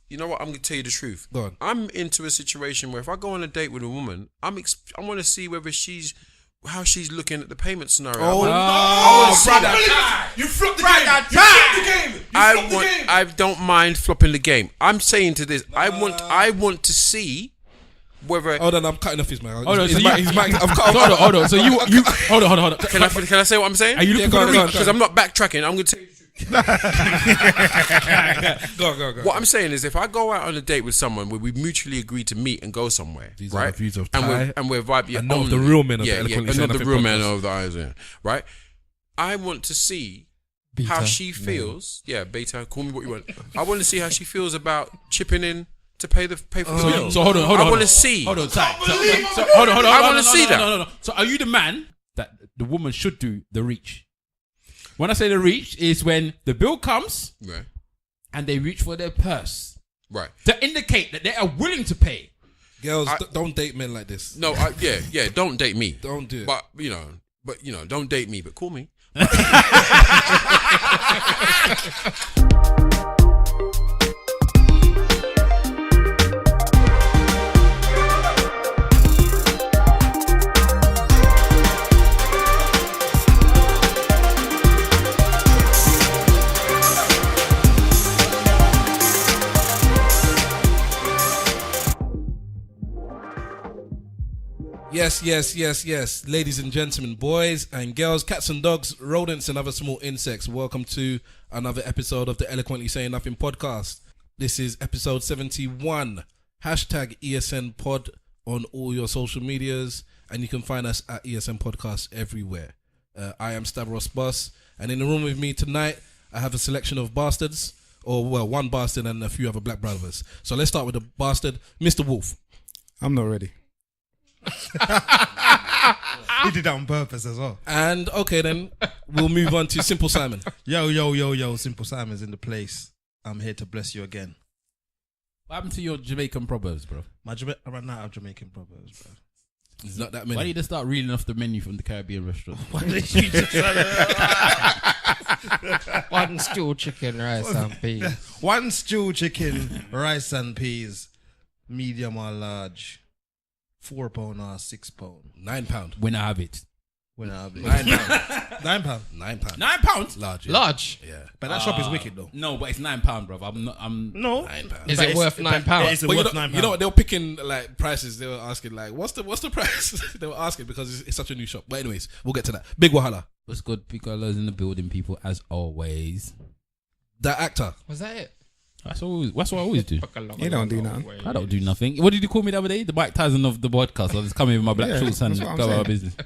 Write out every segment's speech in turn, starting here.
you know what? I'm gonna tell you the truth. Go on. I'm into a situation where if I go on a date with a woman, I want to see whether how she's looking at the payment scenario. Oh, brother! You flopped the game. I don't mind flopping the game. I'm saying to this, I want to see whether. Hold on, I'm cutting off his mic. Hold on, Hold on. So you hold on. Can I say what I'm saying? Are you looking for the reach? Because I'm not backtracking. I'm gonna tell you. Go. What I'm saying is, if I go out on a date with someone where we mutually agree to meet and go somewhere, These right? are the views of and we're vibing. and none of the real men of the yeah, Eloquently and Saying not the Nothing real men podcast. of the eyes, right? I want to see how she feels. Yeah, beta. Call me what you want. I want to see how she feels about chipping in to pay for the bill. So hold on. I want to see. Hold on, hold on. I want to see that. No. So are you the man that the woman should do the reach? When I say the reach is when the bill comes Right. and they reach for their purse Right. to indicate that they are willing to pay. Girls, don't date men like this. No, yeah. Don't date me. Don't do it. But don't date me. But call me. Yes. Ladies and gentlemen, boys and girls, cats and dogs, rodents and other small insects, welcome to another episode of the Eloquently Saying Nothing podcast. This is episode 71. Hashtag ESN pod on all your social medias, and you can find us at ESN podcast everywhere. I am Stavros Bus, and in the room with me tonight, I have a selection of bastards, one bastard and a few other black brothers. So let's start with the bastard, Mr. Wolf. I'm not ready. He did that on purpose as well. And okay, then we'll move on to Simple Simon. Yo, Simple Simon's in the place. I'm here to bless you again. What happened to your Jamaican proverbs, bro? I ran out of Jamaican proverbs, bro. There's not that many. Why did you just start reading off the menu from the Caribbean restaurant? Why did you just One stew chicken, rice and peas. One stew chicken, rice and peas, medium or large, £4 or £6. £9. When I have it. When I have it. £9. £9. £9? Large. Yeah. Large. Yeah. But that shop is wicked though. No, but it's £9, bro. No. £9. Is it worth £9? It's But worth £9. you know what? They were picking like prices. They were asking like, what's the price? They were asking because it's such a new shop. But anyways, we'll get to that. Big Wahala. What's good? Big colors in the building, people, as always. The actor. Was that it? That's what I always do. You don't do nothing. I don't do nothing. What did you call me the other day? The Mike Tyson of the podcast. I just come in with my black shorts and that's what I'm go about saying. our business.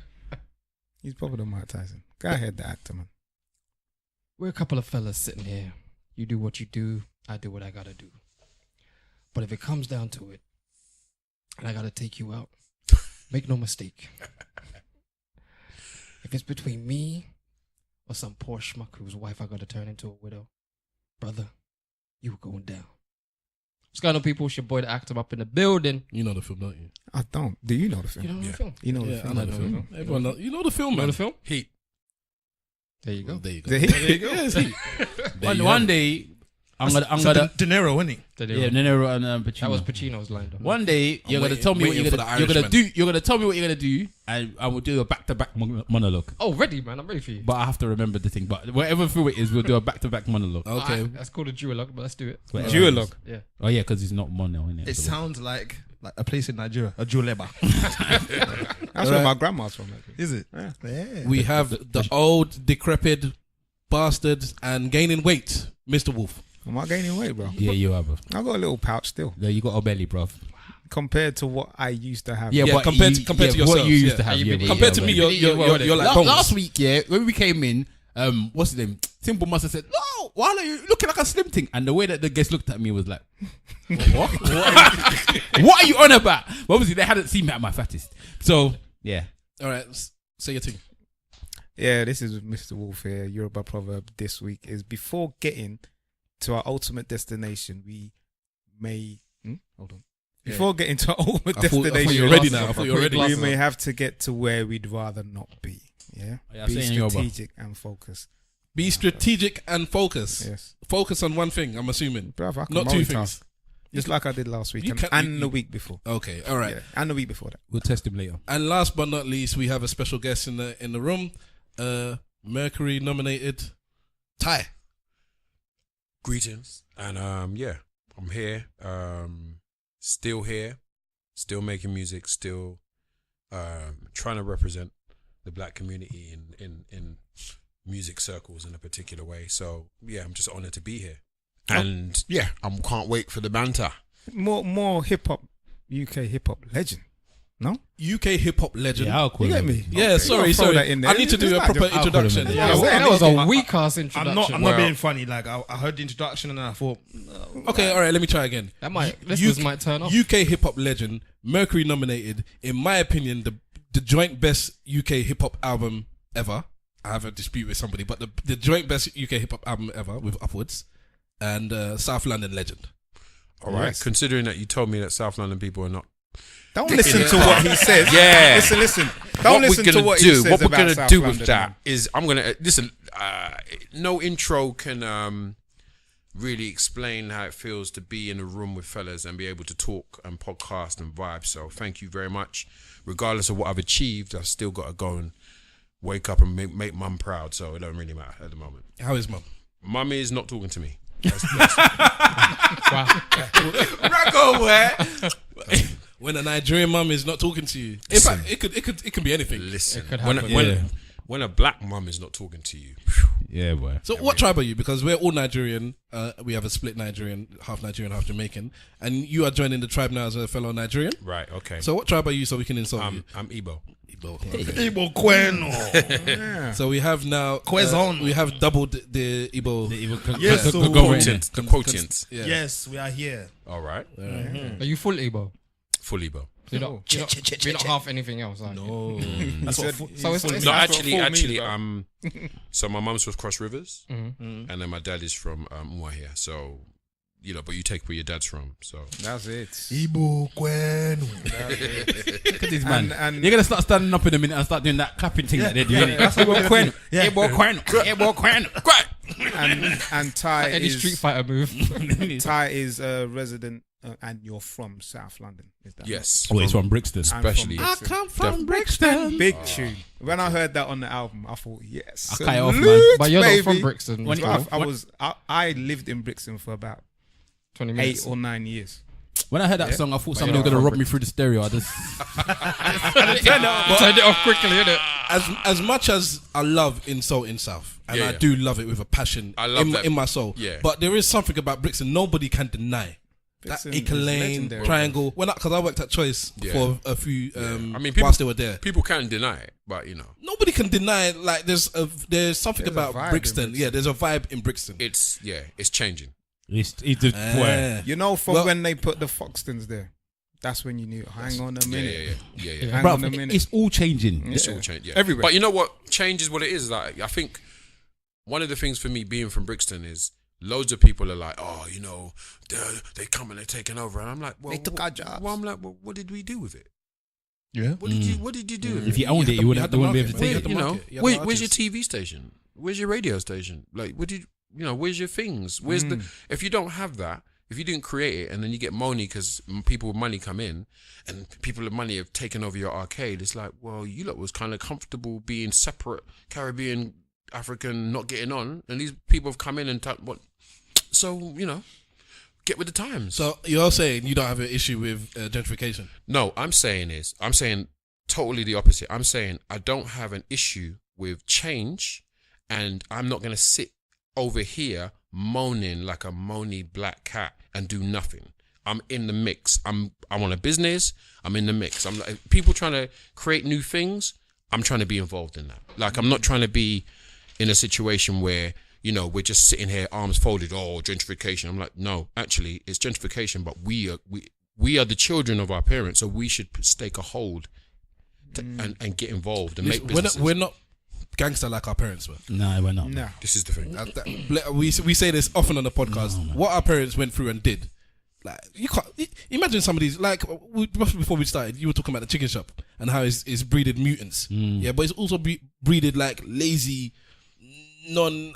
He's probably the Mike Tyson. Go ahead, the actor, man. We're a couple of fellas sitting here. You do what you do. I do what I gotta do. But if it comes down to it, and I gotta take you out, make no mistake. If it's between me or some poor schmuck whose wife I gotta turn into a widow, brother, you were going down. What's going on, people? It's your boy, the actor, up in the building. You know the film, don't you? I don't. Do you know the film? You know the film? You know the Yeah, film. I know the film. Everyone knows. You know the film, You know man. the film? Heat. There you go. There you go. The Heat? There you go. Yeah, it's Heat. There you One have it. day, I'm gonna. De Niro, isn't he? Yeah, De Niro and Pacino. That was Pacino's line, though. One day you're gonna waiting- tell me what waiting you're for gonna the you're gonna Irishman. do. You're gonna tell me what you're gonna do, and I will do a back-to-back monologue. Oh, ready, man. I'm ready for you. But I have to remember the thing. But whatever film it is, we'll do a back-to-back monologue. Okay. Alright, that's called a duologue, but let's do it. Whatever Duologue? it is. Yeah. Oh yeah, because it's not mono, innit? It So- sounds like a place in Nigeria, a Juleba. That's where my grandma's from. Is it? Yeah. We have the old, decrepit bastards and gaining weight, Mr. Wolf. Am I gaining weight, bro? Yeah, you have. I got a little pouch still Yeah, you got a belly, bruv. compared to what I used to have. Yeah, but compared to what yourself, you used yeah. to have. You've Yeah, been but Compared yeah, to me, but- you're like bones. Last week, yeah, when we came in, what's his name? Simple must have said, "No, why are you looking like a slim thing?" And the way that the guest looked at me was like, "What? What are you on about?" But obviously, they hadn't seen me at my fattest. So yeah, All right, say your thing. Yeah, this is Mr. Wolf here. Yoruba proverb this week is before getting to our ultimate destination, we may... Hold on. Before getting to our ultimate I thought destination, you were ready now. I thought you were ready. we may have to get to where we'd rather not be. Yeah? Yeah, Be saying Yoruba. strategic and focus. Be strategic and focus. Yes. Focus on one thing, I'm assuming. Bruv, I can Not two multitask. things. Just like I did last week and the week before. Okay, all right. Yeah, and the week before that. We'll test him later. And last but not least, we have a special guest in the room. Mercury nominated Ty. Greetings. And yeah, I'm here. Still here. Still making music. Still trying to represent the black community in music circles in a particular way. So yeah, I'm just honored to be here. And yeah, I can't wait for the banter. More hip hop, UK hip hop legend. No? UK hip hop legend. Yeah, I'll call You get him. me? Yeah, Okay. sorry. Throw that in there. I need to do a It's proper like introduction. him. Yeah, that was a weak ass introduction. I'm not being funny. Like I heard the introduction and I thought, Okay, all right. Let me try again. Listeners might turn off. UK hip hop legend, Mercury nominated. In my opinion, the joint best UK hip hop album ever. I have a dispute with somebody, but the joint best UK hip hop album ever with Upwards, and South London legend. All right. Considering that you told me that South London people are not. Don't listen to what he says. Yeah. Listen. Don't listen to what he says What we're about gonna South do London, with that man. is I'm gonna listen. No intro can really explain how it feels to be in a room with fellas and be able to talk and podcast and vibe. So thank you very much. Regardless of what I've achieved, I've still got to go and wake up and make mum proud. So it don't really matter at the moment. How is mum? Mum is not talking to me. When a Nigerian mum is not talking to you. In fact, it could be anything. Listen, It could happen. when a black mum is not talking to you, Yeah, boy. So what tribe are you? Because we're all Nigerian. We have a split Nigerian, half Jamaican. And you are joining the tribe now as a fellow Nigerian. right? Okay. So what tribe are you so we can insult you? I'm Igbo. Igbo. Igbo Queno. So we have now Quezon. we have doubled the Igbo. Yes, so- The quotient. Yeah. Yes, we are here. All right. Are you full Igbo? Full Igbo. You're not half anything else, are you? No. That's what So it's No, That's actually, what full means, so my mum's from Cross Rivers, Mhm. and then my dad is from Umuahia. So, but you take where your dad's from. So That's it. Igbo Queno. Look at this man. And- You're gonna start standing up in a minute and start doing that clapping thing that they do. innit? That's what Quinn. Yeah. And Ty Any is Street Fighter move. Ty is a resident, and you're from South London. Is that yes, Oh, it's from Brixton. I'm especially from Brixton. come from Brixton. Big tune. When I heard that on the album, I thought, yes. I cut it off, man. salute, But you're not from baby. Brixton. When so I lived in Brixton for about 20 8 minutes. or 9 years. When I heard that song, I thought somebody you're was gonna from rob me through the stereo. I just Turn it off quickly, innit? As much as I love insulting South, and Yeah, I yeah. do love it with a passion I love that. in my soul, Yeah. but there is something about Brixton nobody can deny. That Brixton Acre is Lane, legendary. Triangle. Because I worked at Choice Yeah. for a few, I mean, people, whilst they were there. people can't deny it, but Nobody can deny it. Like there's something There's a about vibe in Brixton. Brixton. Yeah, there's a vibe in Brixton. it's changing. it's just boy. You know, from Well- when they put the Foxtons there, that's when you knew, hang on a minute. Yeah. Hang Bruv, on a minute. it's all changing. It's all changed. Yeah, Everywhere. But you know what? Change is what it is. Like I think one of the things for me being from Brixton is loads of people are like, oh, they come and they're taking over, and I'm like, well, They took our jobs. Well, I'm like, well, what did we do with it? Yeah. What did you do with If it? you owned it, you wouldn't be able to market, take man. it. You had the market, you had the Where's your artists. TV station? Where's your radio station? Like, where's your things? Where's the? If you don't have that, if you didn't create it, and then you get money because people with money come in, and people with money have taken over your arcade, it's like, well, you lot was kind of comfortable being separate, Caribbean, African, not getting on, and these people have come in and what? So get with the times. So you're saying you don't have an issue with gentrification? No, I'm saying totally the opposite. I'm saying I don't have an issue with change, and I'm not going to sit over here moaning like a moany black cat and do nothing. I'm in the mix. I'm on a business. I'm in the mix. I'm like, people trying to create new things. I'm trying to be involved in that. Like, I'm not trying to be in a situation where we're just sitting here arms folded. Oh, gentrification. I'm like, no, actually, it's gentrification, but we are the children of our parents, so we should stake a hold and get involved and make businesses. We're not gangster like our parents were. No, we're not. No. This is the thing. We say this often on the podcast. What our parents went through and did. Like you can't imagine somebody's like before we started. You were talking about the chicken shop and how it's breeded mutants. Yeah, but it's also breeded like lazy, because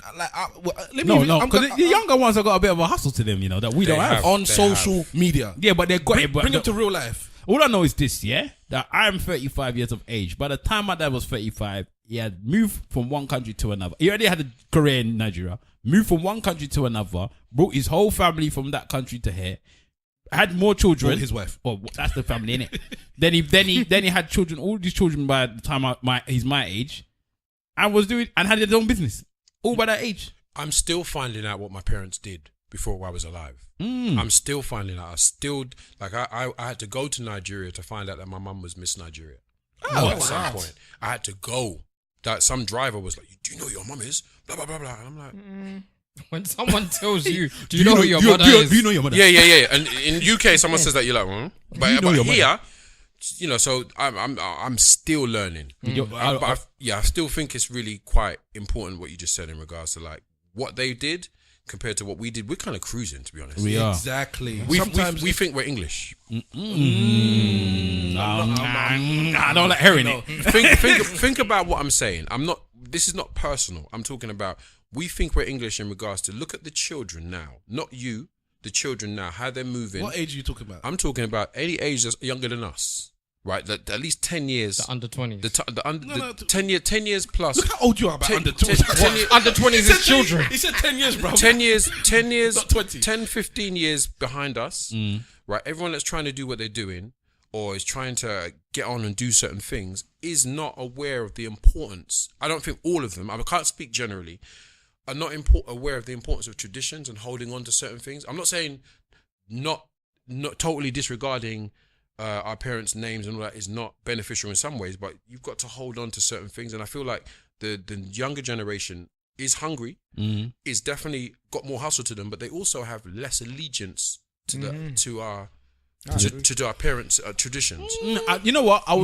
the younger ones have got a bit of a hustle to them, you know, that we don't have. on social media. Yeah, but they've got it. But Bring them to real life. all I know is this, yeah, that I'm 35 years of age. By the time my dad was 35, he had moved from one country to another. He already had a career in Nigeria, moved from one country to another, brought his whole family from that country to here, had more children. Or his wife. Well, that's the family, innit? then he had children, all these children by the time he's my age, and had his own business, all by that age. I'm still finding out what my parents did before I was alive. I'm still finding out. I had to go to Nigeria to find out that my mum was Miss Nigeria. At some point, I had to go. That some driver was like, "Do you know who your mum is?" Blah blah blah blah. And I'm like, When someone tells you, do you know who your mother is? Do you know your mother? yeah. And in UK, someone says that, you're like, but here, you know, so I'm still learning. I still think it's really quite important what you just said in regards to like what they did compared to what we did. We're kind of cruising, to be honest. We are. Exactly. We think we're English. I don't like hearing it. Think about what I'm saying. This is not personal. I'm talking about we think we're English in regards to look at the children now, not you, the children now, how they're moving. What age are you talking about? I'm talking about any age that's younger than us, right? That at least 10 years. The under 20s. The 10 years plus. Look how old you are about under 20. Under 20s is children. He said 10 years, bro. 10 years, Not 20. 10, 15 years behind us, right? Everyone that's trying to do what they're doing or is trying to get on and do certain things is not aware of the importance. I don't think all of them, I can't speak generally, are not aware of the importance of traditions and holding on to certain things. I'm not saying not totally disregarding our parents' names and all that is not beneficial in some ways, but you've got to hold on to certain things. And I feel like the younger generation is hungry, is definitely got more hustle to them, but they also have less allegiance to our parents' traditions. You know what? I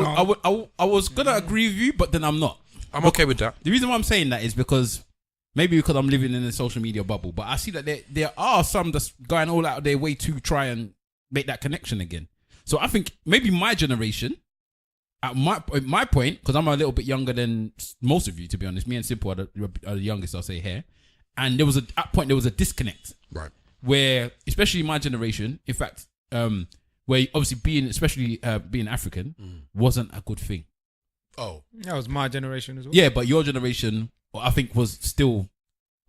was gonna agree with you, but then I'm not. I'm okay with that. The reason why I'm saying that is because I'm living in a social media bubble, but I see that there are some that's going all out of their way to try and make that connection again. So I think maybe my generation, at my point, because I'm a little bit younger than most of you, to be honest. Me and Simple are the youngest, I'll say here. And there was a disconnect, right? Where, especially my generation, in fact, where obviously being African wasn't a good thing. Oh, that was my generation as well. Yeah, but your generation, I think, was still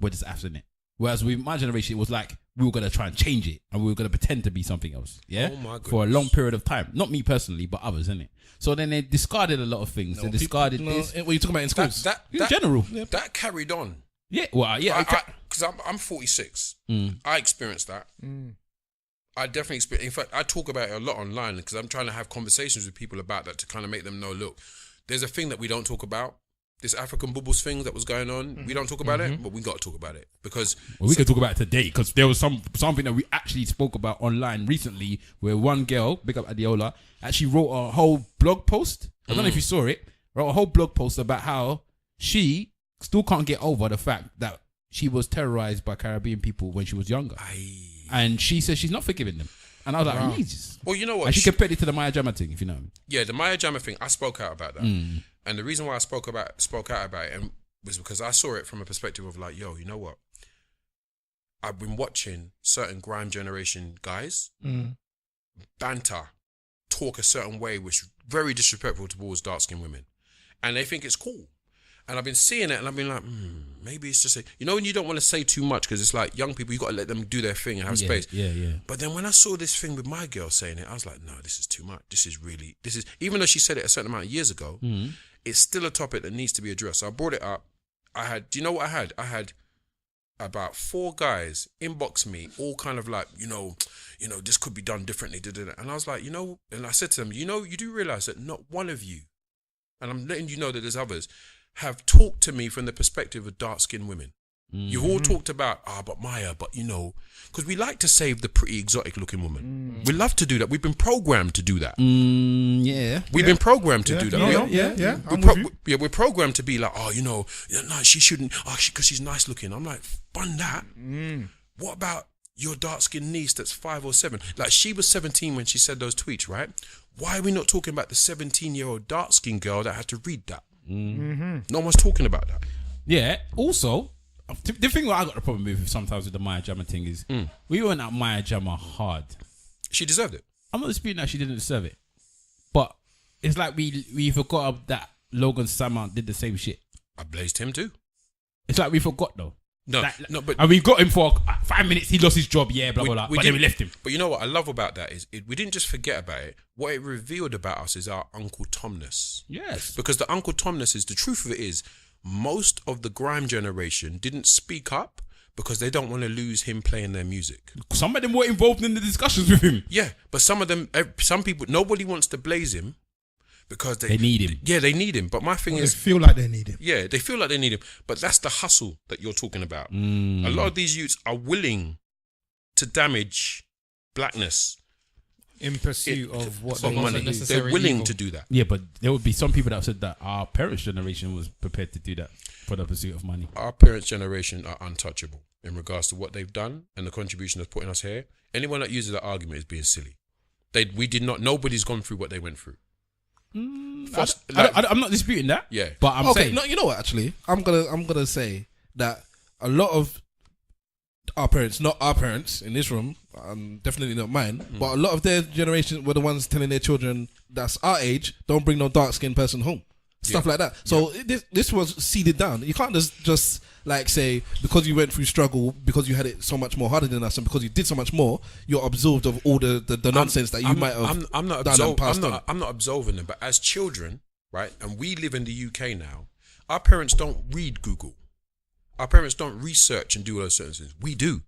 we're just absent it. Whereas with my generation, it was like we were gonna try and change it, and we were gonna pretend to be something else. Yeah, oh my goodness. For a long period of time. Not me personally, but others, innit? So then they discarded a lot of things. They discarded this. What are you talking about in schools? In general, that carried on. Yeah, well, yeah. Because I'm 46. I experienced that. I definitely experienced. In fact, I talk about it a lot online because I'm trying to have conversations with people about that to kind of make them know. Look, there's a thing that we don't talk about. This African bubbles thing that was going on, we don't talk about it, but we got to talk about it because we can talk about it today because there was something that we actually spoke about online recently where one girl, big up Adiola, actually wrote a whole blog post. I don't know if you saw it. Wrote a whole blog post about how she still can't get over the fact that she was terrorized by Caribbean people when she was younger, and she says she's not forgiving them. And I was like, Jesus. Well, you know what? And she compared it to the Maya Jama thing, if you know. Yeah, the Maya Jama thing. I spoke out about that. And the reason why I spoke out about it was because I saw it from a perspective of like, yo, you know what? I've been watching certain grime generation guys banter, talk a certain way, which is very disrespectful towards dark-skinned women. And they think it's cool. And I've been seeing it and I've been like, maybe it's just you know when you don't want to say too much because it's like young people, you got to let them do their thing and have space. Yeah. But then when I saw this thing with my girl saying it, I was like, no, this is too much. This is even though she said it a certain amount of years ago, it's still a topic that needs to be addressed. So I brought it up. Do you know what I had? I had about 4 guys inbox me, all kind of like, you know, this could be done differently. And I was like, and I said to them, you do realize that not one of you, and I'm letting you know that there's others, have talked to me from the perspective of dark-skinned women. You've all talked about, but Maya, but because we like to save the pretty exotic-looking woman. We love to do that. We've been programmed to do that. We've been programmed to do that. We're programmed to be like, no, she shouldn't, because she's nice-looking. I'm like, fun that. What about your dark-skinned niece that's 5 or 7? Like, she was 17 when she said those tweets, right? Why are we not talking about the 17-year-old dark-skinned girl that had to read that? No one's talking about that. Yeah. Also, The thing what I got the problem with sometimes with the Maya Jama thing is we went at Maya Jama hard. She deserved it. I'm not disputing that she didn't deserve it, but it's like we forgot that Logan Sama did the same shit. I blazed him too. It's like we forgot though. No, Like, no, but and we got him for 5 minutes. He lost his job. Yeah, blah blah blah. But then we left him. But you know what I love about that is we didn't just forget about it. What it revealed about us is our Uncle Tomness. Yes. Because the Uncle Tomness is the truth of it is most of the grime generation didn't speak up because they don't want to lose him playing their music. Some of them were involved in the discussions with him. Yeah, but some people, nobody wants to blaze him because They need him. Yeah, they need him. But my thing They is, feel like they need him. yeah, they feel like they need him. But that's the hustle that you're talking about. Mm. A lot of these youths are willing to damage blackness In pursuit of what of they want money. to do. necessary They're willing evil. to do that. Yeah, but there would be some people that said that our parents' generation was prepared to do that for the pursuit of money. Our parents' generation are untouchable in regards to what they've done and the contribution that's putting us here. Anyone that uses that argument is being silly. Nobody's gone through what they went through. I'm not disputing that. Yeah. But I'm okay, saying no, you know what? Actually, I'm gonna say that a lot of our parents, not our parents in this room, definitely not mine, but a lot of their generation were the ones telling their children that's our age, don't bring no dark skinned person home. Stuff like that. So this was seeded down. You can't just like say because you went through struggle, because you had it so much more harder than us, and because you did so much more, you're absolved of all the nonsense that you might have I'm not done and passed on. I'm not absolving them, but as children, right, and we live in the UK now, our parents don't read Google. Our parents don't research and do all those certain things. We do.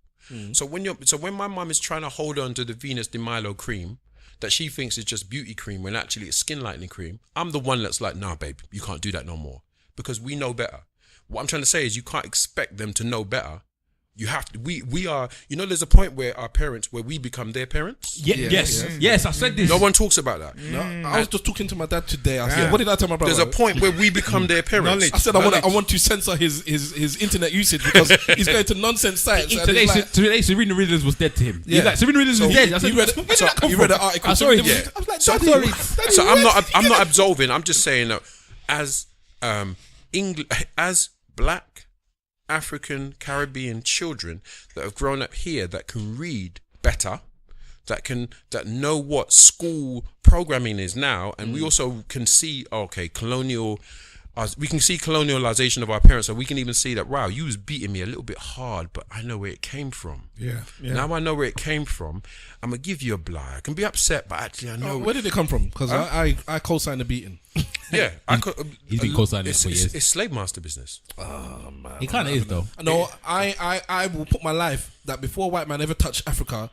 So when my mum is trying to hold on to the Venus de Milo cream that she thinks is just beauty cream when actually it's skin lightening cream, I'm the one that's like, nah, babe, you can't do that no more because we know better. What I'm trying to say is you can't expect them to know better. You have to. We are. You know, there's a point where where we become their parents. Yes, I said this. No one talks about that. No, I was just talking to my dad today. I said, what did I tell my brother? There's a point where we become their parents. I said I want to censor his internet usage because he's going to nonsense sites. and Today, it's like- today, Serena Williams was dead to him. Yeah. He's like, Serena Williams was dead. I said, you read, where did that come you from? read the article. I'm sorry. I was like, So, Daddy, so I'm not absolving. I'm just saying that as as black African Caribbean children that have grown up here that can read better, that know what school programming is now, and we also can see we can see colonialization of our parents, and we can even see that, wow, you was beating me a little bit hard, but I know where it came from. Yeah. Now I know where it came from. I'm gonna give you a blight. I can be upset, but actually I know. where did it come from? Because I co-signed the beating. Yeah, He's been co-signing it for years. It's slave master business. He kind of is though. No, I will put my life that before white man ever touched Africa,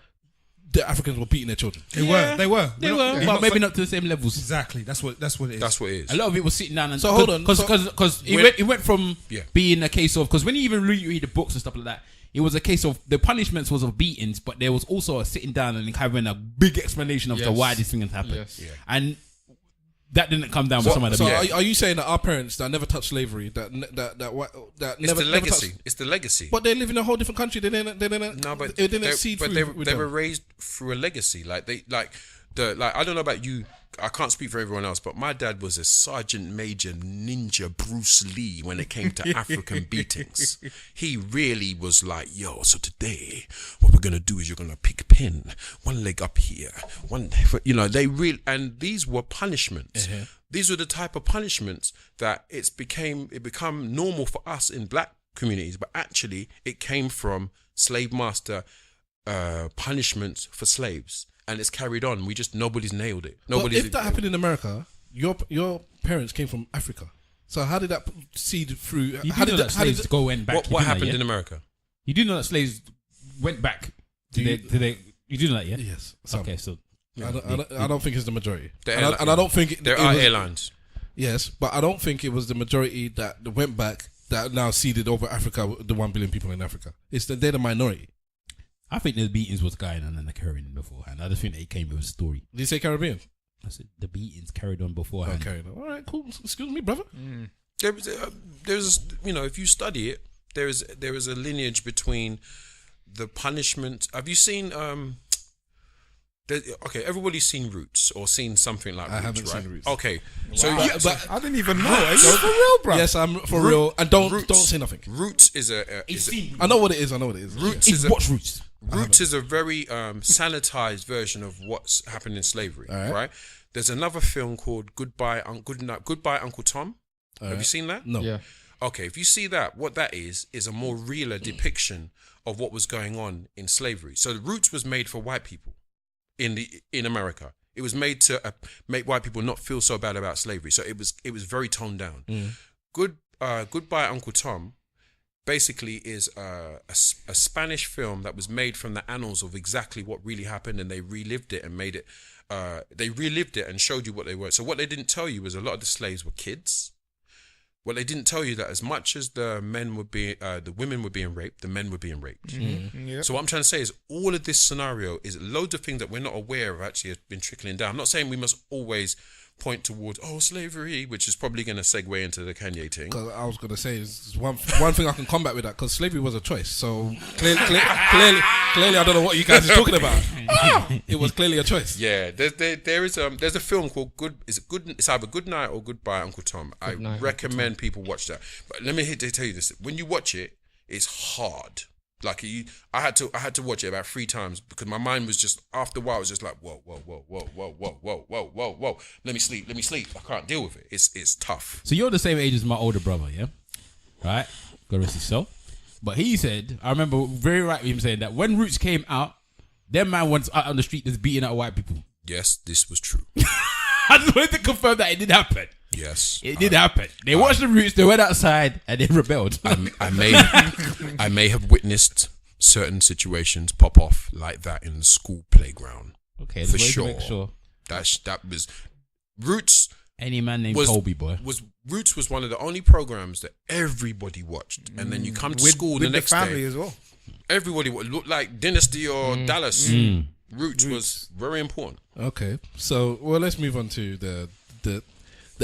the Africans were beating their children. They were. But maybe not to the same levels. Exactly. That's what it is. That's what it is. A lot of it was sitting down and So hold on, because it went from Yeah. being a case of, because when you even read the books and stuff like that, it was a case of the punishments was of beatings, but there was also a sitting down and having a big explanation of why this thing has happened. Yes. Yeah. And that didn't come down with some of them. So Yeah. are you saying that our parents that never touched slavery, that It's never the legacy. touched, It's the legacy. but they live in a whole different country. They didn't. No, but it didn't seed but through. they were raised through a legacy. Like I don't know about you. I can't speak for everyone else, but my dad was a sergeant major ninja Bruce Lee when it came to African beatings. He really was like, yo, so today what we're gonna do is you're gonna pick a pin, one leg up here, and these were punishments. These were the type of punishments that it become normal for us in black communities, but actually it came from slave master punishments for slaves. And it's carried on. Nobody's nailed it. But if that happened in America, your parents came from Africa. So how did that seed through? You How do know did that slaves went back. What You do know happened that, in yeah? America? You do know that slaves went back. You do know that, yeah? Yes. Okay, so I don't think it's the majority, The and airline- I don't think There it are was, airlines. Yes, but I don't think it was the majority that went back that now seeded over Africa, the 1 billion people in Africa. They're the minority. I think the beatings was going on in the Caribbean beforehand. I just think they came with a story. Did you say Caribbean? I said the beatings carried on beforehand. Okay. All right, cool. Excuse me, brother. There's if you study it, there is a lineage between the punishment. Have you seen? Okay, everybody's seen Roots or seen something like I Roots, haven't right? seen Roots. Okay, so But I didn't even know. Are you for real, bro? yes, I'm for real. And don't Roots. don't say nothing. Roots is I know what it is. Roots It's is watch Roots. Roots is a very sanitized version of what's happened in slavery, right? There's another film called Goodbye Uncle Tom. Have you seen that? No. Yeah. Okay, if you see that, what that is a more realer depiction of what was going on in slavery. So Roots was made for white people in America. It was made to make white people not feel so bad about slavery. So it was very toned down. Goodbye Uncle Tom basically is a Spanish film that was made from the annals of exactly what really happened, and they relived it and made it. They relived it and showed you what they were. So what they didn't tell you was a lot of the slaves were kids. What they didn't tell you that as much as the women were being raped, the men were being raped. Yep. So what I'm trying to say is all of this scenario is loads of things that we're not aware of actually have been trickling down. I'm not saying we must always point towards slavery, which is probably going to segue into the Kanye thing. Because I was going to say is one thing I can combat with that, because slavery was a choice. So clearly, I don't know what you guys are talking about. It was clearly a choice. Yeah, there's a film called It's either Good Night or Goodbye Uncle Tom. I recommend people watch that. But let me tell you this: when you watch it, it's hard. Like I had to watch it about 3 times because my mind was just, after a while, it was just like whoa. Let me sleep. I can't deal with it. It's tough. So you're the same age as my older brother, yeah? Right? God rest his soul. But he said, I remember very rightly him saying that when Roots came out, their man was out on the street just beating out white people. Yes, this was true. I just wanted to confirm that it did happen. Yes, it did happen. They watched the Roots, they went outside, and they rebelled. I may have witnessed certain situations pop off like that in the school playground. Okay, for sure. That was Roots. Any man named Colby, boy. Roots was one of the only programs that everybody watched, and then you come to school the next family day as well. Everybody would look like Dynasty or Dallas. Roots was very important. Okay, so let's move on to the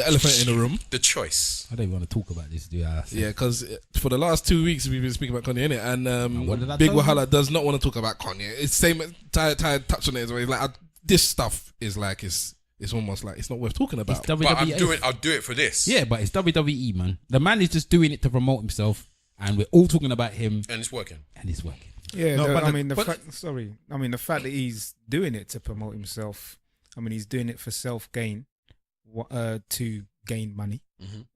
elephant in the room. The choice. I don't even want to talk about this, do I? Yeah, because for the last 2 weeks we've been speaking about Kanye, innit? what did I And Big tell you? Wahala does not want to talk about Kanye. It's same. Ty touched on it as well. He's like, this stuff is like it's almost like it's not worth talking about. It's But WWE. I'll do it for this. Yeah, but it's WWE, man. The man is just doing it to promote himself, and we're all talking about him, And it's working. and it's working. Yeah, No, but the fact that he's doing it to promote himself. I mean, he's doing it for self-gain, to gain money,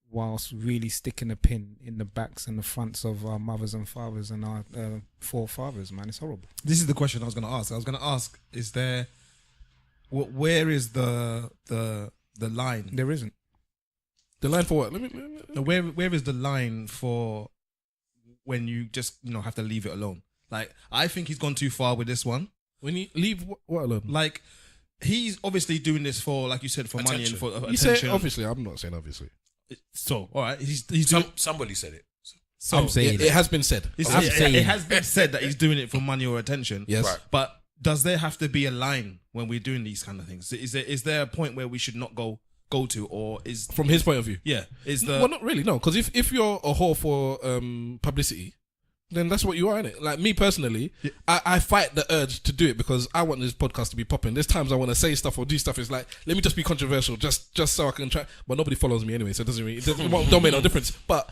whilst really sticking a pin in the backs and the fronts of our mothers and fathers and our forefathers. Man, it's horrible. This is the question I was going to ask. Is there, where is the line? There isn't. The line for what? No, where is the line for when you just have to leave it alone? Like, I think he's gone too far with this one. When you leave what alone? Like, he's obviously doing this for, like you said, for money and for You attention. say obviously. I'm not saying obviously. So, all right, he's doing. Somebody said it. So, I'm saying It has been said. it has been said that he's doing it for money or attention. Yes. Right. But does there have to be a line when we're doing these kind of things? Is there a point where we should not go to, or is From his point of view. well, Not really, no. Because if you're a whore for publicity, then that's what you are, innit? Like me personally, I fight the urge to do it because I want this podcast to be popping. There's times I want to say stuff or do stuff. It's like, let me just be controversial, just so I can try. But nobody follows me anyway, so it don't make no difference. But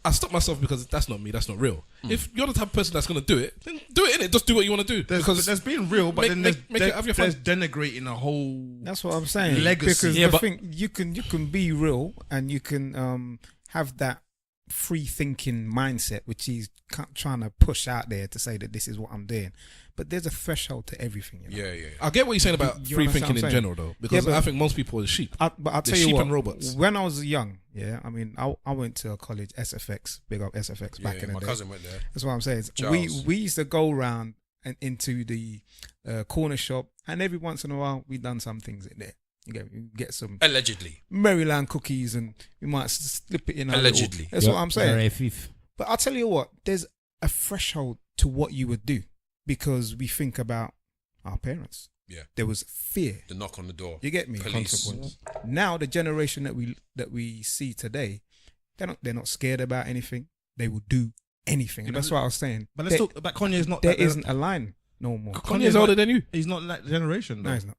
I stop myself because that's not me. That's not real. If you're the type of person that's gonna do it, then do it, innit? Just do what you want to do. because there's being real, but then make it have your fun. there's denigrating a whole. That's what I'm saying. Legacy. Because Yeah, the but- thing, you can be real and you can have that free thinking mindset, which he's trying to push out there to say that this is what I'm doing. But there's a threshold to everything. Yeah. I get what you're saying about You free understand thinking what in I'm general, though, because Yeah, but- I think most people are sheep. But I'll They're tell you sheep what, and robots. when I was young, I mean, I went to a college, SFX, big up SFX back in the My day. cousin went there. That's what I'm saying. Charles. We used to go around and into the corner shop, and every once in a while we done some things in there. You get some Allegedly. Maryland cookies, and we might slip it in. Allegedly. That's what I'm saying. Very fifth. But I'll tell you what, there's a threshold to what you would do because we think about our parents. Yeah. There was fear. The knock on the door. You get me? Police. Now the generation that we see today, they're not scared about anything. They will do anything. And that's what I was saying. But let's talk about Kanye's not. There isn't a line. No more. Kanye's older than you. He's not that generation though. No, he's not.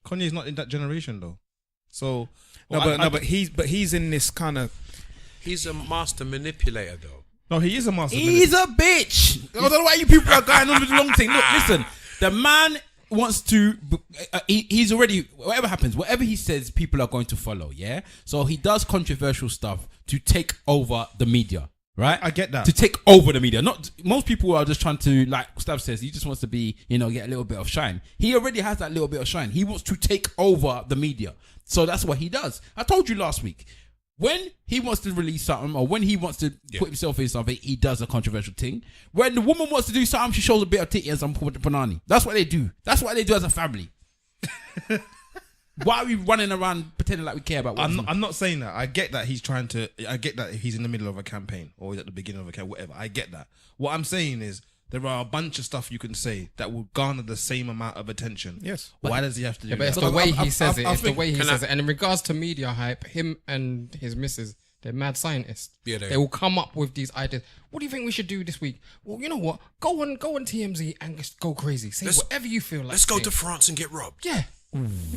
Kanye's not in that generation though. So But he's in this kind of. He's a master manipulator, though. no, he is a master. He's a bitch. I don't know why you people are going on with the long thing. Look, listen. The man wants to. He's already. Whatever happens, whatever he says, people are going to follow. Yeah. So he does controversial stuff to take over the media. Right. I get that. To take over the media. Not most people are just trying to, like Stav says, he just wants to be, get a little bit of shine. He already has that little bit of shine. He wants to take over the media. So that's what he does. I told you last week. When he wants to release something or when he wants to put himself in something, he does a controversial thing. When the woman wants to do something, she shows a bit of titty and some panani. That's what they do. That's what they do as a family. Why are we running around pretending like we care about what I'm not saying that. I get that he's trying to. I get that he's in the middle of a campaign or he's at the beginning of a campaign, whatever. I get that. What I'm saying is there are a bunch of stuff you can say that will garner the same amount of attention. Yes. Why does he have to do But it's that? the way he says it. I It's the think- way he says it. And in regards to media hype, him and his missus, they're mad scientists. Yeah, they will come up with these ideas. What do you think we should do this week? Well, you know what? Go on TMZ and just go crazy. Say whatever you feel like. Let's go saying. to France and get robbed. Yeah.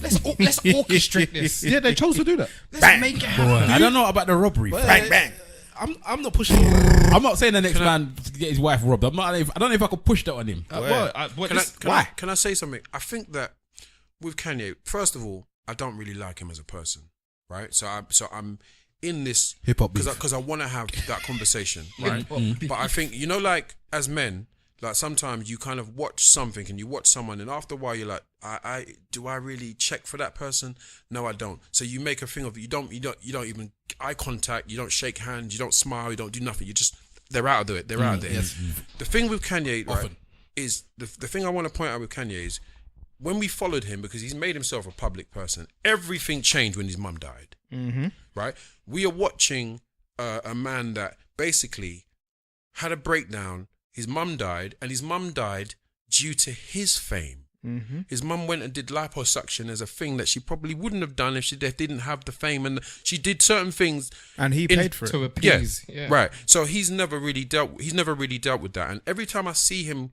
Let's orchestrate this. Yeah, they chose to do that. Let's make it happen. I don't know about the robbery. Bang bang. I'm not pushing. I'm not saying the next man to get his wife robbed. I don't know if I could push that on him. Can I say something? I think that with Kanye, first of all, I don't really like him as a person, right? So I'm in this Hip-hop because I want to have that conversation, right? But I think like as men, like sometimes you kind of watch something and you watch someone, and after a while you're like, do I really check for that person? No, I don't. So you make a thing of it. You don't even eye contact. You don't shake hands. You don't smile. You don't do nothing. They're out of it. They're out of there. Yes. The thing with Kanye, right, Often. is the thing I want to point out with Kanye is when we followed him, because he's made himself a public person, everything changed when his mum died. Mm-hmm. Right? We are watching a man that basically had a breakdown. His mum died, and his mum died due to his fame. Mm-hmm. His mum went and did liposuction as a thing that she probably wouldn't have done if she didn't have the fame, and she did certain things. And he paid for it. To appease. Yeah. Right. So he's never really dealt with that. And every time I see him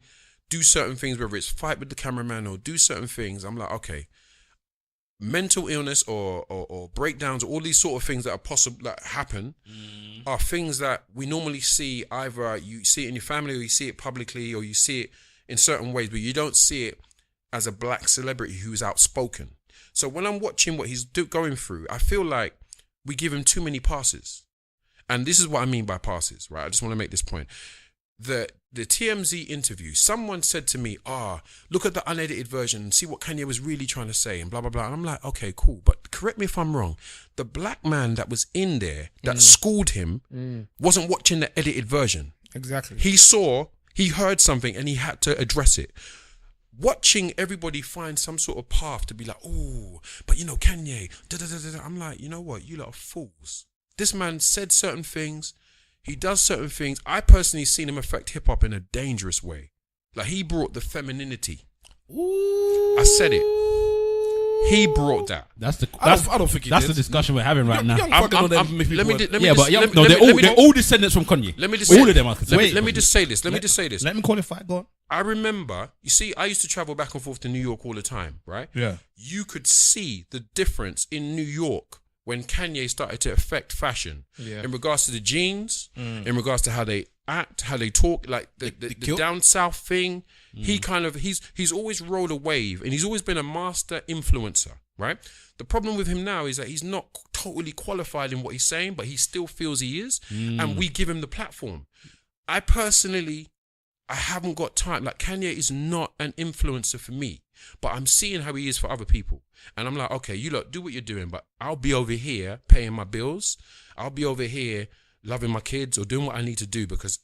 do certain things, whether it's fight with the cameraman or do certain things, I'm like, okay, mental illness or breakdowns, all these sort of things that are possible that happen are things that we normally see. Either you see it in your family, or you see it publicly, or you see it in certain ways, but you don't see it as a black celebrity who's outspoken. So when I'm watching what he's going through, I feel like we give him too many passes. And this is what I mean by passes, right? I just want to make this point. The TMZ interview, someone said to me, look at the unedited version and see what Kanye was really trying to say and blah, blah, blah. And I'm like, okay, cool. But correct me if I'm wrong. The black man that was in there that schooled him wasn't watching the edited version. Exactly. He heard something and he had to address it. Watching everybody find some sort of path to be like, but Kanye, I'm like, you know what? You lot are fools. This man said certain things. He does certain things. I personally seen him affect hip hop in a dangerous way. Like he brought the femininity. I said it. He brought that. I don't think he That's did. the discussion we're having right now. They're all descendants from Kanye. Let me just all of them are. Let me just say this. Let me qualify. Go on. I remember, you see, I used to travel back and forth to New York all the time, right? Yeah. You could see the difference in New York when Kanye started to affect fashion in regards to the jeans, in regards to how they act, how they talk, like the down south thing. He's always rode a wave, and he's always been a master influencer, right? The problem with him now is that he's not totally qualified in what he's saying, but he still feels he is, and we give him the platform. I haven't got time. Like Kanye is not an influencer for me, but I'm seeing how he is for other people. And I'm like, okay, you lot do what you're doing, but I'll be over here paying my bills. I'll be over here loving my kids or doing what I need to do, because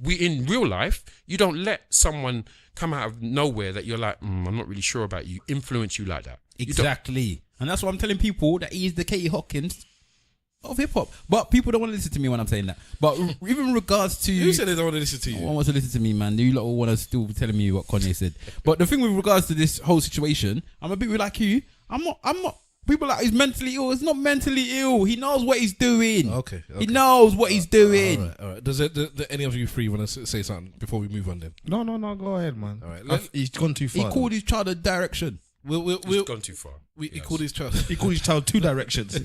we in real life, you don't let someone come out of nowhere that you're like, I'm not really sure about you, influence you like that. Exactly. And that's what I'm telling people, that he is the Katie Hopkins of hip hop. But people don't want to listen to me when I'm saying that. But even in regards to You said they don't want to listen to no you. one wants to listen to me, man. You lot all want to still be telling me what Kanye said. But the thing with regards to this whole situation, I'm a bit like you. I'm not people like he's mentally ill. It's not mentally ill. He knows what he's doing. Okay. He knows what he's doing. All right. Does any of you three want to say something before we move on then? No. Go ahead, man. All right. He's gone too He far. called his child a direction. We'll gone too far. he called his child. He called his child two directions.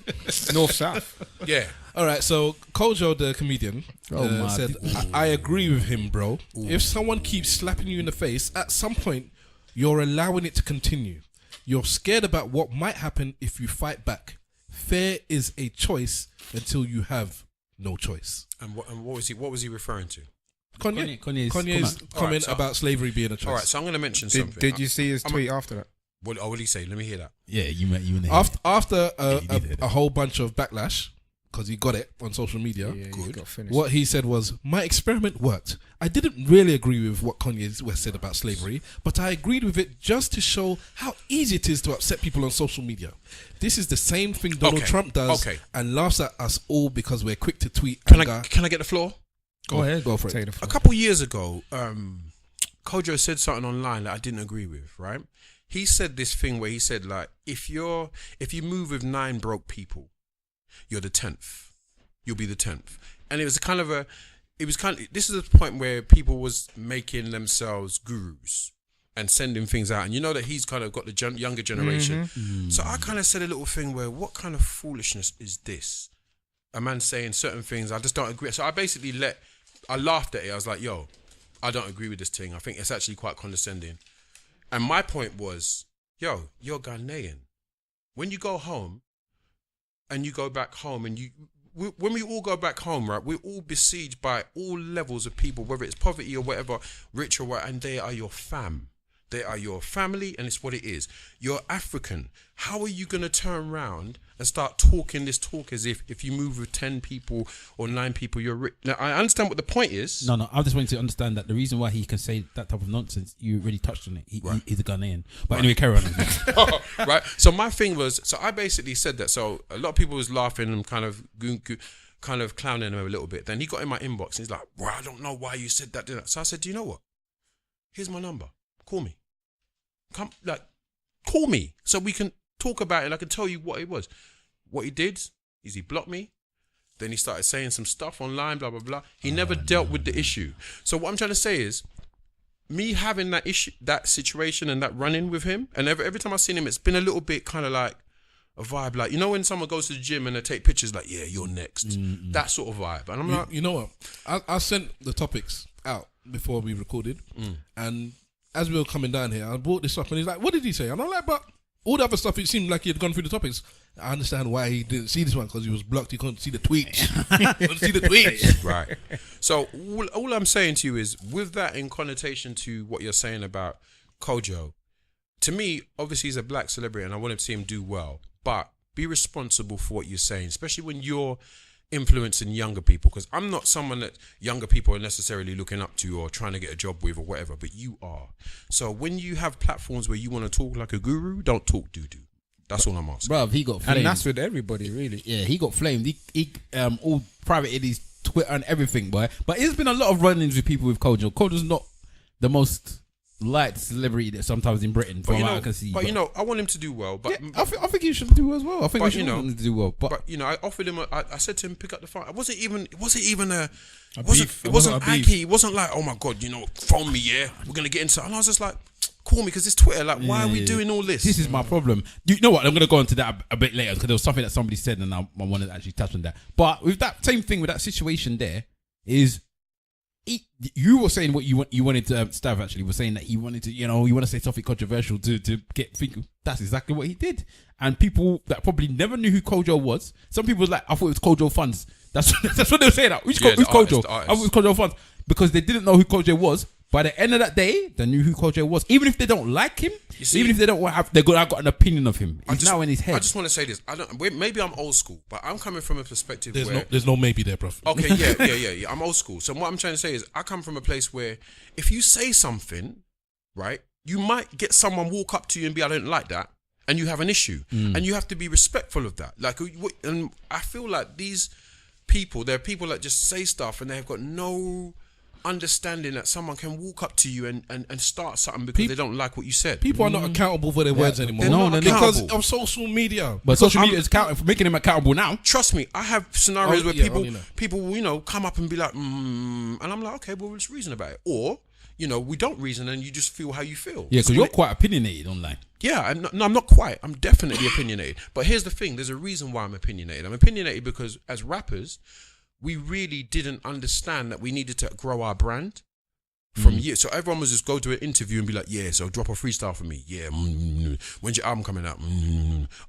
North south. Yeah. All right, so Kojo, the comedian, my said, I agree with him, bro. If someone keeps slapping you in the face, at some point, you're allowing it to continue. You're scared about what might happen if you fight back. Fear is a choice until you have no choice. And what was he referring to? Kanye's comment. comment about slavery being a choice. All right, so I'm going to mention something. Did you see his tweet after that? What did he say? Let me hear that. Yeah, you and After he did it. a whole bunch of backlash, because he got it on social media, Yeah, he got finished. what he said was, my experiment worked. I didn't really agree with what Kanye West said about slavery, but I agreed with it just to show how easy it is to upset people on social media. This is the same thing Donald Trump does and laughs at us all because we're quick to tweet. Can I get the floor? Go ahead. Go for it. Take the A couple years ago, Kojo said something online that I didn't agree with, right? He said this thing where he said, like, if you move with 9 broke people, you're the 10th. You'll be the 10th. And this is the point where people was making themselves gurus and sending things out. And you know that he's kind of got the younger generation. So I kind of said a little thing where, what kind of foolishness is this? A man saying certain things, I just don't agree. So I basically I laughed at it. I was like, yo, I don't agree with this thing. I think it's actually quite condescending. And my point was, yo, you're Ghanaian. When you go home and you go back home and when we all go back home, right, we're all besieged by all levels of people, whether it's poverty or whatever, rich or what, and they are your fam. They are your family, and it's what it is. You're African. How are you going to turn around and start talking this talk as if you move with 10 people or 9 people, you're rich? Now, I understand what the point is. No, I just want you to understand that the reason why he can say that type of nonsense, you really touched on it. He's a Ghanaian. But anyway, carry on. Right. So my thing was, so I basically said that. So a lot of people was laughing and kind of clowning him a little bit. Then he got in my inbox and he's like, bro, I don't know why you said that. So I said, do you know what? Here's my number. Call me. Call me so we can talk about it and I can tell you what it was. What he did is he blocked me. Then he started saying some stuff online, blah, blah, blah. He never dealt with the issue. So what I'm trying to say is, me having that issue, that situation and that run-in with him, and every time I've seen him, it's been a little bit kind of like a vibe. Like, you know when someone goes to the gym and they take pictures like, yeah, you're next. That sort of vibe. And I'm like... You know what? I sent the topics out before we recorded. And as we were coming down here, I brought this up and he's like, what did he say? And I'm like, but all the other stuff, it seemed like he had gone through the topics. I understand why he didn't see this one, because he was blocked. He couldn't see the tweets. Right. So all I'm saying to you is, with that in connotation to what you're saying about Kojo, to me, obviously he's a black celebrity and I want to see him do well, but be responsible for what you're saying, especially when you're influencing younger people, because I'm not someone that younger people are necessarily looking up to or trying to get a job with or whatever, but you are. So when you have platforms where you want to talk like a guru, don't talk doo-doo. That's all I'm asking. Bruv, he got flamed. And that's with everybody, really. Yeah, he got flamed. He all privated his Twitter and everything, boy. But there's been a lot of run-ins with people with Kojo. Kojo's not the most liked celebrity that sometimes in Britain, from what I can see. But you know, I want him to do well. But yeah, I think he should do as well. I think we should want him to do well. But you know, I offered him. I said to him, pick up the phone. It wasn't aggy. It wasn't like, oh my god, you know, phone me. Yeah, we're gonna get into. And I was just like, call me because it's Twitter. Like, why are we doing all this? This is my problem. You know what? I'm gonna go into that a bit later because there was something that somebody said, and I wanted to actually touch on that. But with that same thing, with that situation, there is. You were saying what you wanted to Stav actually was saying that he wanted to, you know, you want to say something controversial to get think. That's exactly what he did. And people that probably never knew who Kojo was, some people was like, I thought it was Kojo Funds. That's what they were saying. Who's Kojo? I thought it was Kojo Funds, because they didn't know who Kojo was. By the end of that day, they knew who Kojo was. Even if they don't like him, even if they don't have, I've got an opinion of him. He's now in his head. I just want to say this. Maybe I'm old school, but I'm coming from a perspective there's no maybe there, prof. Okay, yeah. I'm old school. So what I'm trying to say is, I come from a place where if you say something, right, you might get someone walk up to you and be, I don't like that, and you have an issue, and you have to be respectful of that. Like, and I feel like these people, there are people that just say stuff and they have got no understanding that someone can walk up to you and start something because they don't like what you said. People are not accountable for their words anymore. They're not because accountable. of social media. But social media is making them accountable now. Trust me, I have scenarios where only now. people, come up and be like, and I'm like, okay, well, let's reason about it. Or, we don't reason and you just feel how you feel. Yeah, because you're quite opinionated online. Yeah, I'm not quite. I'm definitely opinionated. But here's the thing. There's a reason why I'm opinionated. I'm opinionated because as rappers, we really didn't understand that we needed to grow our brand from years. So everyone was just go to an interview and be like, yeah, so drop a freestyle for me. Yeah. When's your album coming out?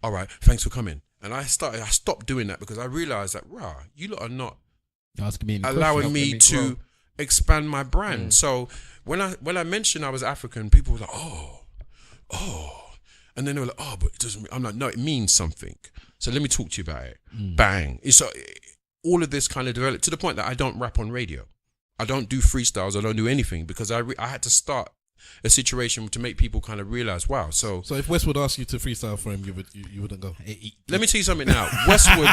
All right. Thanks for coming. And I stopped doing that because I realized that, you lot are not allowing me to expand my brand. So when I mentioned I was African, people were like, oh. And then they were like, oh, but it doesn't mean, I'm like, no, it means something. So let me talk to you about it. Bang. So all of this kind of developed to the point that I don't rap on radio. I don't do freestyles. I don't do anything because I had to start a situation to make people kind of realize, wow. So if Westwood asked you to freestyle for him, you wouldn't go. Let me tell you something now. Westwood.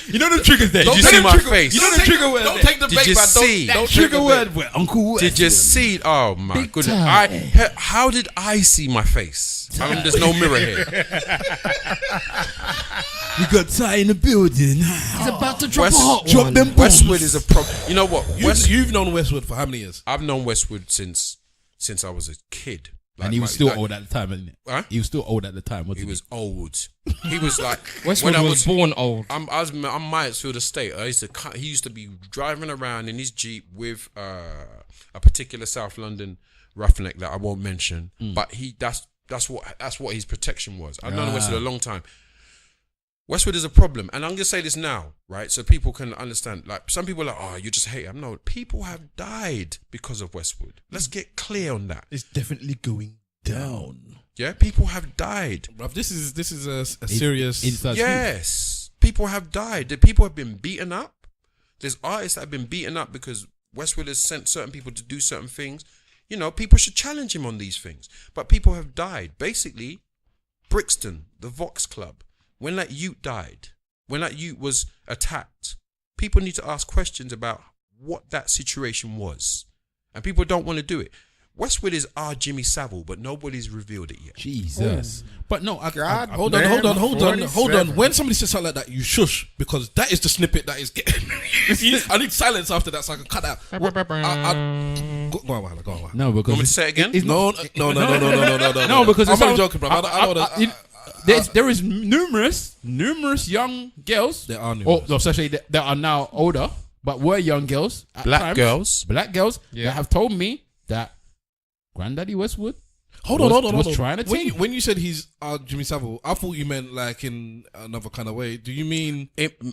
You know the triggers there. Did you see my face? You know the trigger word. Don't take the bait, Did you man. see? Don't Trigger word. Where Uncle West. Did you see? Oh my Big goodness! time. How did I see my face? I mean, there's no mirror here. We got Ty in the building. He's about to drop West- a hot drop one. them Westwood is a problem. You know what? You've known Westwood for how many years? I've known Westwood since I was a kid. And he was still old at the time, wasn't it? Huh? He was still old at the time, wasn't He he? was old. He was like Westwood when I was born old. I'm Myersfield Estate. He used to be driving around in his Jeep with a particular South London roughneck that I won't mention. But that's what his protection was. I've known Westwood a long time. Westwood is a problem, and I'm gonna say this now, right? So people can understand. Like some people are like, "Oh, you just hate him." No, people have died because of Westwood. Let's get clear on that. It's definitely going down. Yeah, people have died. Bruv, this is a serious. Yes, people have died. The people have been beaten up. There's artists that have been beaten up because Westwood has sent certain people to do certain things. People should challenge him on these things. But people have died. Basically, Brixton, the Vox Club, when that youth died, when that youth was attacked, people need to ask questions about what that situation was. And people don't want to do it. Westwood is our Jimmy Savile, but nobody's revealed it yet. Jesus. But no, God Hold damn, on. 47. When somebody says something like that, you shush because that is the snippet that is getting. I need silence after that so I can cut out. Go on. no, because Want me to say it again? it's No, no. No, because I'm it's only so- joking, bro. I know there is numerous young girls. There are numerous. Especially that are now older, but were young girls. At Black times, girls. Black girls Yeah. that have told me that Granddaddy Westwood Hold on. was trying to take. When you said he's Jimmy Savile, I thought you meant like in another kind of way. Do you mean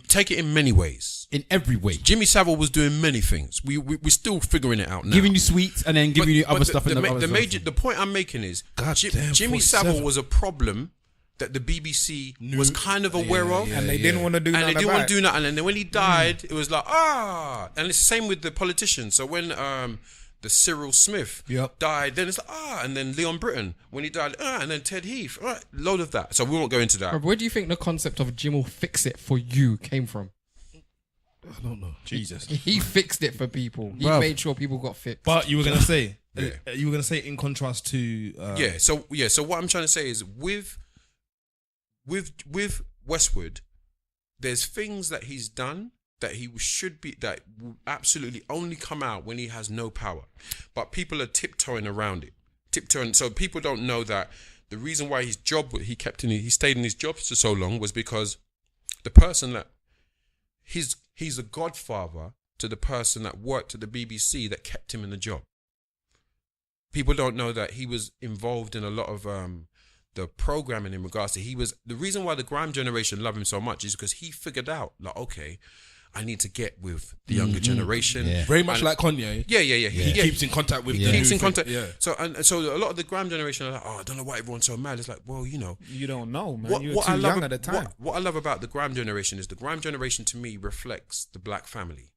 Take it in many ways. in every way. Jimmy Savile was doing many things. We're still figuring it out now. Giving you sweets and then giving you other stuff. The point I'm making is God damn, Jimmy 47. Savile was a problem that the BBC was kind of aware of. And they didn't want to do And they nothing didn't about want to it. do nothing. And then when he died, it was like, And it's the same with the politicians. So when the Cyril Smith died, then it's like, And then Leon Britton, when he died, And then Ted Heath, load of that. So we won't go into that. Where do you think the concept of Jim will fix it for you came from? I don't know. Jesus. He fixed it for people. He Bruv. made sure people got fixed. But you were gonna say, Yeah. you were gonna say in contrast to So what I'm trying to say is with Westwood, there's things that he's done that that will absolutely only come out when he has no power. But people are tiptoeing around it. So people don't know that the reason why he stayed in his job for so long was because the person that he's a godfather to the person that worked at the BBC that kept him in the job. People don't know that he was involved in a lot of the programming in regards to the reason why the grime generation love him so much is because he figured out like, okay, I need to get with the younger generation. Yeah. Very much like Kanye. Yeah. He keeps in contact with. Yeah. the Keeps new in contact. thing. Yeah. So a lot of the grime generation are like, I don't know why everyone's so mad. It's like, well, You don't know, man. You were what I too love young at the time. What I love about the grime generation is the grime generation to me reflects the black family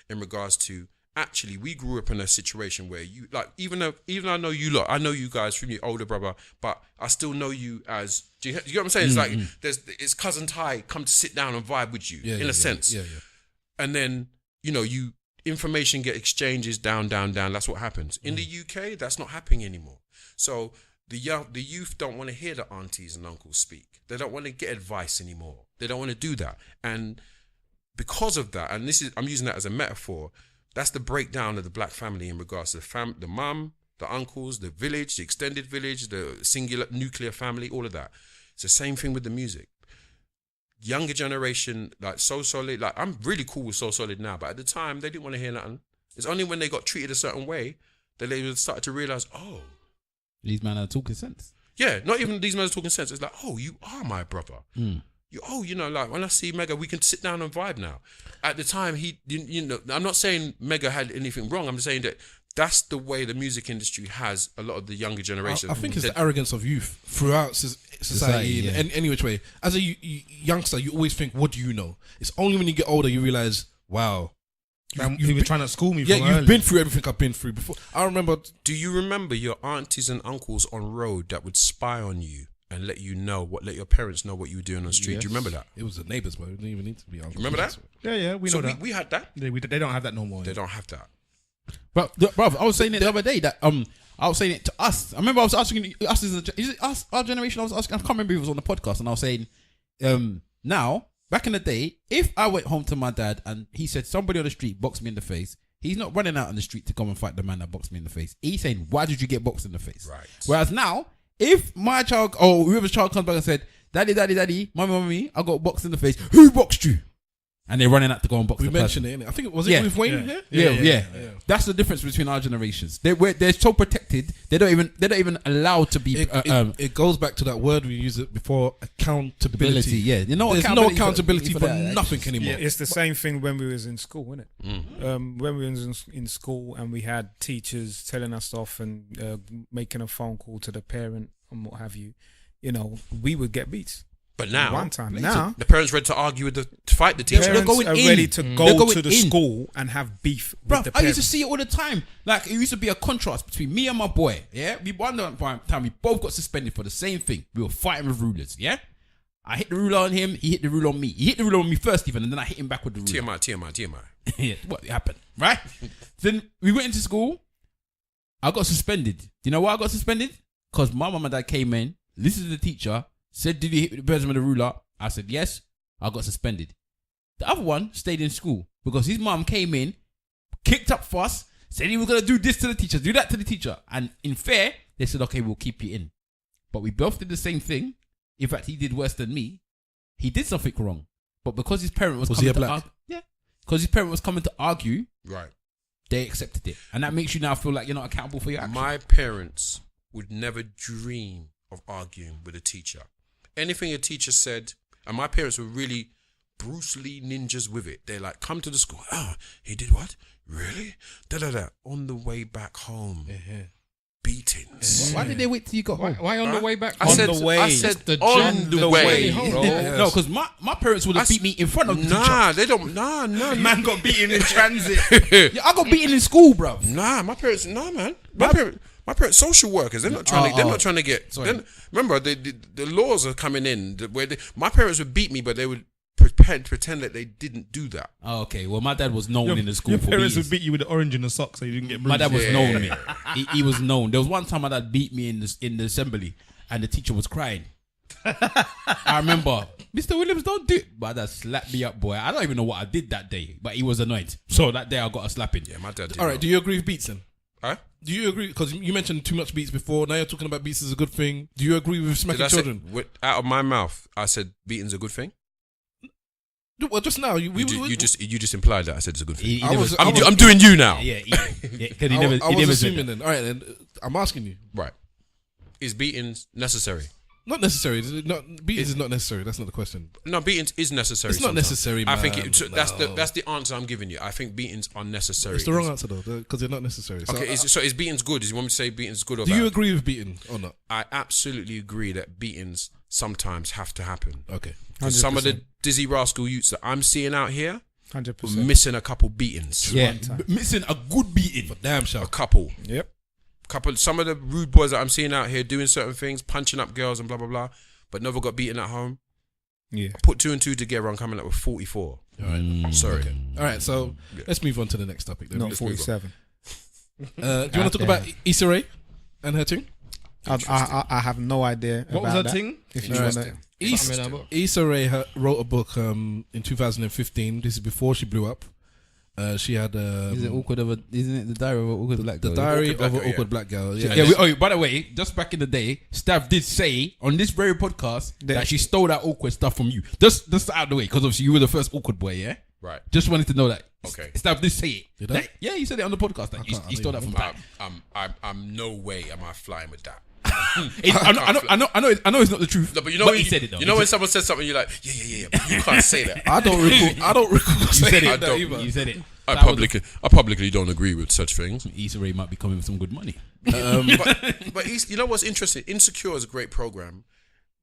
in regards to actually we grew up in a situation where you like even I know you lot, I know you guys from your older brother, but I still know you as do you get what I'm saying? It's like it's cousin Ty come to sit down and vibe with you in a sense. Yeah. And then, you information get exchanges down. That's what happens. In the UK, that's not happening anymore. So the youth don't want to hear the aunties and uncles speak. They don't want to get advice anymore. They don't want to do that. And because of that, and I'm using that as a metaphor, that's the breakdown of the black family in regards to the mum, the uncles, the village, the extended village, the singular nuclear family, all of that. It's the same thing with the music. Younger generation, like So Solid, like I'm really cool with So Solid now, but at the time they didn't want to hear nothing. It's only when they got treated a certain way that they started to realize, oh, These men are talking sense. yeah, not even these men are talking sense. It's like, oh, you are my brother. Like when I see Mega, we can sit down and vibe now. At the time, I'm not saying Mega had anything wrong. I'm just saying that that's the way the music industry has a lot of the younger generation. I think it's the arrogance of youth throughout society in any which way. As a youngster, you always think, what do you know? It's only when you get older you realize, wow. You were trying to school me. Yeah, from you've early. been through everything I've been through before. I remember. Do you remember your aunties and uncles on road that would spy on you and let your parents know what you were doing on the street? Yes. Do you remember that? It was the neighbours, but it didn't even need to be. You remember that? Yeah, we know that. We had that. They don't have that no more. They don't have that. But brother, I was saying it the other day that I was saying it to us. I remember I was asking us, is it us, our generation? I was asking. I can't remember if it was on the podcast, and I was saying, now back in the day, if I went home to my dad and he said somebody on the street boxed me in the face, he's not running out on the street to come and fight the man that boxed me in the face. He's saying, why did you get boxed in the face? Right. Whereas now, if my child or whoever's child comes back and said, daddy, mommy, I got boxed in the face. Who boxed you? And they're running out to go and box We the mentioned person. it, innit? I think it was with Wayne here. Yeah. That's the difference between our generations. They're so protected. They're not even allowed to be. It goes back to that word we used it before, accountability. Yeah, There's no accountability for that, nothing anymore. It's the same thing when we was in school, isn't it? When we was in school and we had teachers telling us off and making a phone call to the parent and what have you, we would get beats. But now, one time now, the parents ready to argue to fight the teacher. parents going are in. ready to They're go going to the in. school and have beef Bro, with the I parents. used to see it all the time. Like, it used to be a contrast between me and my boy. Yeah, one time we both got suspended for the same thing. We were fighting with rulers. Yeah, I hit the ruler on him. He hit the ruler on me. He hit the ruler on me first, even, and then I hit him back with the ruler. TMI. Yeah, what happened, right? Then we went into school. I got suspended. You know why I got suspended? Because my mum and dad came in, listened to the teacher, said, did you hit the person with the ruler? I said, yes. I got suspended. The other one stayed in school because his mum came in, kicked up fuss, said he was going to do this to the teacher, do that to the teacher. And in fair, they said, okay, we'll keep you in. But we both did the same thing. In fact, he did worse than me. He did something wrong. But because his parent was he coming a to black? argue, because his parent was coming to argue, Right. they accepted it. And that makes you now feel like you're not accountable for your actions. My parents would never dream of arguing with a teacher. Anything a teacher said, and my parents were really Bruce Lee ninjas with it. They like, come to the school. Oh, he did what? Really? Da. On the way back home. Beatings. Why did they wait till you got home? Why on the way back? I said on the way. home. No, because my parents would have beat me in front of the teacher. Nah, they don't. Nah. Man got beaten in transit. Yeah, I got beaten in school, bro. Nah, my parents. Nah, man. My parents, social workers. They're not trying. They're not trying to get. Remember, the laws are coming in. My parents would beat me, but they would pretend that they didn't do that. Oh, okay. Well, my dad was known in the school Your for parents beatings. would beat you with the orange in the sock so you didn't get bruised. My dad was known. He was known. There was one time my dad beat me in the assembly, and the teacher was crying. I remember, Mr. Williams, don't do it. My dad slapped me up, boy. I don't even know what I did that day, but he was annoyed. So that day I got a slapping. Yeah, my dad did. All right, do you agree with beats then? Huh? Do you agree? Because you mentioned too much beats before. Now you're talking about beats as a good thing. Do you agree with smacking children? Out of my mouth, I said beating's a good thing. Well, just now You just implied that I said it's a good thing. I'm doing you now. Yeah, because he I never was said assuming that. then. All right, then I'm asking you. Right. Is beatings necessary? Not necessary. Beatings is not necessary. That's not the question. No, beatings is necessary. It's not sometimes. necessary, I think man. that's the answer I'm giving you. I think beatings are necessary. It's the wrong answer though, because they're not necessary. So, Okay, is beatings good? Is you want me to say beatings good or do bad? you agree with beating or not? I absolutely agree that beatings sometimes have to happen. Okay. 'Cause some of the dizzy rascal youths that I'm seeing out here were 100%. missing a couple beatings. Yeah, missing a good beating. Damn A sharp. couple. Yep. Some of the rude boys that I'm seeing out here doing certain things, punching up girls and blah blah blah, but never got beaten at home. Yeah. Put 2 and 2 together, I'm coming up with 44. All right. Sorry. All right. So let's move on to the next topic. Then. Not Let's move on. 47. Do you want to talk about Issa Rae and her thing? I have no idea. What was about her that. thing? If you Interesting. wanna, Issa Rae wrote a book in 2015. This is before she blew up. She had Is it awkward of a? Isn't it the diary of an awkward black girl? the diary Awkward of an Black Girl, awkward black girl. Yeah. Yeah. By the way, just back in the day, Stav did say on this very podcast that she stole that awkward stuff from you. Just out of the way, because obviously you were the first awkward boy. Yeah. Right. Just wanted to know that. Okay. Stav did say it. Did I? Yeah, you said it on the podcast that you stole that from Pat. I'm no way am I flying with that. I know it's not the truth. No, but you know when he said it though. You know when someone says something, you're like, yeah, but you can't say that. I don't recall. You said saying it. that either. You said it. I publicly don't agree with such things. Issa Rae might be coming with some good money. But you know what's interesting? Insecure is a great program.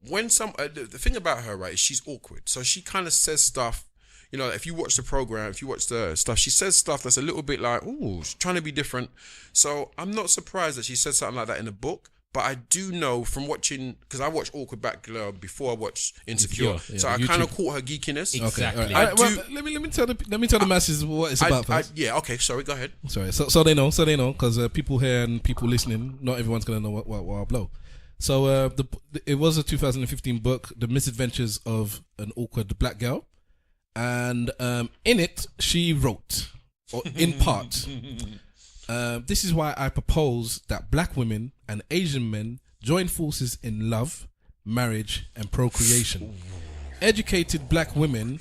When the thing about her, right, is she's awkward. So she kind of says stuff. You know, if you watch the program, if you watch the stuff, she says stuff that's a little bit like, ooh, she's trying to be different. So I'm not surprised that she said something like that in the book. But I do know from watching, because I watched Awkward Black Girl before I watched Insecure. Yeah, so I kind of caught her geekiness. Exactly. All right, well, let me tell the masses what it's about first. Yeah, okay, sorry, go ahead. Sorry, so they know, because people here and people listening, not everyone's gonna know what I'll blow. So it was a 2015 book, The Misadventures of an Awkward Black Girl, and in it she wrote, or in part, this is why I propose that black women and Asian men join forces in love, marriage, and procreation. Educated black women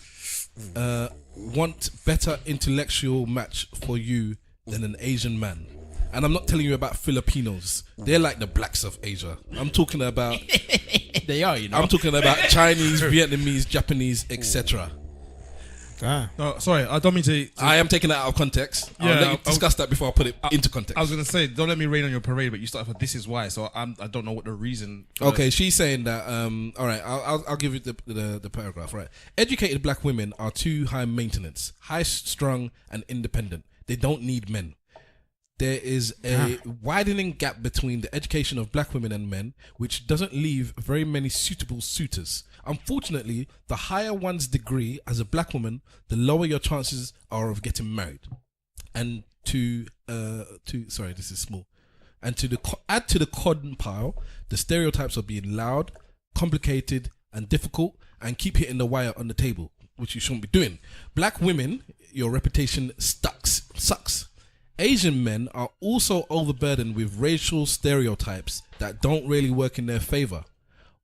want better intellectual match for you than an Asian man. And I'm not telling you about Filipinos. They're like the blacks of Asia. I'm talking about They are, you know. I'm talking about Chinese, Vietnamese, Japanese, etc. No, sorry, I don't mean to. I am taking that out of context. I'll let you discuss that before I put it into context. I was gonna say, don't let me rain on your parade, but you started with this is why. So I don't know what the reason. Okay, she's saying that. All right, I'll give you the paragraph. Right, educated black women are too high maintenance, high strung, and independent. They don't need men. There is a widening gap between the education of black women and men, which doesn't leave very many suitable suitors. Unfortunately, the higher one's degree as a black woman, the lower your chances are of getting married. And sorry, this is small. And add to the cotton pile the stereotypes of being loud, complicated, and difficult, and keep hitting the wire on the table, which you shouldn't be doing. Black women, your reputation sucks. Asian men are also overburdened with racial stereotypes that don't really work in their favor.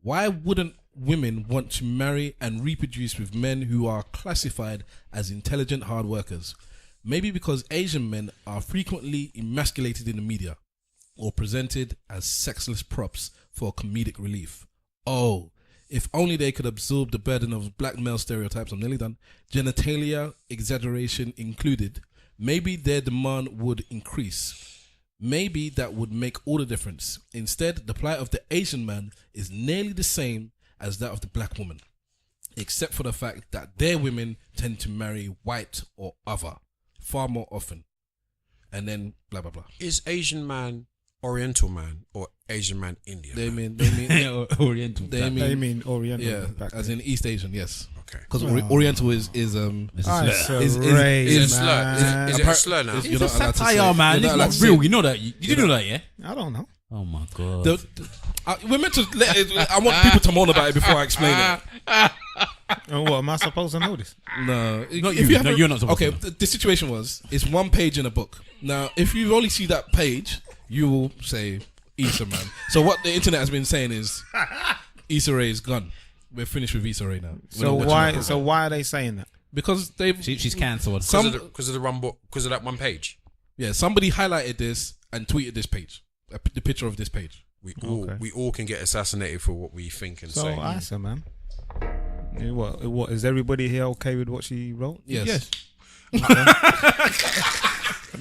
Why wouldn't women want to marry and reproduce with men who are classified as intelligent hard workers? Maybe because Asian men are frequently emasculated in the media or presented as sexless props for comedic relief. Oh, if only they could absorb the burden of black male stereotypes, I'm nearly done, genitalia exaggeration included, maybe their demand would increase. Maybe that would make all the difference. Instead, the plight of the Asian man is nearly the same as that of the black woman, except for the fact that their women tend to marry white or other far more often. And then blah, blah, blah. Is Asian man Oriental man or Asian man Indian? They man? mean Oriental. They mean Oriental. yeah, back as then. in East Asian, yes. Okay. Because Oriental is Is Is it a slur? Is it a slur now? you're It's not a allowed to satire, say- man. you're It's not allowed not to real. say- You know that. You do know that, yeah? I don't know. Oh my god. We're meant to let it, I want people to moan about it before I explain it. And what am I supposed to know this? No, Not if you. have No, a- you're not supposed Okay, to know. the situation was it's one page in a book. Now, if you only see that page, you will say Issa, man. So what the internet has been saying is Issa Rae is gone. We're finished with Issa Rae now. So why are they saying that? Because they've She's cancelled. Because of that one page. somebody highlighted this and tweeted this page, the picture of this page. We all can get assassinated for what we think and So say. Issa, man. What is everybody here okay with what she wrote? Yes.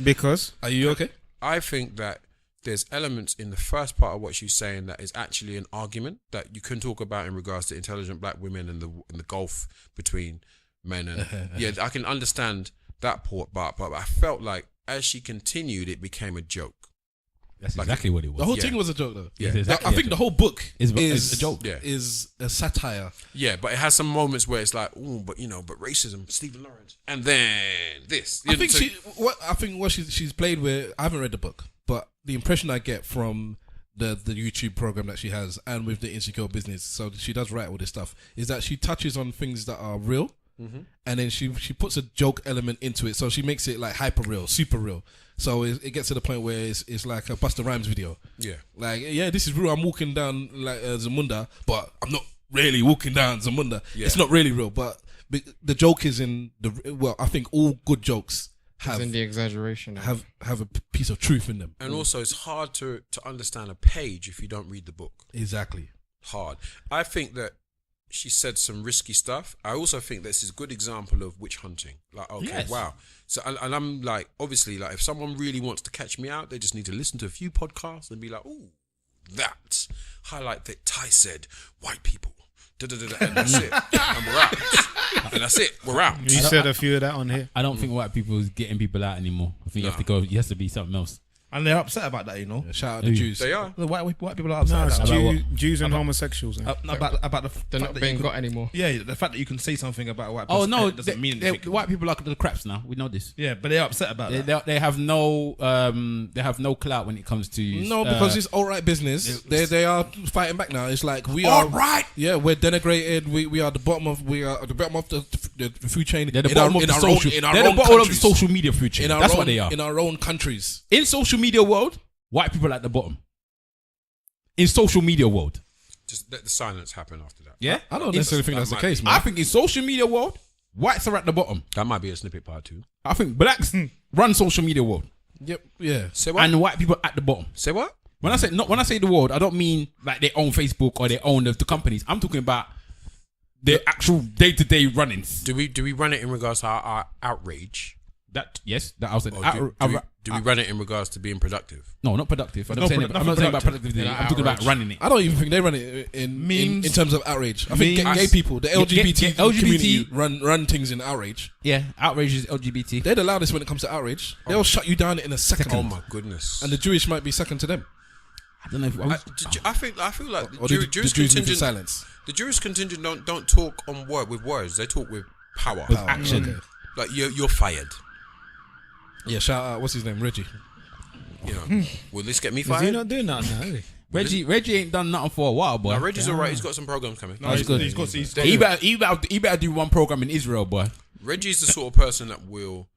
Because Are you okay? I think that there's elements in the first part of what she's saying that is actually an argument that you can talk about in regards to intelligent black women and the gulf between men and yeah, I can understand that part, but I felt like as she continued, it became a joke. That's Like, exactly what it was. The whole Yeah. thing was a joke, though. Yeah. It's exactly I a think the joke. whole book Is a joke. Yeah. is a satire. Yeah, but it has some moments where it's like, oh, but racism, Stephen Lawrence, and then this. I think what she's played with. I haven't read the book, but the impression I get from the YouTube program that she has and with the Insecure business, so she does write all this stuff, is that she touches on things that are real, and then she puts a joke element into it, so she makes it like hyper real, super real. So it gets to the point where it's like a Busta Rhymes video. Yeah. Like, yeah, this is real. I'm walking down like Zamunda, but I'm not really walking down Zamunda. Yeah. It's not really real, but the joke is in the. Well, I think all good jokes It's in the exaggeration. have a piece of truth in them. And also, it's hard to understand a page if you don't read the book. Exactly. Hard. I think that she said some risky stuff. I also think this is a good example of witch hunting. Like, okay, Yes. wow. So, and I'm like, obviously, like, if someone really wants to catch me out, they just need to listen to a few podcasts and be like, ooh, that. Highlight that Ty said, white people. Da-da-da-da, and that's it. And we're out. And that's it. We're out. You said a few of that on here. I don't think white people is getting people out anymore. I think you have to go. It has to be something else. And they're upset about that, Yeah, shout out the Jews. They are. The white people are upset No, it's about that. About what? Jews and homosexuals. About the They're fact not that being you can, got anymore. yeah, the fact that you can say something about a white Oh person no, doesn't mean anything. white people are the craps now. We know this. Yeah, but they're upset about that. They have no clout when it comes to No, because it's all right business. They are fighting back now. It's like we are right. Yeah, we're denigrated. We are the bottom of the food chain. they're the in bottom our- of the in our own- social. in our They're the own bottom of the countries. social media food chain. In our That's own, what they are. in our own countries. In social media world, white people at the bottom. In social media world, Just let the silence happen after that. yeah. I don't In- necessarily think that's the might case, be. man. I think in social media world, whites are at the bottom. That might be a snippet part too. I think blacks run social media world, Yep. Yeah. Say what? and white people at the bottom. Say what? When I say the world, I don't mean like they own Facebook or they own the companies. I'm talking about their actual day-to-day runnings. Do we run it in regards to our outrage? That I was saying. Or do we run it in regards to being productive? No, not productive. I'm No, not saying nothing I'm not saying about productive. productivity. I'm talking about running it. I don't even think they run it in Memes. terms of outrage. I think Memes. gay people, the LGBT, LGBT community run things in outrage. Yeah, outrage is LGBT. They're the loudest when it comes to outrage. They'll shut you down in a second. Oh my goodness! And the Jewish might be second to them. I don't know if I feel like Or the the Jewish Jews move in contingent. silence. The Jewish contingent don't talk on with words. They talk with power. with action. Okay. Like you're fired. Yeah, shout out. What's his name? Reggie. You know. Will this get me Is he fired? not doing that now? Is he? Reggie ain't done nothing for a while, boy. Now, Reggie's alright. He's got some programs coming. No, That's good. He's got He better do one program in Israel, boy. Reggie's the sort of person that will.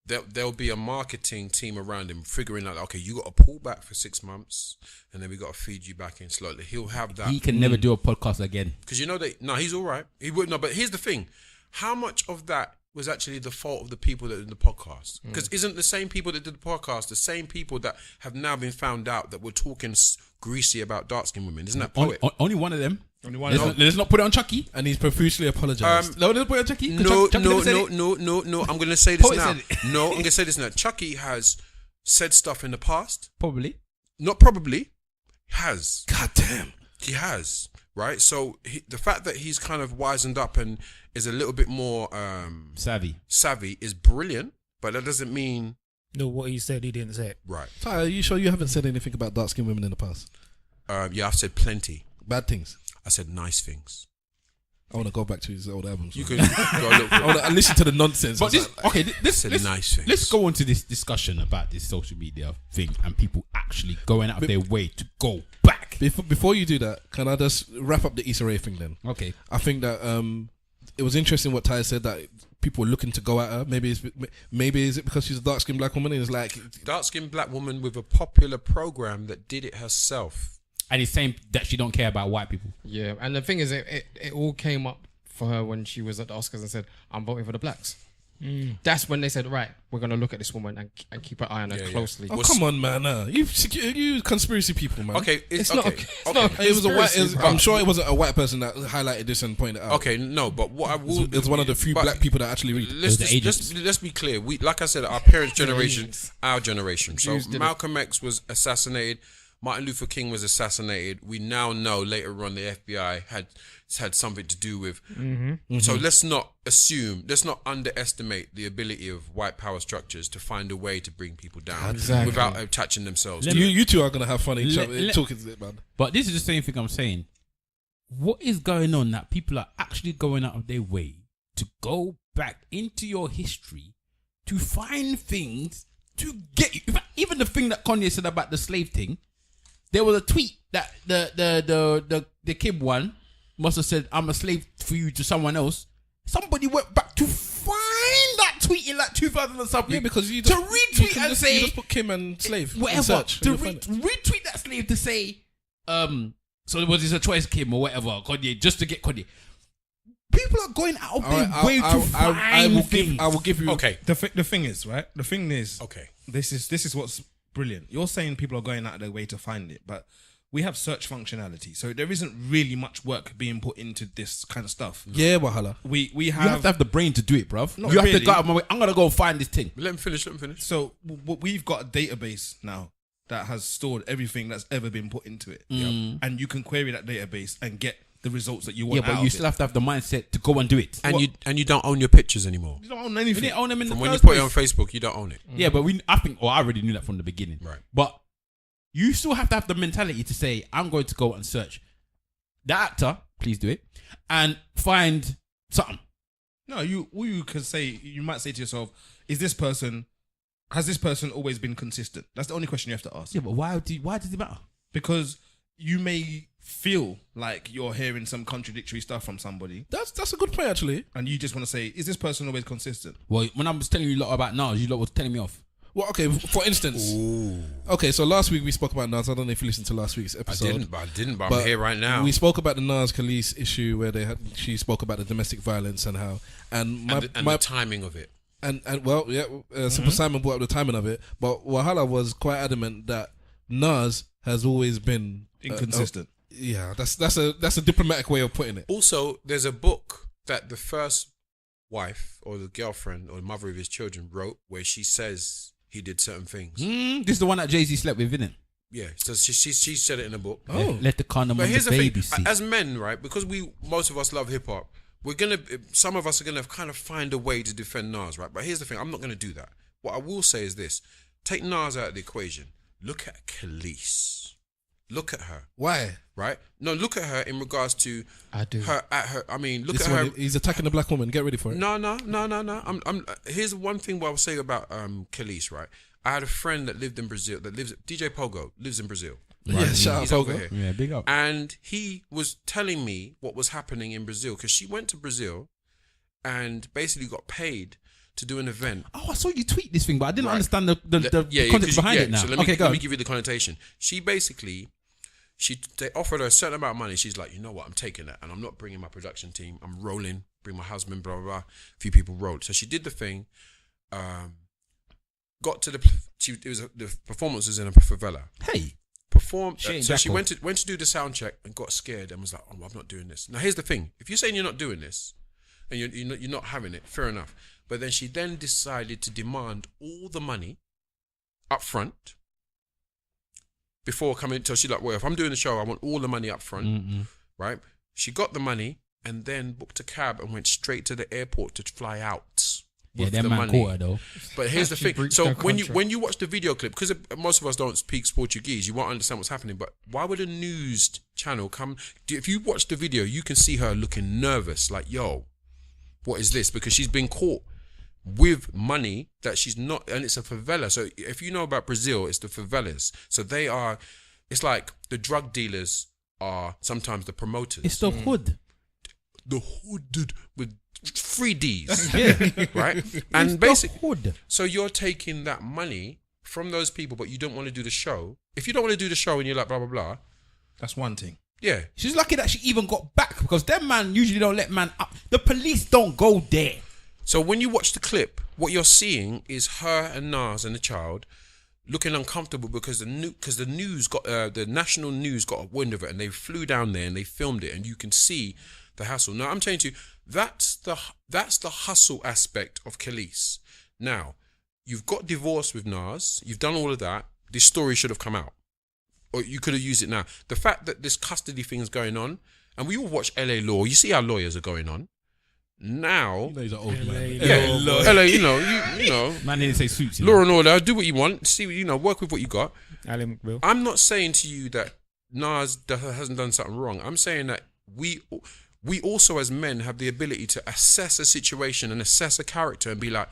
There'll be a marketing team around him figuring out, okay, you got to pull back for 6 months, and then we got to feed you back in slowly. He'll have that He can never do a podcast again. because you know that. No, he's all right. He would no, but here's the thing: how much of that was actually the fault of the people that did the podcast? Because isn't the same people that did the podcast the same people that have now been found out that were talking greasy about dark skinned women? Isn't that poet? Only one of them. Only one. Let's not put it on Chucky. And he's profusely apologized. No, let's put it on Chucky. 'cause No, Chucky no, never said no, it. no, no, no. I'm going to say this Poet now. said it. No, I'm going to say this now. Chucky has said stuff in the past. Probably. Not probably. Has. God damn. He has. Right? So the fact that he's kind of wisened up and is a little bit more Savvy. is brilliant, but that doesn't mean No, what he said, he didn't say it. right. Ty, are you sure you haven't said anything about dark skinned women in the past? Yeah, I've said plenty. Bad things. I said nice things. I want to go back to his old albums. You can go look I for want to listen to the nonsense. But this, okay, Said nice things. let's go on to this discussion about this social media thing and people actually going out of their way to go back. Before you do that, can I just wrap up the Issa Rae thing then? Okay. I think that it was interesting what Ty said, that people were looking to go at her. Maybe is it because she's a dark skinned black woman? And it's like, dark-skinned black woman with a popular program that did it herself. And he's saying that she don't care about white people. Yeah, and the thing is, it all came up for her when she was at the Oscars and said, "I'm voting for the blacks." That's when they said, "Right, we're gonna look at this woman and keep an eye on her Yeah, yeah. closely." oh come on, man! You conspiracy people, man. Okay, It's okay, not. okay. It's not. It was a white. conspiracy, I'm bro. sure it wasn't a white person that highlighted this and pointed it out. Okay, no, but what I will It's one of the few but black people that actually read. Let's, the agents. let's be clear. We, like I said, our parents' generation, our generation. So Jews did it. Malcolm X was assassinated. Martin Luther King was assassinated. We now know later on the FBI had something to do with. So let's not underestimate the ability of white power structures to find a way to bring people down without attaching themselves. You two are gonna have fun talking, man. But this is the same thing I'm saying. What is going on that people are actually going out of their way to go back into your history to find things to get you? Even the thing that Kanye said about the slave thing, there was a tweet that the kid one must have said, "I'm a slave for you" to someone else. Somebody went back to find that tweet in like 2000 or something. Yeah, because you to just, retweet and say you just put Kim and slave whatever in search, to and you'll find it. retweet that slave to say so was this a choice, Kim or whatever, Kanye, just to get Kanye. People are going out of their way to find things. I will give you. Okay. The thing is, right? The thing is, Okay. This is what's brilliant. You're saying people are going out of their way to find it, but we have search functionality, so there isn't really much work being put into this kind of stuff. Yeah, Wahala. We You have to have the brain to do it, bruv. Not You have to really. go out of my way. I'm gonna go and find this thing. Let him finish. So we've got a database now that has stored everything that's ever been put into it, and you can query that database and get the results that you want. Yeah, but you still have to have the mindset to go and do it. And you don't own your pictures anymore. You don't own We anything. didn't own them in From the when you first put it place. on Facebook, you don't own it. Yeah, but I already knew that from the beginning. Right. But you still have to have the mentality to say, I'm going to go and search the actor, please do it, and find something. No, you can say, you might say to yourself, has this person always been consistent? That's the only question you have to ask. Yeah, but why does it matter? Because you may feel like you're hearing some contradictory stuff from somebody, That's a good point, actually. and you just want to say, is this person always consistent? Well, when I was telling you a lot about Nas, you lot was telling me off. Well, okay, for instance. Okay, so last week we spoke about Nas. I don't know if you listened to last week's I episode. didn't, but I'm here right now. We spoke about the Nas Khalees issue where she spoke about the domestic violence and how and the timing of it. And well, yeah, Simple Simon brought up the timing of it, but Wahala was quite adamant that Nas has always been Inconsistent. Yeah, that's a diplomatic way of putting it. Also, there's a book that the first wife or the girlfriend or the mother of his children wrote where she says he did certain things. This is the one that Jay-Z slept with, isn't it? Yeah, so she said it in a book. Oh. Let the condom But on here's the the baby thing, seat. as men, right? Because most of us love hip hop. Some of us are gonna kind of find a way to defend Nas, right? But here's the thing: I'm not gonna do that. What I will say is this: take Nas out of the equation. Look at Khalees. Look at her. Why? Right? No, look at her in regards to I do. her. At her. I mean, look This at her. one, he's attacking the black woman. Get ready for it. No. Here's one thing what I will say about Khalees, right? I had a friend that lived in Brazil. DJ Pogo lives in Brazil. Yeah, shout out He's over Pogo. here. Yeah, big up. And he was telling me what was happening in Brazil because she went to Brazil and basically got paid to do an event. Oh, I saw you tweet this thing, but I didn't Right. understand the context behind it now. So let me give you the connotation. She basically, they offered her a certain amount of money. She's like, you know what, I'm taking that, and I'm not bringing my production team. I'm rolling. Bring my husband. Blah blah blah. A few people rolled. So she did the thing. Got to the performance was in a favela. Hey, Performed. She ain't So she Jacko. went to do the sound check and got scared and was like, oh, I'm not doing this. Now here's the thing: if you're saying you're not doing this and you're not having it, fair enough. But then she then decided to demand all the money up front before coming. So she's like, well, if I'm doing the show, I want all the money up front, right? She got the money and then booked a cab and went straight to the airport to fly out. yeah, with that the man money. caught her though. But here's the She thing. breached So her when contract. you watch the video clip, because most of us don't speak Portuguese, you won't understand what's happening. But why would a news channel come? If you watch the video, you can see her looking nervous, like, yo, what is this? Because she's been caught with money that she's not, and it's a favela. So if you know about Brazil, it's the favelas. So it's like the drug dealers are sometimes the promoters. It's the hood. The hood dude, with 3 Ds, Yeah, right? it's And basically, the hood. so you're taking that money from those people, but you don't want to do the show. If you don't want to do the show and you're like, blah, blah, blah, That's one thing. yeah. She's lucky that she even got back because them man usually don't let man up. The police don't go there. So when you watch the clip, what you're seeing is her and Nas and the child looking uncomfortable because the news got the national news got a wind of it and they flew down there and they filmed it and you can see the hassle. Now I'm telling you, that's the hustle aspect of Khalees. Now you've got divorced with Nas, you've done all of that. This story should have come out. or you could have used it now. The fact that this custody thing is going on, and we all watch LA law. You see how lawyers are going on. Now, He's an old man. LA, you know, Man didn't say suits. law and order. Do what you want. See, work with what you got. Alan McBeal. I'm not saying to you that Nas hasn't done something wrong. I'm saying that we also as men have the ability to assess a situation and assess a character and be like,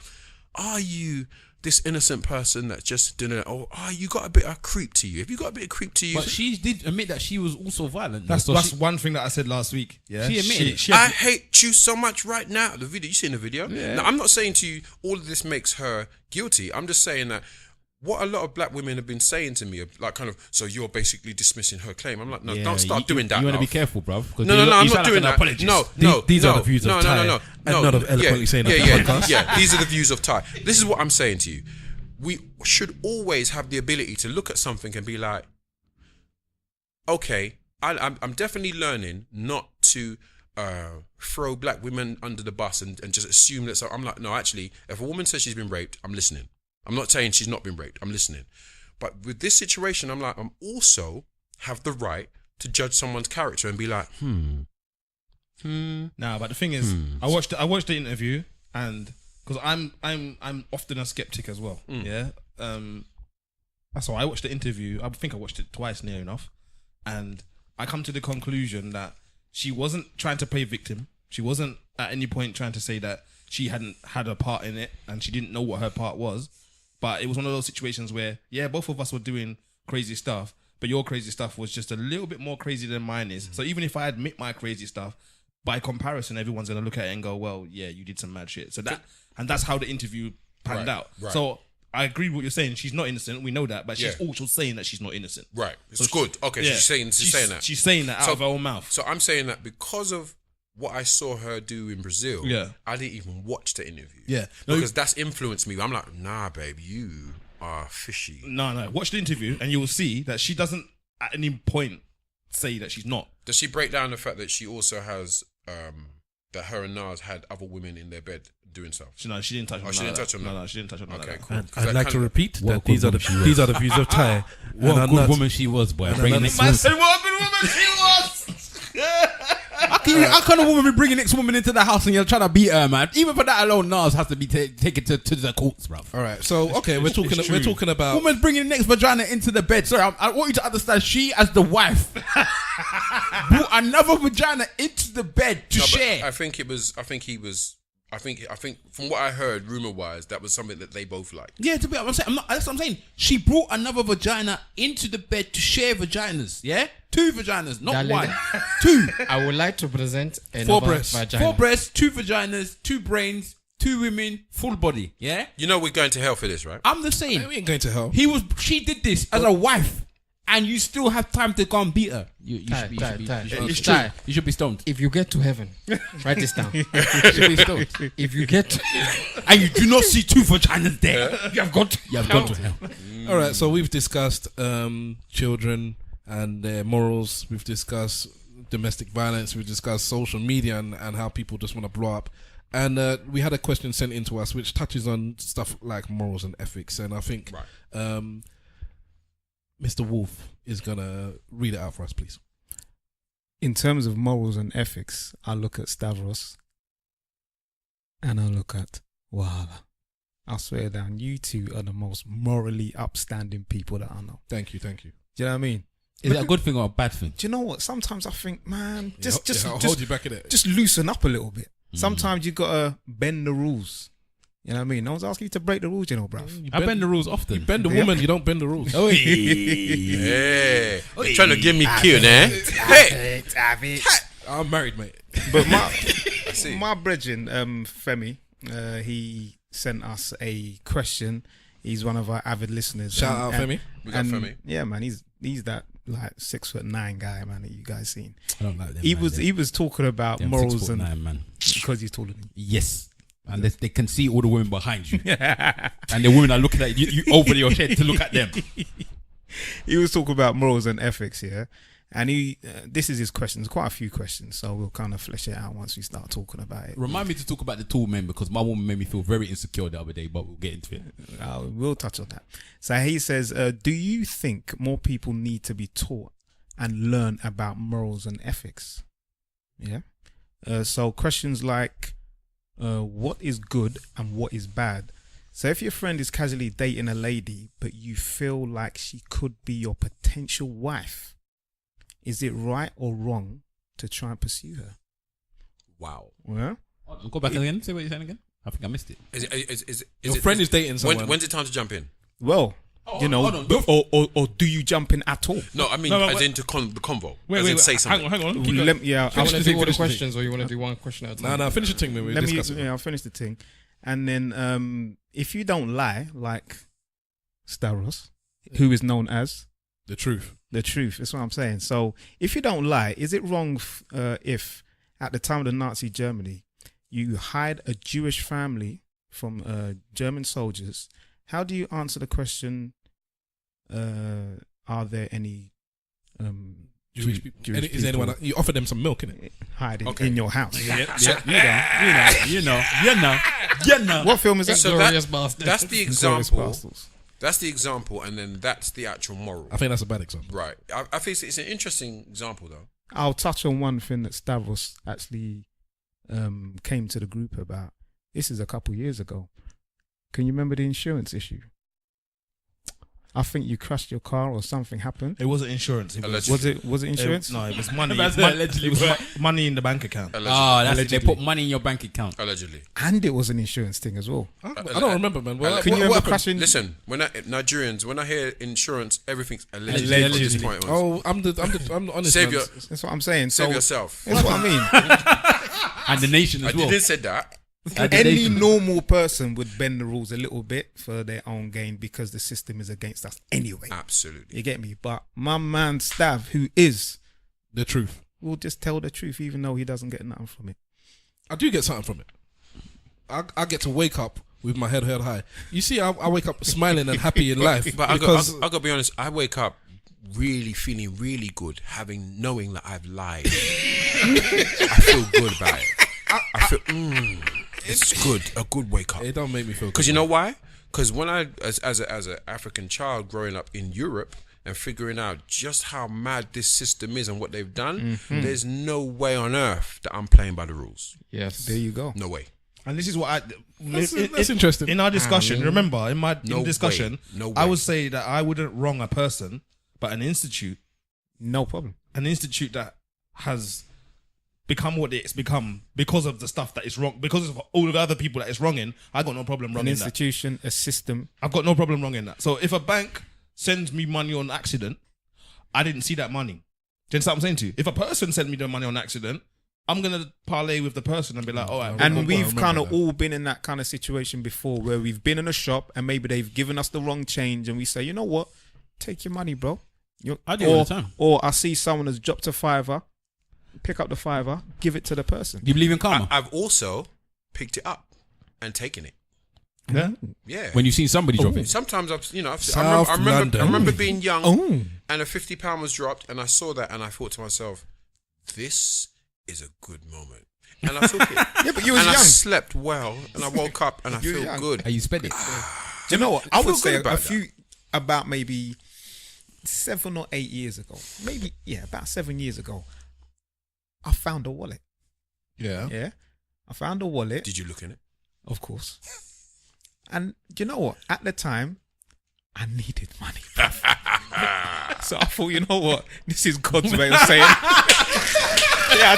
are you this innocent person that's just doing it? Or you got a bit of creep to you? If you got a bit of creep to you, But she did admit that she was also violent. That's So she- one thing that I said last week. Yeah, She admitted it. I hate you so much right now. The video, you seen the video? Yeah. Now, I'm not saying to you all of this makes her guilty. I'm just saying that what a lot of black women have been saying to me, like kind of, so you're basically dismissing her claim. I'm like, no, Yeah, don't start doing that. You want to be love. careful, bruv. No, I'm not doing that. These are the views of Ty, and not of Eloquently Saying Nothing podcast. Yeah, these are the views of Ty. This is what I'm saying to you. We should always have the ability to look at something and be like, okay, I'm definitely learning not to throw black women under the bus and just assume that. So I'm like, no, actually, if a woman says she's been raped, I'm listening. I'm not saying she's not been raped. I'm listening. But with this situation, I'm like, I'm also have the right to judge someone's character and be like, Nah, but the thing is, I watched the interview, and because I'm often a skeptic as well. Yeah. So I watched the interview. I think I watched it twice, near enough, and I come to the conclusion that she wasn't trying to play victim. She wasn't at any point trying to say that she hadn't had a part in it and she didn't know what her part was. But it was one of those situations where, yeah, both of us were doing crazy stuff, but your crazy stuff was just a little bit more crazy than mine is. So even if I admit my crazy stuff, by comparison, everyone's going to look at it and go, well, yeah, you did some mad shit. So that's how the interview panned out. Right. So I agree with what you're saying. She's not innocent. We know that, but she's Yeah. also saying that she's not innocent. right, it's So good. Okay, Yeah. she's saying that. She's saying that out So- of her own mouth. So I'm saying that because of what I saw her do in Brazil, Yeah. I didn't even watch the interview. Yeah. No, Because that's influenced me. I'm like, nah, babe, you are fishy. No. Watch the interview and you will see that she doesn't at any point say that she's not. Does she break down the fact that she also has, that her and Nas had other women in their bed doing stuff? She didn't touch on she none didn't of touch that. on that. No, she didn't touch on none of Okay, that. cool. And 'Cause I'd that like to kind of- repeat What a that these good are the woman she was. these are the views of Ty. What And a I'm good not- woman she was, boy. And Bringing another- next Man woman. said what a good woman she was. How can a woman be bringing next woman into the house and you're trying to beat her, man? Even for that alone, Nas has to be taken to the courts, bruv. All right. So okay, we're talking about Woman's bringing the next vagina into the bed. Sorry, I want you to understand. She, as the wife, brought another vagina into the bed to No, but share. I think from what I heard, rumor wise, that was something that they both liked. Yeah, to be honest, that's what I'm saying. She brought another vagina into the bed to share vaginas. Yeah, 2 vaginas, not Darling. 1, 2. I would like to present another 4 breasts. vagina. 4 breasts, 2 vaginas, 2 brains, 2 women, full body. Yeah, You know we're going to hell for this, right? I'm the same. we ain't going to hell. She did this as a wife, and you still have time to go and beat her. You Ty, should be Ty. stoned. You should be stoned. If you get to heaven, write this down. You should be stoned. If you get to, And you do not see 2 vaginas there. you have got to. You have gone to hell. All right. So we've discussed children and their morals. We've discussed domestic violence. We've discussed social media and how people just want to blow up. And we had a question sent in to us which touches on stuff like morals and ethics. And I think Mr. Wolf is going to read it out for us, please. In terms of morals and ethics, I look at Stavros and I look at Wahala. I swear down, you two are the most morally upstanding people that I know. Thank you. Do you know what I mean? Is it a good thing or a bad thing? Do you know what? Sometimes I think, man, I'll hold you back in it. just loosen up a little bit. Sometimes you gotta bend the rules. You know what I mean? No one's asking you to break the rules, you know, bruv. I bend the rules often. You bend the woman, you don't bend the rules. Hey, you're trying to give me cute, eh? Hey, I'm married, mate. But see. my brethren, Femi, he sent us a question. He's one of our avid listeners. Shout out, Femi. We got Femi. Yeah, man, he's that like 6'9" guy, man, that you guys seen. I don't like them. He was talking about morals and 6'9", man. because he's taller than Yes. And they can see all the women behind you. And the women are looking at you over your head to look at them. He was talking about morals and ethics, yeah. And this is his questions, quite a few questions. So we'll kind of flesh it out once we start talking about it. Remind me to talk about the tall men because my woman made me feel very insecure the other day, but we'll get into it. We'll touch on that. So he says, do you think more people need to be taught and learn about morals and ethics? Yeah. So questions like, what is good and what is bad? So if your friend is casually dating a lady, but you feel like she could be your potential wife, is it right or wrong to try and pursue her? Wow. Yeah. Go back again. Say what you're saying again. I think I missed it. Your friend is dating someone. When's it time to jump in? Well, or do you jump in at all? No, I mean, as into the convo. Wait, say something. hang on. I want to do all the questions, or you want to do one question at a time? No, finish the thing. We're discussing. I'll finish the thing. And then if you don't lie, like Stavros, who is known as The truth. the truth, that's what I'm saying. So if you don't lie, is it wrong if at the time of the Nazi Germany you hide a Jewish family from German soldiers? How do you answer the question, are there any Jewish people? Is anyone? You offer them some milk, innit? hiding in your house? You know. What film is that? So Glorious Bastard. that's the Glorious example. Bastards. That's the example, and then that's the actual moral. I think that's a bad example. Right. I think it's an interesting example, though. I'll touch on one thing that Stavros actually came to the group about. This is a couple years ago. Can you remember the insurance issue? I think you crashed your car or something happened. It wasn't insurance. Was it insurance? No, it was money. That's It was money in the bank account. Allegedly. That's it. They put money in your bank account. Allegedly. And it was an insurance thing as well. I don't remember, man. Can you remember crashing? Listen, Nigerians, when I hear insurance, everything's allegedly. Allegedly. From this point on. Oh, I'm the honest Save man. your, That's what I'm saying. save So yourself. that's what I mean. And the nation I as well. didn't say that. Any normal person would bend the rules a little bit for their own gain because the system is against us anyway. Absolutely. You get me? But my man Stav, who is, The truth. will just tell the truth even though he doesn't get nothing from it. I do get something from it. I get to wake up with my head held high. You see, I wake up smiling and happy in life. But I because got to be honest, I wake up really feeling really good, knowing that I've lied. I feel good about it. I feel, it's good, a good wake up. it don't make me feel good. Because you know why? Because when I, as an African child growing up in Europe and figuring out just how mad this system is and what they've done, there's no way on earth that I'm playing by the rules. Yes. There you go. No way. And this is what That's interesting. In our discussion, remember, in No discussion, way. No I way. would say that I wouldn't wrong a person, but an institute No problem. that has become what it's become because of the stuff that is wrong, because of all of the other people that it's wronging. I got no problem An wronging that. institution, a system. I've got no problem wronging that. So if a bank sends me money on accident, I didn't see that money. Do you understand what I'm saying to you? If a person sent me the money on accident, I'm gonna parlay with the person and be like, all right. And we've kind of all been in that kind of situation before where we've been in a shop and maybe they've given us the wrong change and we say, you know what? Take your money, bro. I do it all the time. Or I see someone has dropped a $5, pick up the $5, give it to the person. Do you believe in karma? I've also picked it up and taken it. Yeah. Yeah. When you've seen somebody drop it. Sometimes I South London. remember being young Oh. and a £50 was dropped and I saw that and I thought to myself, this is a good moment. And I took it. Yeah, but you was and I young. slept well and I woke up and I You were feel young. good. Are you spend it? Do you know what? I feel would say good about about maybe 7 or 8 years ago, about 7 years ago, I found a wallet. Yeah. Yeah, I found a wallet, Did you look in it? of course. And do you know what? At the time, I needed money. So I thought, you know what? This is God's way of saying, yeah,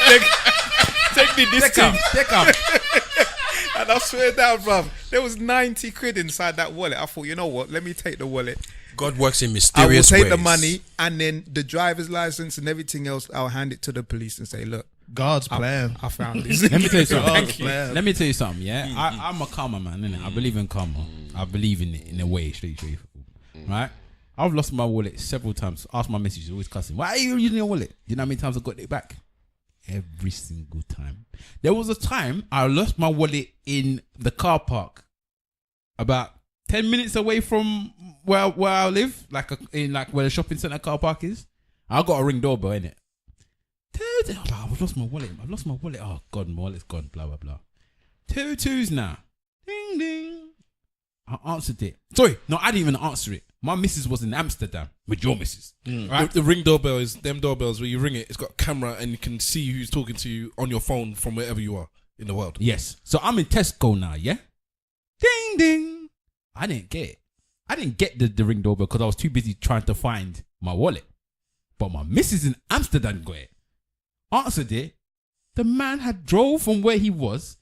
take me this thing. Take up. And I swear down, bruv, there was 90 quid inside that wallet. I thought, you know what? Let me take the wallet. God works in I will mysterious take ways. the money and then the driver's license and everything else. I'll hand it to the police and say, look, God's plan. I found this. Let me tell you something. God's plan. Let me tell you something. Yeah, I'm a karma man, innit? I believe in karma. I believe in it in a way, straight. Right? I've lost my wallet several times. Ask my messages, always cussing. Why are you using your wallet? You know how many times I got it back? Every single time. There was a time I lost my wallet in the car park, about 10 minutes away from where I live, in where the shopping centre car park is. I got a Ring doorbell, innit? I've lost my wallet. Oh God, my wallet's gone. Blah blah blah. 2 2s now. Ding ding. I answered it. Sorry, no, I didn't even answer it. My missus was in Amsterdam with your missus. Right? The Ring doorbell is them doorbells where you ring it. It's got a camera and you can see who's talking to you on your phone from wherever you are in the world. Yes. So I'm in Tesco now. Yeah. Ding ding. I didn't get it. I didn't get the Ring doorbell because I was too busy trying to find my wallet. But my missus in Amsterdam got it. Answered it. The man had drove from where he was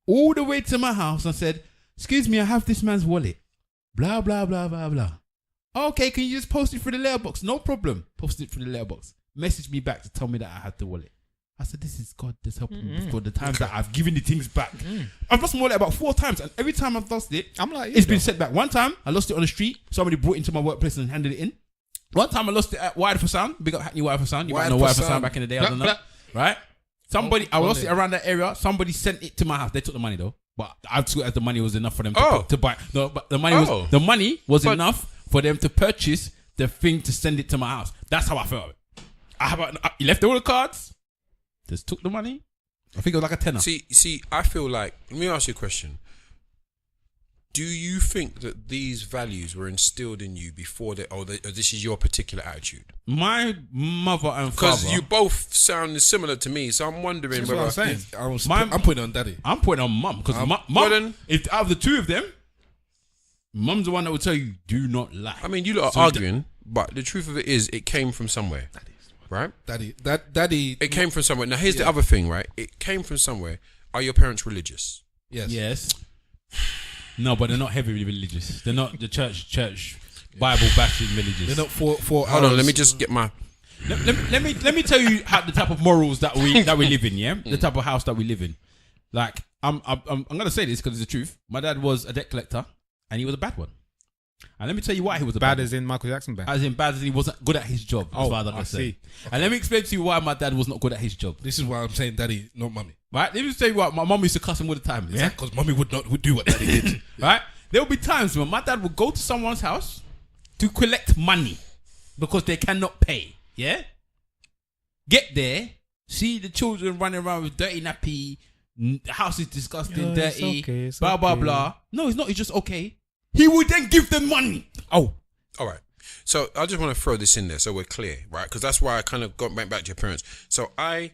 all the way to my house and said, "Excuse me, I have this man's wallet. Blah, blah, blah, blah, blah. Okay, can you just post it through the letterbox? No problem. Posted it through the letterbox. Messaged me back to tell me that I had the wallet. I said, this is God just helping me for the times that I've given the things back. I've lost my wallet about 4 times, and every time I've lost it, I'm like, it's been sent back. One time, I lost it on the street. Somebody brought it into my workplace and handed it in. One time, I lost it at Wide for Sound. Big up Hackney Wide for Sound. You might know Wide for Sound back in the day. I don't know. Right? I lost it around that area. Somebody sent it to my house. They took the money though. But I took it as the money was enough for them to buy. No, but the money was enough for them to purchase the thing to send it to my house. That's how I felt. He left all the cards. Just took the money. I think it was like a tenner. See, I feel like, let me ask you a question. Do you think that these values were instilled in you before or this is your particular attitude? My mother and father. Because you both sound similar to me, so I'm wondering That's what I'm saying. I'm putting on daddy. I'm putting on mum because mum. If out of the two of them, mum's the one that will tell you do not lie. I mean, you lot are arguing, but the truth of it is, it came from somewhere, right? Daddy. It came from somewhere. Now, here's the other thing, right? It came from somewhere. Are your parents religious? Yes. No, but they're not heavily religious. They're not the church Bible bashing religious. They're not for. Hold on, let me just get my. Let me tell you how the type of morals that we live in. Yeah, the type of house that we live in. Like I'm gonna say this because it's the truth. My dad was a debt collector, and he was a bad one. And let me tell you why he was a bad. Bad as in Michael Jackson bad. As in bad as he wasn't good at his job. As far as I can say. And let me explain to you why my dad was not good at his job. This is why I'm saying daddy, not mummy. Right? Let me tell you what, my mum used to cuss him all the time. Yeah, because mummy would do what daddy did. Right? There would be times when my dad would go to someone's house to collect money because they cannot pay. Yeah? Get there, see the children running around with dirty nappy, the house is disgusting, dirty, it's blah, blah, blah. No, it's not. It's just okay. He would then give them money. Oh, all right. So I just want to throw this in there so we're clear, right? Because that's why I kind of went back to your parents. So I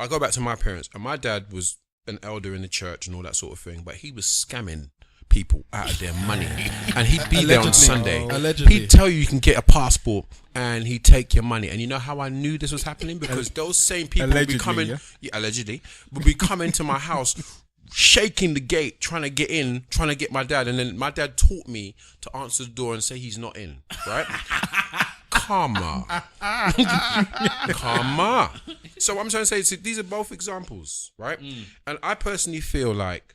go back to my parents, and my dad was an elder in the church and all that sort of thing, but he was scamming people out of their money, and he'd be there on Sunday. Allegedly. He'd tell you can get a passport, and he'd take your money. And you know how I knew this was happening? Because those same people would be coming, allegedly, would be coming to my house, shaking the gate, trying to get in, trying to get my dad. And then my dad taught me to answer the door and say he's not in, right? Karma. So what I'm trying to say is these are both examples, right? And I personally feel like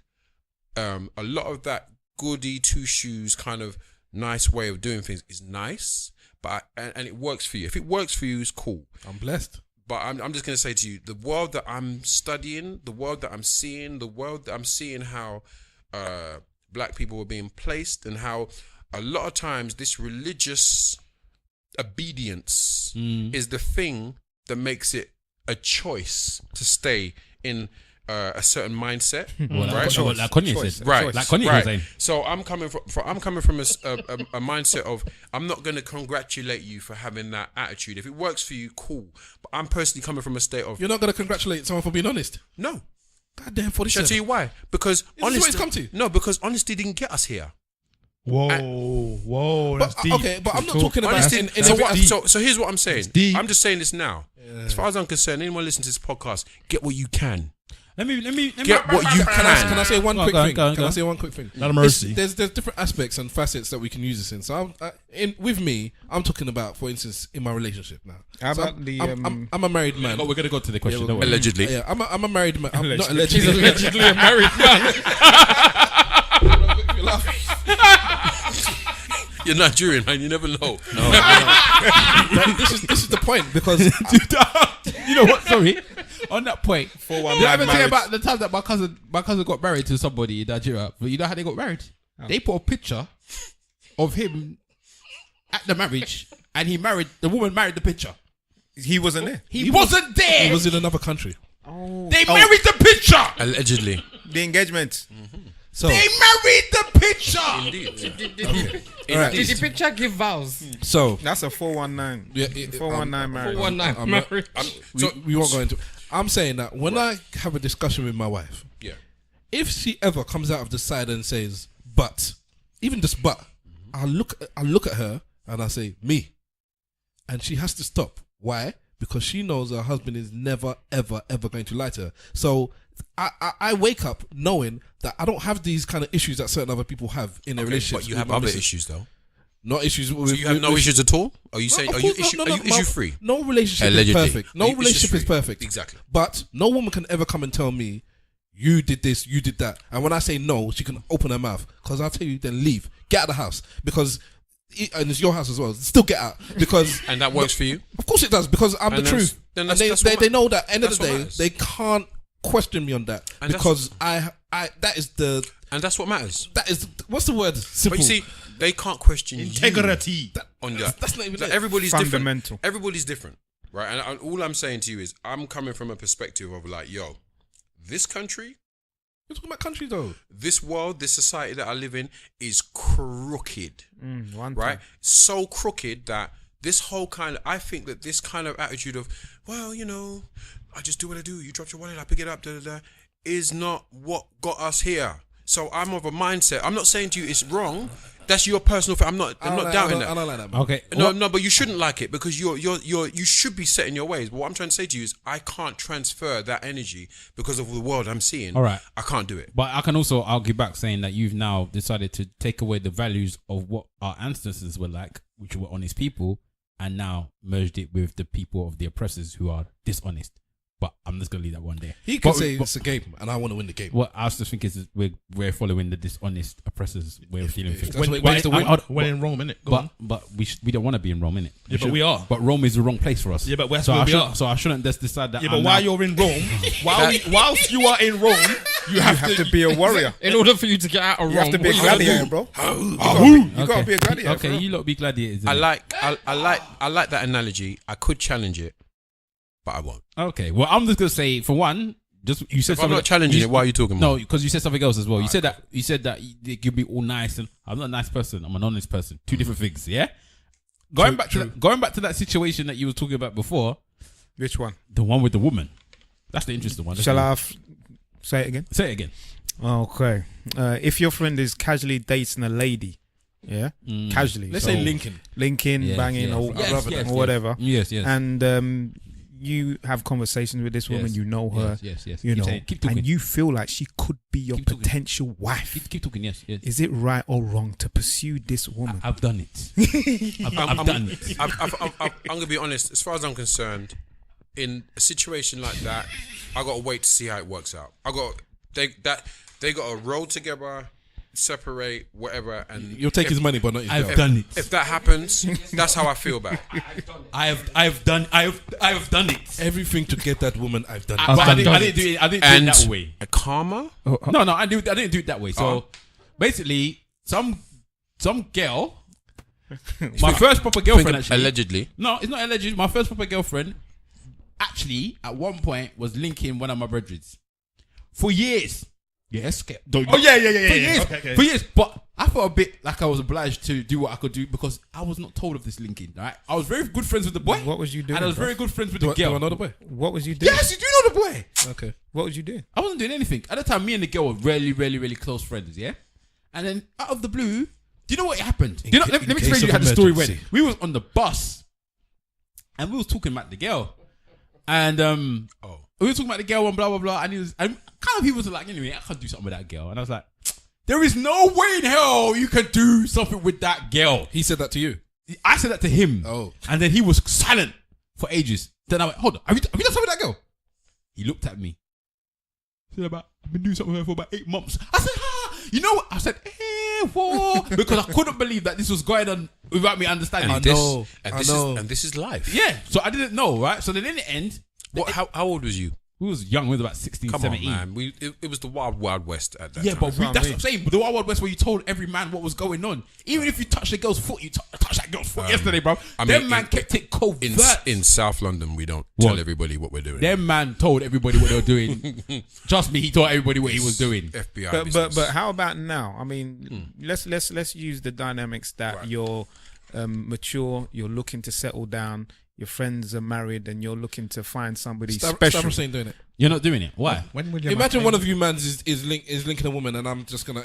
a lot of that goody two shoes kind of nice way of doing things is nice, but and it works for you. If it works for you, it's cool. I'm blessed. But I'm just going to say to you, the world that I'm studying, the world that I'm seeing, how black people are being placed, and how a lot of times this religious obedience is the thing that makes it a choice to stay in a certain mindset, right? Like Kanye said, right? Like Kanye was saying. So I'm coming from a mindset of I'm not going to congratulate you for having that attitude. If it works for you, cool. But I'm personally coming from a state of you're not going to congratulate someone for being honest. No. Goddamn 47. Shall I tell you why? Because honesty. No, because honesty didn't get us here. Whoa, that's deep. Okay, but I'm not talking about honesty. So here's what I'm saying. Deep. I'm just saying this now. As far as I'm concerned, anyone listening to this podcast, get what you can. Let me Get what you Can I say one quick thing? Go on. Can I say one quick thing? Not a mercy. There's different aspects and facets that we can use this in. So with me, I'm talking about, for instance, in my relationship now. How So about I'm a married man. We're gonna go to the question. Don't worry. Allegedly. Yeah, I'm a married man. I'm not allegedly. He's allegedly a married man. You're laughing. You're Nigerian, man. You never know. This is the point because You know what? Sorry. On that point, For one did I man ever tell you marriage. about the time that my cousin got married to somebody in Nigeria? But you know how they got married? They put a picture of him at the marriage, and the woman married the picture. He wasn't there. He wasn't there. He was in another country. They married the picture. Allegedly. The engagement. So They married the picture. all right. Did the picture give vows? So That's a 419. yeah, 419 marriage. 419 I'm not- marriage. we won't go into. I'm saying that when I have a discussion with my wife, Yeah. if she ever comes out of the side and says "but," even just "but," I look at her and I say "me," and she has to stop. Why? Because she knows her husband is never, ever, ever going to lie to her. So I wake up knowing that I don't have these kind of issues that certain other people have in their relationships. But you with have my other missus. issues though. Not issues. With, So you have no with- issues at all? Are you saying of are you course, issue, are you issue free? No relationship Allegedly. is perfect. No Are you relationship is issue-free? perfect. Exactly. But no woman can ever come and tell me, you did this, you did that. And when I say no, she can open her mouth. Because I'll tell you, then leave. Get out of the house. Because, and it's your house as well. Still get out. Because And that works for you? of course it does. Because I'm And the that's- truth. then And that's they what know that end of that's the what day, matters. they can't question me on that. And that's because I that is the, And that's what matters. that is, what's the word? Simple. But you see, they can't question Integrity. you on that. That's not even So it. everybody's Fundamental. different. Everybody's different, right? And all I'm saying to you is, I'm coming from a perspective of like, yo, this country, You're talking about country though. this world, this society that I live in is crooked, One right? time. So crooked that this whole kind of, I think that this kind of attitude of, well, you know, I just do what I do. You drop your wallet, I pick it up, da da da, is not what got us here. So I'm of a mindset. I'm not saying to you it's wrong. That's your personal thing. I'm not doubting that. I don't like that. Man. Okay. No, but you shouldn't like it because you should be set in your ways. But what I'm trying to say to you is I can't transfer that energy because of the world I'm seeing. All right. I can't do it. But I can also argue back saying that you've now decided to take away the values of what our ancestors were like, which were honest people, and now merged it with the people of the oppressors who are dishonest. But I'm just gonna leave that one day. He can But- say but- it's a game, and I want to win the game. What I was just thinking is we're following the dishonest oppressors way of dealing with if it. that's what it makes the win. When in Rome, innit? Go on. But we don't want to be in Rome, innit? Yeah, but we are. But Rome is the wrong place for us. Yeah, but that's so where I we shouldn't- are. So I shouldn't just decide that. Yeah, I'm but while now- you're in Rome, whilst you are in Rome, You have to be a warrior. In order for you to get out of You Rome, have to be a what you gotta gladiator, do? bro. You gotta be a gladiator. Okay, bro. you lot be gladiators. I innit? like that analogy. I could challenge it, but I won't. Okay, well, I'm just gonna say for one, just you said If I'm something. not challenging it, why are you talking No, about? because you said something else as well. You said that you'd be all nice, and I'm not a nice person. I'm an honest person. Two different things. Yeah. Going back to that situation that you were talking about before, Which one? the one with the woman. That's the interesting one. Shall I say it again? say it again? Okay. If your friend is casually dating a lady, yeah, casually. Let's so say Lincoln. linking, Yes, banging, yes. or, Yes, or whatever. Yes, yes. And you have conversations with this woman, Yes. you know her, Yes. you Keep know, saying- keep talking. and you feel like she could be your Keep talking. potential wife. Keep talking. Yes. Is it right or wrong to pursue this woman? I've done it. I've done it. I'm gonna be honest. As far as I'm concerned, in a situation like that, I gotta wait to see how it works out. They got to roll together, separate, whatever, and You'll take his money, but not his I've girl. done it. if that happens, that's how I feel about it. I've done it. Everything to get that woman, I've done it. But I done didn't do it. I didn't do And it that way. karma. No, I didn't do it that way. So basically, some girl, my first proper girlfriend actually. Allegedly. No, it's not alleged. My first proper girlfriend actually at one point was linking one of my brothers for years. Yes. yeah. For years. Okay. For years. But I felt a bit like I was obliged to do what I could do because I was not told of this linking. Right? I was very good friends with the boy. What was you doing? And I was bro? very good friends with Do the girl. I know the boy? What was you doing? Yes, you do know the boy. Okay. What was you doing? I wasn't doing anything. At the time, me and the girl were really, really, really close friends, yeah? And then out of the blue, do you know what happened? Do you know, let me in explain case to you of how the story went. emergency. We was on the bus and we was talking about the girl. And we were talking about the girl and blah, blah, blah. And he was like, anyway, I can't do something with that girl. And I was like, there is no way in hell you can do something with that girl. He said that to you. I said that to him. Oh. And then he was silent for ages. Then I went, hold on, have you done something with that girl? He looked at me. He said, I've been doing something with her for about 8 months. I said, you know what? I said, what? Because I couldn't believe that this was going on without me understanding. I know. And this is life. Yeah. So I didn't know, right? So then in the end, How old was you? We was young. We was about 16, Come 17. on, man. It was the wild, wild west at that Yeah, time. but that's what I'm saying. The Wild Wild West where you told every man what was going on. Even if you touched the girl's foot, you touched that girl's foot yesterday, bro. Them man kept it covert. In South London, we don't tell everybody what we're doing. Them man told everybody what they were doing. Trust me, he told everybody what he was doing. FBI But how about now? I mean, let's use the dynamics that you're mature, you're looking to settle down, your friends are married, and you're looking to find somebody special. Stop saying doing it. You're not doing it. Why? When will you Imagine one of you mans is linking a woman, and I'm just gonna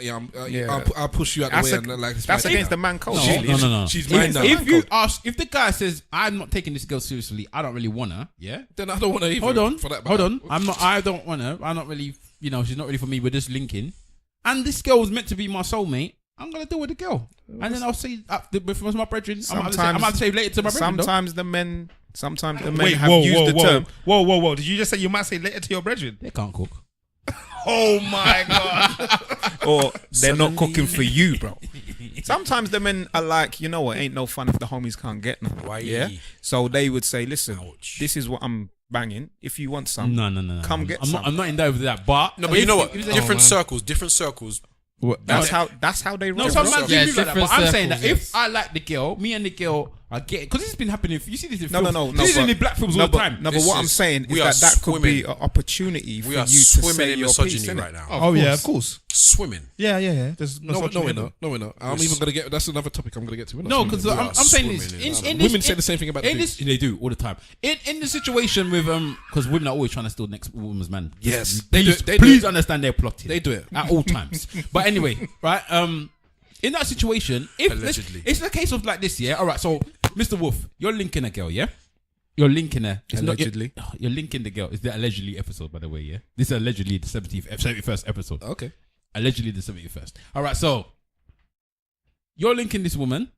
I'll push you out the way. And like That's against the man code. No. She's mine now. If the guy says I'm not taking this girl seriously, I don't really want her. Yeah. Then I don't want to either. Hold on. For that Hold on. I don't want her. I'm not really. She's not really for me. We're just linking. And this girl was meant to be my soulmate. I'm gonna deal with the girl, and then I'll say from my brethren. I'm gonna say later to my brethren. Sometimes the men have used the term. Whoa! Did you just say you might say later to your brethren? They can't cook. Oh my god! Or they're not cooking for you, bro. Sometimes the men are like, you know what? Ain't no fun if the homies can't get none. Why? Yeah. So they would say, listen, this is what I'm banging. If you want some, No. come get some. I'm not in there with that. But No, but you know what? Different circles. That's how they roll. No, some man Yeah, do like that. But different I'm saying that circles, if I like the girl, me and the girl are getting, because this has been happening. You see this in films. No. This is in the black films all the time. No, but what I'm saying is that could be an opportunity for We you are to swimming say in your misogyny piece, innit? right now. Oh yeah, of course. Swimming. Yeah. There's No, we're not. No, we're not. I'm even gonna get. That's another topic I'm gonna get to. We're not No, swimming. because I'm saying this. swimming In this, Women say the same thing about the this. They do all the time. In the situation with because women are always trying to steal next woman's man. Yes, Please understand they're plotting. They do it. At all times. But anyway, right? In that situation, if Allegedly. it's a case of like this, yeah. All right, so Mr. Wolf, you're linking a girl, yeah. You're linking her. It's Allegedly. you're linking the girl. It's the allegedly episode, by the way, yeah. This is allegedly the 71st episode. Okay. Allegedly the 71st. All right, so you're linking this woman.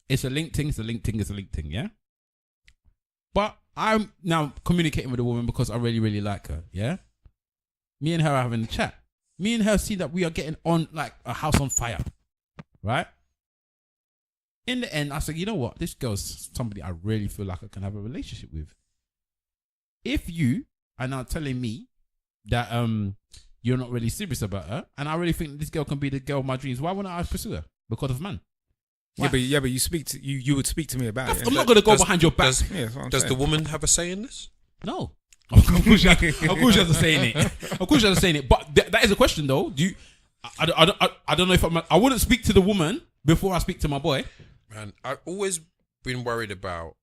It's a link thing. It's a link thing. Yeah. But I'm now communicating with the woman because I really, really like her. Yeah. Me and her are having a chat. Me and her see that we are getting on like a house on fire. Right? In the end, I said, you know what? This girl's somebody I really feel like I can have a relationship with. If you are now telling me that you're not really serious about her, and I really think that this girl can be the girl of my dreams, why wouldn't I pursue her? Because of man. Why? Yeah, but you speak to you would speak to me about it. I'm not gonna go behind your back. Does the woman have a say in this? No. Of course she hasn't saying it. Of course she hasn't saying it. But that is a question though. Do you? I don't know if I wouldn't speak to the woman before I speak to my boy. Man, I've always been worried about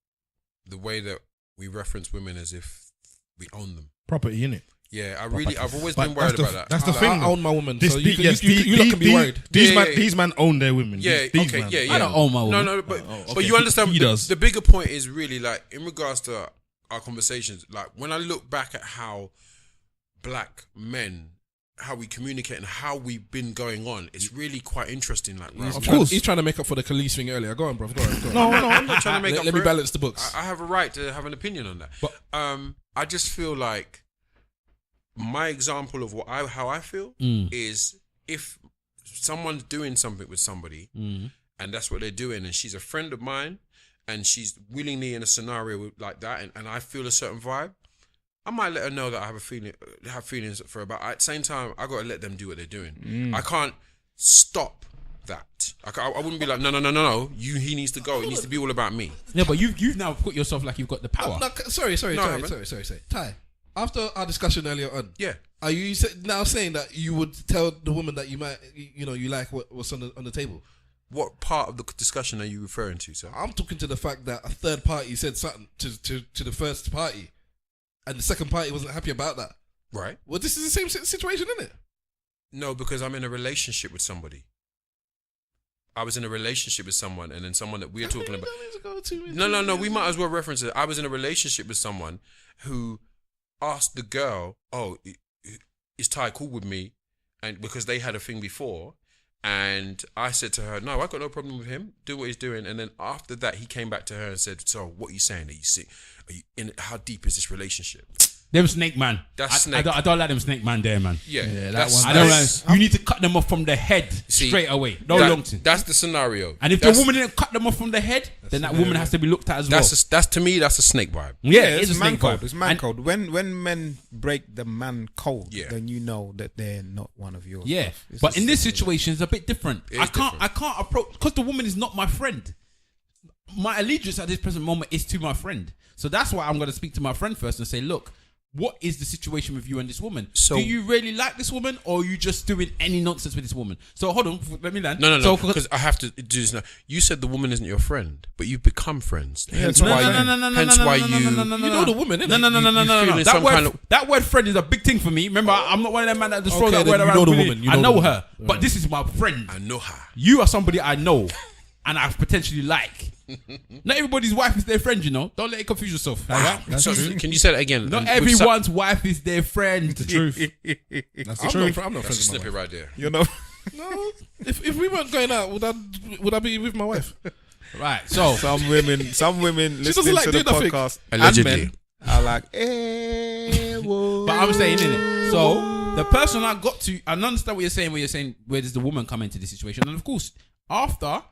the way that we reference women as if we own them. Property, innit? Yeah, I've always But been worried about that. That's the thing. I own my woman, This- so the- you yes, lot can be worried. These men own their women. Yeah, These okay, man. yeah. I don't own my woman. No, but okay. you understand. He does. The bigger point is really like in regards to our conversations. Like when I look back at how black men, how we communicate and how we've been going on, it's really quite interesting. Like, right, Of course, he's trying to make up for the Khalees thing earlier. Go on, bro. Go on. no, I'm not trying to make up. Let for me it. balance the books. I have a right to have an opinion on that. But I just feel like my example of how I feel is if someone's doing something with somebody and that's what they're doing, and she's a friend of mine and she's willingly in a scenario like that, and I feel a certain vibe, I might let her know that I have feelings for her. But at the same time, I gotta let them do what they're doing. I can't stop that. I wouldn't be like, no. He needs to go. It needs to be all about me. Yeah, but you've now put yourself like you've got the power. Sorry. No, Ty, after our discussion earlier on, Yeah. are you now saying that you would tell the woman that you might, you like what's on the table? What part of the discussion are you referring to, sir? I'm talking to the fact that a third party said something to the first party, and the second party wasn't happy about that. Right. Well, this is the same situation, isn't it? No, because I'm in a relationship with somebody. I was in a relationship with someone, and then someone that we're talking about. No. We might as well reference it. I was in a relationship with someone who asked the girl, "Oh, is Ty cool with me?" And because they had a thing before, and I said to her, "No, I got no problem with him. Do what he's doing." And then after that, he came back to her and said, "So, what are you saying? Are you sick? Are you in? How deep is this relationship?" Them snake man. That's I snake. don't like them snake man there, man. Yeah, that I don't like. You need to cut them off from the head straight away. No long thing. That's the scenario. And if the woman didn't cut them off from the head, then that woman has to be looked at as well. That's to me. That's a snake vibe. Yeah, it's a man snake code. vibe. It's man And- code. When men break the man code, Yeah. then you know that they're not one of yours. Yeah, It's but just in this simple. situation, it's a bit different. It I is can't different. approach because the woman is not my friend. My allegiance at this present moment is to my friend. So that's why I'm going to speak to my friend first and say, look, what is the situation with you and this woman? So- do you really like this woman, or are you just doing any nonsense with this woman? So hold on, let me land. No, So, because I have to do this now. You said the woman isn't your friend, but you've become friends. Hence no, why no, you. no, no, Hence why you. You know the woman, innit? No. feeling That some word, kind of- that word friend is a big thing for me. Remember, I'm not one of them man that just throw Okay, that then word you around. know the with woman, it. you I know know the her, woman. but this is my friend. I know her. You are somebody I know, and I potentially like. Not everybody's wife is their friend, you know. Don't let it confuse yourself. Alright? So, can you say that again? Not And with everyone's wife is their friend. The truth. That's the truth. I'm not That's a friends with my snippet wife. right there. You know. No, if we weren't going out, would I be with my wife? Right. So Some women doesn't listening like to the doing nothing. podcast Allegedly. and men are like, whoa. but I'm saying, innit? So the person I got to, I understand what you're saying. Where does the woman come into this situation? And of course, after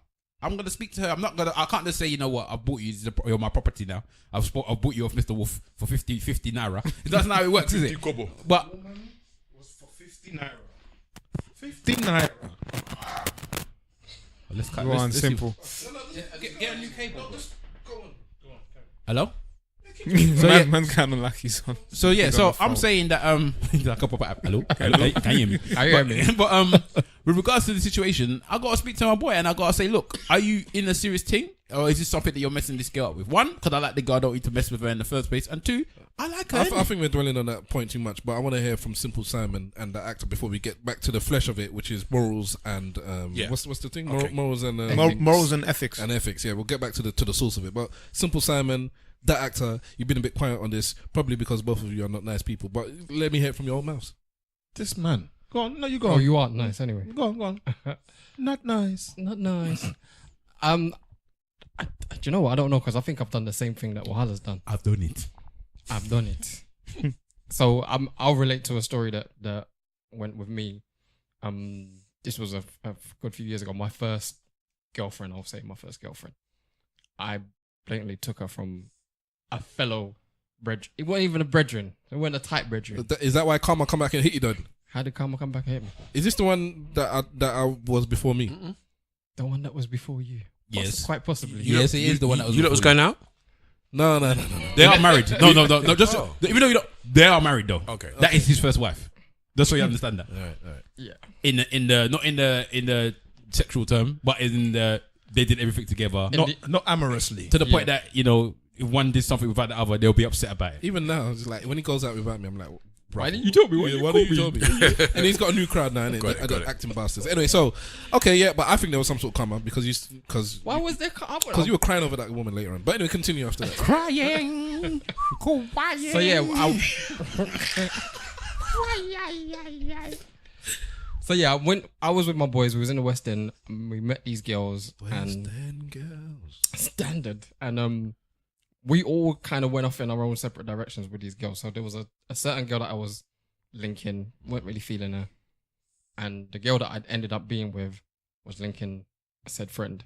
I'm gonna speak to her. I can't just say, you know what, I bought you. You're my property now. I've bought you off Mr. Wolf for 50 naira. That's not how it works, is it? But Was for 50 naira. 50 naira. let's cut. Go on, let's see. simple. Get a new cable. Hello. Man's kind of like he's on. So yeah, He's so on the I'm phone. saying that like a proper hello, can you hear me? I hear me. But with regards to the situation, I gotta speak to my boy and I gotta say, look, are you in a serious thing, or is this something that you're messing this girl up with? One, because I like the girl, I don't need to mess with her in the first place, and two, I like her. I think we're dwelling on that point too much, but I want to hear from Simple Simon and the actor before we get back to the flesh of it, which is morals and Yeah. what's the thing? Okay. Morals and Morals and ethics. and ethics. Yeah, we'll get back to the source of it. But Simple Simon, that actor, you've been a bit quiet on this, probably because both of you are not nice people. But let me hear it from your own mouths. This man. Go on. No, you go Oh, on. you aren't nice anyway. Go on. Not nice. Not nice. Do you know what? I don't know, because I think I've done the same thing that Wahala's done. I've done it. I've done it. So I'll relate to a story that went with me. This was a good few years ago. My first girlfriend, I'll say my first girlfriend. I blatantly took her from a fellow brethren. It wasn't even a brethren. It wasn't a tight brethren. Is that why Karma come back and hit you, then? How did Karma come back and hit me? Is this the one that I was before me? The one that was before you. Yes. Quite possibly. Yes, it is the one that was. You lot was going out. No. They are married. No. Just even though you don't, they are married though. Okay. That is his first wife. Just so you understand that. All right. Yeah. Not in the sexual term, but in the they did everything together. Not amorously. To the point that, you know, if one did something without the other, they'll be upset about it. Even now, it's like when he goes out without me, I'm like, bro, Why didn't you tell me? Why didn't you tell me? And he's got a new crowd now, innit? Got it. Acting bastards. Anyway, so okay, yeah, but I think there was some sort of karma because Why was there? because you were crying over that woman later on. But anyway, continue after that. Crying. So yeah, So yeah, when I was with my boys, we was in the West End, and we met these girls, and standard, and we all kind of went off in our own separate directions with these girls. So there was a certain girl that I was linking, weren't really feeling her, and the girl that I'd ended up being with was linking a said friend.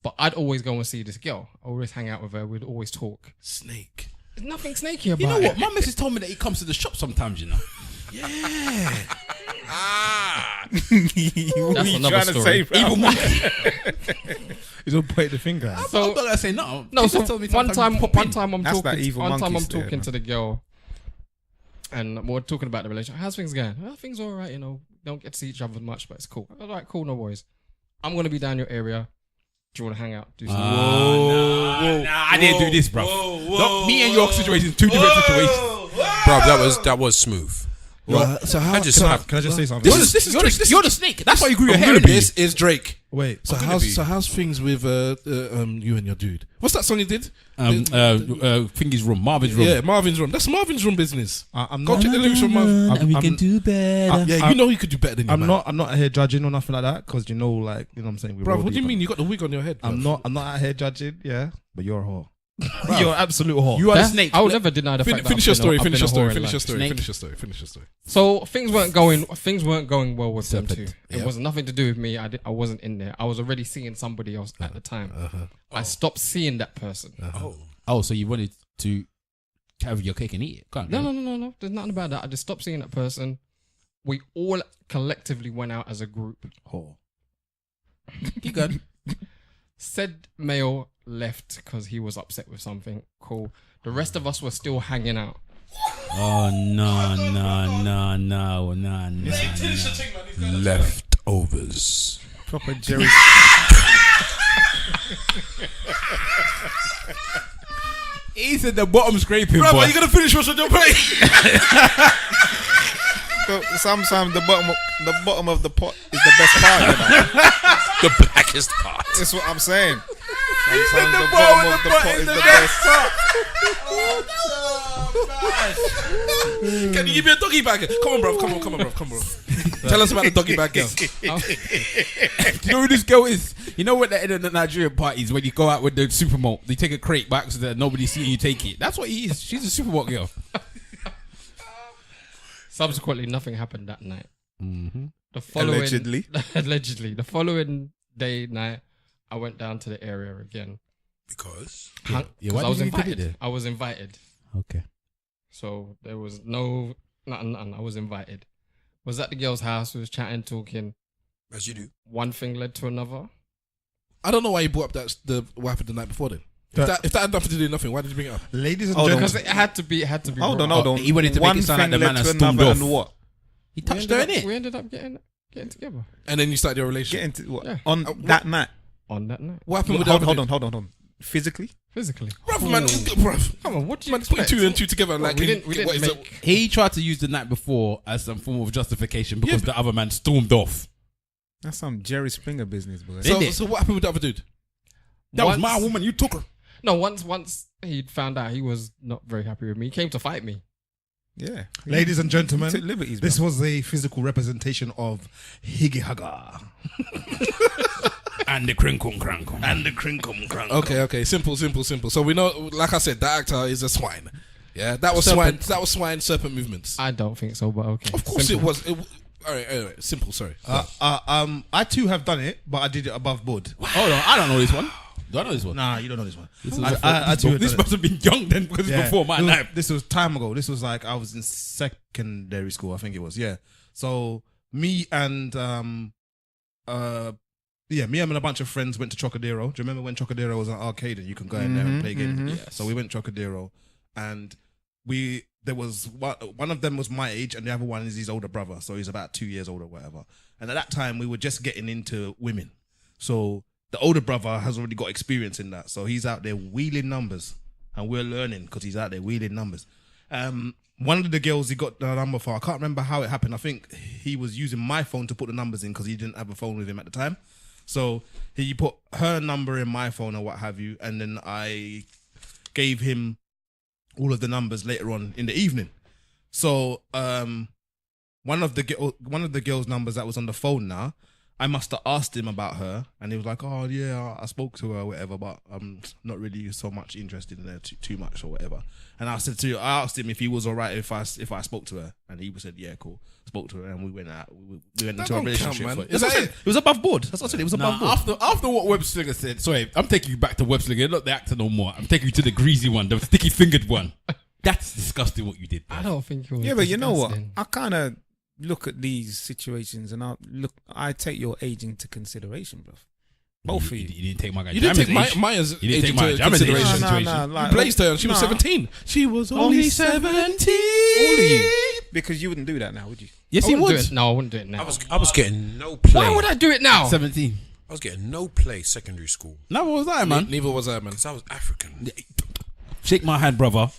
But I'd always go and see this girl. I always hang out with her. We'd always talk. Snake. There's nothing snaky about You know it. what? My missus told me that he comes to the shop sometimes, you know. That's another story. Evil monkey. He's all pointing the finger. at. I'm not gonna say no. No, She so just told me one sometimes time pop in. I'm That's that talking. evil One time monkey I'm stare, talking man. to the girl, and we're talking about the relationship. How's things going? Oh, things all right. You know, don't get to see each other much, but it's cool. All right, cool, no worries. I'm gonna be down your area. Do you want to hang out? Do some I didn't do this, bro. Me and your situation is two different situations. Bro, that was smooth. So how? I just have. Can I just say something? You're the snake. That's why you grew your hair. This is Drake. Wait. So how's things with you and your dude? What's that song you did? Fingy's room, Marvin's room. Yeah, Marvin's room. That's Marvin's room business. I'm Go not. check the lyrics from Marvin. I'm- I'm- do better. Yeah, you know you could do better than your I'm man. not. I'm not out here judging or nothing like that because you know, like, you know what I'm saying. We Bro, roll what do you deep mean? on- You got the wig on your head. I'm not out here judging. Yeah, but you're a whore. You're an absolute whore. You are the That's- snake. I would never deny the fact that Finish your story. I've been Finish your a story. whore in Finish your life. story. Snake. Finish your story. Finish your story. So things weren't going well with them Serpent. too. It Yep. was nothing to do with me. I wasn't in there. I was already seeing somebody else at the time. I stopped seeing that person. Oh, so you wanted to have your cake and eat it? Can't No. There's nothing about that. I just stopped seeing that person. We all collectively went out as a group. You good? Said male left because he was upset with something. Cool. The rest of us were still hanging out. Oh no. Leftovers. Proper Jerry. He said the bottom scraping. Brother, boy. you gonna finish what's on your plate? Sometimes the bottom of the pot is the best part. You know? The blackest part. That's what I'm saying. Sometimes the bottom of the pot is the best. Can you give me a doggy bag? Come on, bro. Tell us about the doggy bag girl. You know who this girl is? You know what in the Nigerian parties when you go out with the supermalt, they take a crate back so that nobody see you take it. That's what he is. She's a supermalt girl. Subsequently, nothing happened that night. Mm-hmm. The following Allegedly. the following night, I went down to the area again. Because Yeah, why I was did you do it invited. there? I was invited. Okay. So there was nothing. I was invited. Was at the girl's house. We was chatting, talking. as you do. One thing led to another. I don't know why you brought up what happened the night before then. If that had nothing to do with nothing, why did you bring it up? Ladies and Hold on. gentlemen, Because it had to be. Hold brought on. up. He wanted to make it sound like the man has stormed off. And what? He touched her in it. We ended up getting together And then you started your relationship. Get into what? Yeah. On that night. on that night. What happened with Hold the other on. Physically? Physically. Bruv, man, bruv. Come on, what do you Man, put expect? two and two together. Like, we didn't what is it? make. He tried to use the night before as some form of justification because the other man stormed off. That's some Jerry Springer business, boy. So what happened with the other dude? That was my woman. You took her. No, once he'd found out he was not very happy with me, he came to fight me. Yeah. ladies and gentlemen, He took liberties, this bro. was a physical representation of Higgy Haga And the crinkum crankum. and the Crinkum Crank. Okay. Simple. So we know, like I said, that actor is a swine. Yeah, that was Serpent. swine. That was swine. Serpent movements. I don't think so, but okay. Of course Simple. it was. All right. Anyway, simple. Sorry. I too have done it, but I did it above board. Hold on, I don't know this one. Do I know this one? Nah, you don't know this one. This, I too have this done it. must have been young then because it's before my It was- time. This was time ago. This was like I was in secondary school, I think it was. Yeah. So me and me and a bunch of friends went to Trocadero. Do you remember when Trocadero was an arcade and you can go in there and play games? Yeah. So we went Trocadero, and there was one of them was my age, and the other one is his older brother. So he's about 2 years older, whatever. And at that time, we were just getting into women. So the older brother has already got experience in that. So he's out there wheeling numbers, and we're learning because he's out there wheeling numbers. One of the girls he got the number for, I can't remember how it happened. I think he was using my phone to put the numbers in because he didn't have a phone with him at the time. So he put her number in my phone or what have you, and then I gave him all of the numbers later on in the evening. So one of the girls' numbers that was on the phone now, I must have asked him about her, and he was like, "Oh yeah, I spoke to her, or whatever, but I'm not really so much interested in her too much or whatever." And I asked him if he was alright if I spoke to her, and he said, "Yeah, cool." Spoke to her, and we went out. We went into a don't relationship. count, man. That's what I said. It was above board. That's what I said. It was above board. After what Web Slinger said, sorry, I'm taking you back to Web Slinger, not the actor no more. I'm taking you to the greasy one, the sticky fingered one. That's disgusting what you did. I don't think it was. Yeah, but you know what? disgusting. I kind of look at these situations and I take your age into consideration, bro. Both of you. You didn't take my guy. You didn't take Jammy's age. Maya's You didn't age take Maya into Jammy's age. consideration. No, like, You blazed her and she was 17. She was only 17. All of you. Because you wouldn't do that now, would you? Yes, I he wouldn't do would. it. No, I wouldn't do it now. I was getting no play. Why would I do it now? 17. I was getting no play secondary school No, what was that, man? Neither was I, man. because I was African. Shake my hand, brother.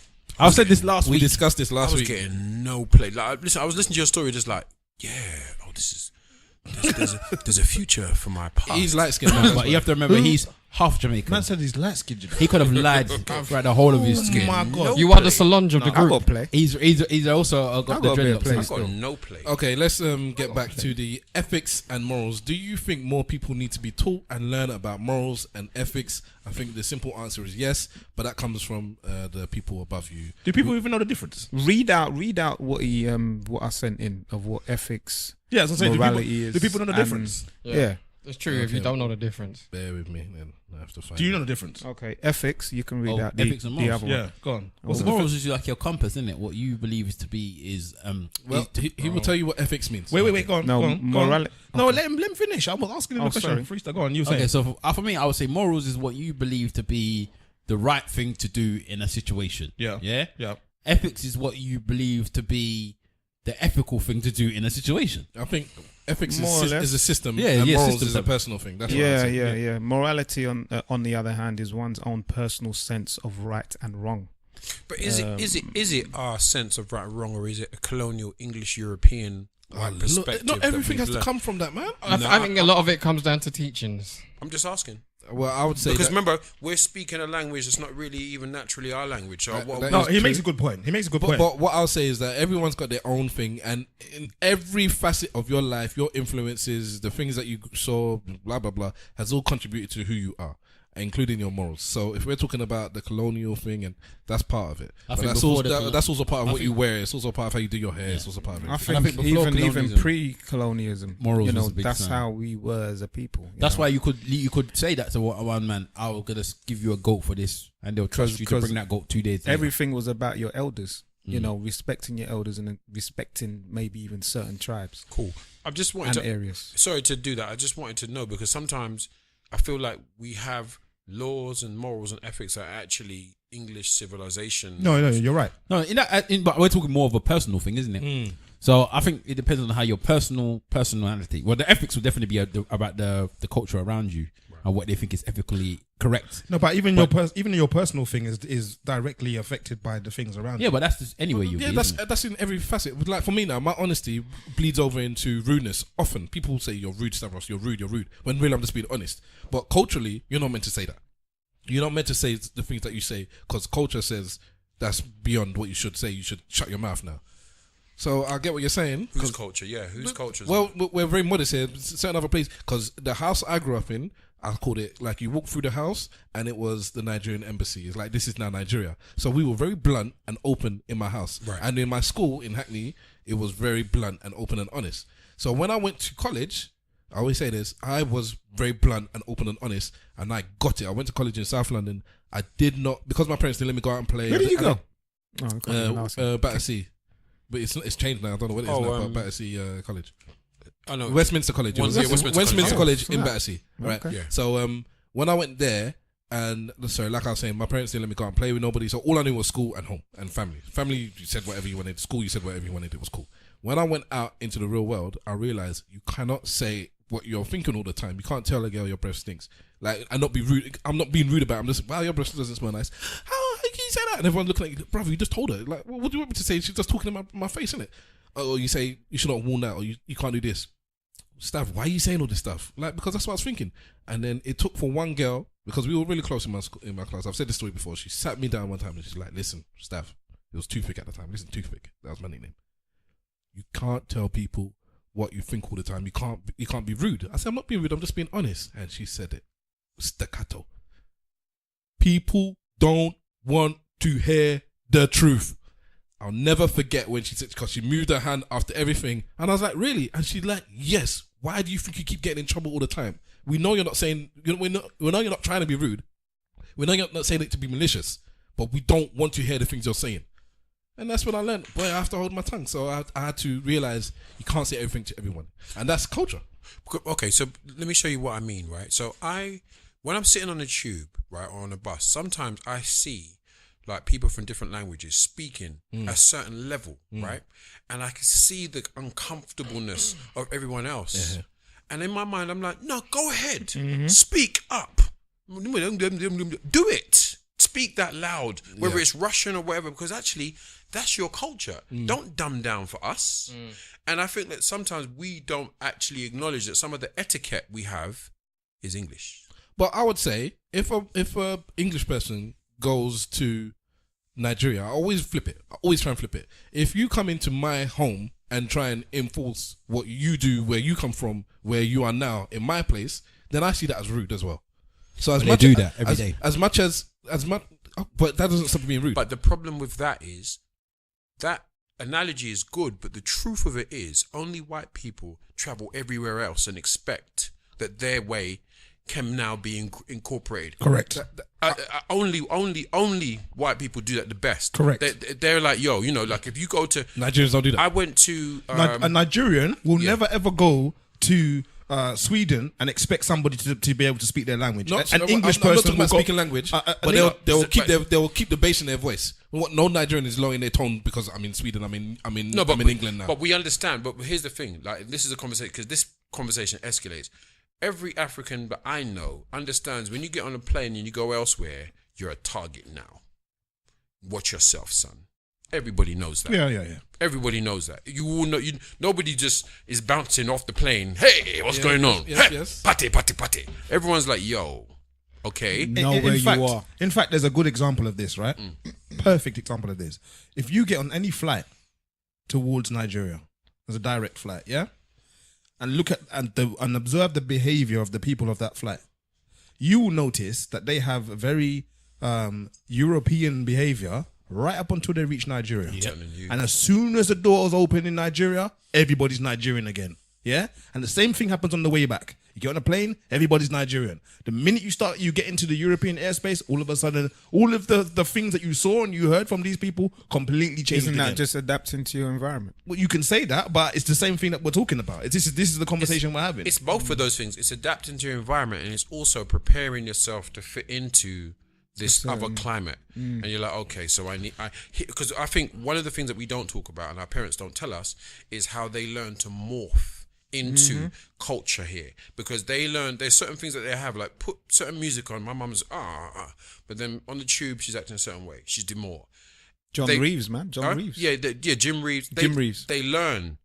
I said this last We week. discussed this I last was week. getting no play. Like, listen, I was listening to your story, just like, yeah, there's a future for my past. He's light skinned, man. But you have to remember, he's half Jamaican. Man said he's light skinned. He could have lied throughout the whole of his skin. My God. You are the Solange of the I got group. play. He's also I got the got a bit of dreadlocks. play I've still. got no play. Okay, let's get back to the ethics and morals. Do you think more people need to be taught and learn about morals and ethics? I think the simple answer is yes, but that comes from the people above you. Do people even know the difference? Read out what what I sent in of what ethics. Yeah, as I say, Morality do people know the and- difference? Yeah. It's true if you don't know the difference. Bear with me, then I have to find. Do you it. know the difference? Okay. Ethics. You can read Oh, out ethics and the morals. other one. Yeah, go on. What's What's the morals difference? is like your compass, isn't it? What you believe is to be is Well, he will tell you what ethics means. Wait, go on. No, go on, go on. morality. No, let him finish. I was asking him Oh, a question. sorry. Freestyle, go on. You say. Okay, so for me, I would say morals is what you believe to be the right thing to do in a situation. Yeah. Yeah. Yeah. Ethics is what you believe to be the ethical thing to do in a situation. I think ethics More or less. is a system, Yeah, and yeah, morals systems is a are- personal thing. That's what I'd say. Yeah. Morality, on the other hand, is one's own personal sense of right and wrong. But is it our sense of right and wrong, or is it a colonial English European Look, perspective? not that everything we've has to learned? come from that, man. I think a lot of it comes down to teachings. I'm just asking. Well, I would say Because that, remember, we're speaking a language that's not really even naturally our language. So that No, is he true. makes a good point. But what I'll say is that everyone's got their own thing, and in every facet of your life, your influences, the things that you saw, blah blah blah, has all contributed to who you are, including your morals. So if we're talking about the colonial thing, and that's part of it, I but think that's before also, the that's also part of I what you think- wear. It's also part of how you do your hair. It's also part of it. I I think, think before even colonialism, pre-colonialism, morals you know, was a big that's sign. how we were as a people. That's why you could say that to one man. I'm gonna give you a goat for this, and they'll trust you to 'cause bring that goat 2 days later. everything was about your elders. You know, respecting your elders and respecting maybe even certain tribes cool. I just and wanted to. areas. Sorry to do that. I just wanted to know because sometimes I feel like we have laws and morals and ethics that are actually English civilization. No, you're right. No, but we're talking more of a personal thing, isn't it? So I think it depends on how your personality. Well, the ethics will definitely be about the culture around you and what they think is ethically correct. No, but even your personal thing is directly affected by the things around Yeah, you. but that's just anyway you. Yeah, be, that's isn't it? that's in every facet. Like for me now, my honesty bleeds over into rudeness. Often people say you're rude, Stavros. You're rude. When really I'm just being honest. But culturally, you're not meant to say that. You're not meant to say the things that you say because culture says that's beyond what you should say. You should shut your mouth now. So I get what you're saying. Whose culture? Yeah, whose culture? Well, we're very modest here. Certain other place because the house I grew up in, I called it like you walk through the house and it was the Nigerian embassy. It's like this is now Nigeria. So we were very blunt and open in my house. Right. And in my school in Hackney, it was very blunt and open and honest. So when I went to college, I always say this, I was very blunt and open and honest and I got it. I went to college in South London. I did not, because my parents didn't let me go out and play. Where did you go? Oh, I can't even ask you. Battersea. But it's changed now. I don't know what it is now, but Battersea College. I know. Westminster College. It was Westminster College College. in Oh, Battersea. Right. Okay. Yeah. So when I went there, and sorry, like I was saying, my parents didn't let me go out and play with nobody. So all I knew was school and home and family. Family, you said whatever you wanted. School, you said whatever you wanted. It was cool. When I went out into the real world, I realized you cannot say what you're thinking all the time. You can't tell a girl your breath stinks. Like, and not be rude. I'm not being rude about it. I'm just, wow, your breath doesn't smell nice. How can you say that? And everyone's looking at you, brother, you just told her. Like, what do you want me to say? She's just talking in my face, innit? Or you say, you should not warn that, or you can't do this. Stav, why are you saying all this stuff? Like, because that's what I was thinking. And then it took for one girl, because we were really close in my class. I've said this story before. She sat me down one time and she's like, listen, Stav, it was Toothpick at the time. Listen, Toothpick. That was my nickname. You can't tell people what you think all the time. You can't be rude. I said, I'm not being rude. I'm just being honest. And she said it. Staccato. People don't want to hear the truth. I'll never forget when she said, because she moved her hand after everything. And I was like, really? And she's like, yes. Why do you think you keep getting in trouble all the time? We know you're not saying, we know you're not trying to be rude. We know you're not saying it to be malicious, but we don't want to hear the things you're saying. And that's when I learned, boy, I have to hold my tongue. So I had to realize you can't say everything to everyone. And that's culture. Okay, so let me show you what I mean, right? So when I'm sitting on a tube, right, or on a bus, sometimes I see like people from different languages speaking at a certain level, right? And I can see the uncomfortableness of everyone else. Yeah. And in my mind, I'm like, no, go ahead. Speak up. Do it. Speak that loud, whether it's Russian or whatever, because actually that's your culture. Don't dumb down for us. And I think that sometimes we don't actually acknowledge that some of the etiquette we have is English. But I would say if a English person goes to Nigeria, I always flip it. I always try and flip it. If you come into my home and try and enforce what you do where you come from, where you are now in my place, then I see that as rude as well. So as They much do that every day. As much, but that doesn't stop being rude. But the problem with that is that analogy is good, but the truth of it is only white people travel everywhere else and expect that their way can now be incorporated. Correct. Only white people do that the best. Correct. They're like, yo, you know, like if you go to Nigerians don't do that. I went to A Nigerian will never ever go to Sweden and expect somebody to be able to speak their language. An English I'm not person talking will about go, speaking language, but they'll keep the bass in their voice. No Nigerian is lowering their tone because I'm in Sweden. I'm in England now. But we understand. But here's the thing: like this is a conversation because this conversation escalates. Every African that I know understands when you get on a plane and you go elsewhere, you're a target now. Watch yourself, son. Everybody knows that. Yeah. Everybody knows that. You will know. Nobody just is bouncing off the plane. Hey, what's going on? Yes. Pate. Everyone's like, yo, okay. Know where you are. In fact, there's a good example of this, right? Perfect example of this. If you get on any flight towards Nigeria, there's a direct flight, yeah? And look at and observe the behavior of the people of that flight, you will notice that they have a very European behavior right up until they reach Nigeria. And as soon as the doors open in Nigeria, everybody's Nigerian again. Yeah? And the same thing happens on the way back. You get on a plane, everybody's Nigerian. The minute you get into the European airspace, all of a sudden, all of the things that you saw and you heard from these people completely changed. Isn't that again. just adapting to your environment? Well, you can say that, but it's the same thing that we're talking about. This is the conversation we're having. It's both of those things. It's adapting to your environment, and it's also preparing yourself to fit into this other climate. And you're like, okay, so because I think one of the things that we don't talk about and our parents don't tell us is how they learn to morph into culture here, because they learn there's certain things that they have, like put certain music on. My mum's but then on the tube she's acting a certain way. She's demure. John Reeves, man. John Reeves. Jim Reeves. Jim Reeves. They learn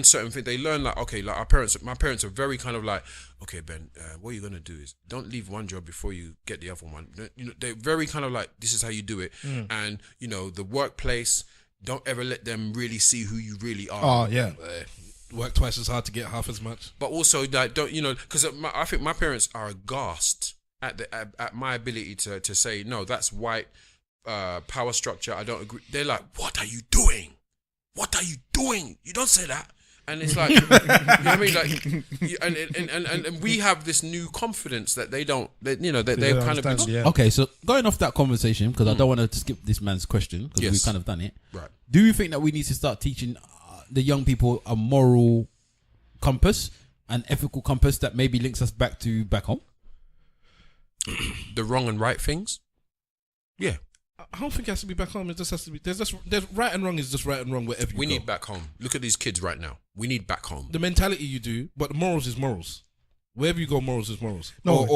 certain things. They learn like, okay, like my parents are very kind of like, okay, Ben, what you're gonna do is don't leave one job before you get the other one. You know, they're very kind of like, this is how you do it. And you know, the workplace, don't ever let them really see who you really are. Oh yeah. Work twice as hard to get half as much. But also, like, don't, you know, because I think my parents are aghast at my ability to say, no, that's white power structure. I don't agree. They're like, what are you doing? What are you doing? You don't say that. And it's like, you know what I mean? Like, and we have this new confidence that they don't, they've kind of been. Okay, so going off that conversation, because I don't want to skip this man's question, because we've kind of done it. Right. Do you think that we need to start teaching the young people a moral compass, an ethical compass that maybe links us back home? The wrong and right things? Yeah. I don't think it has to be back home. It just has to be. There's right and wrong is just right and wrong wherever you go. We need back home. Look at these kids right now. We need back home. The mentality you do, but morals is morals. Wherever you go, morals is morals. No,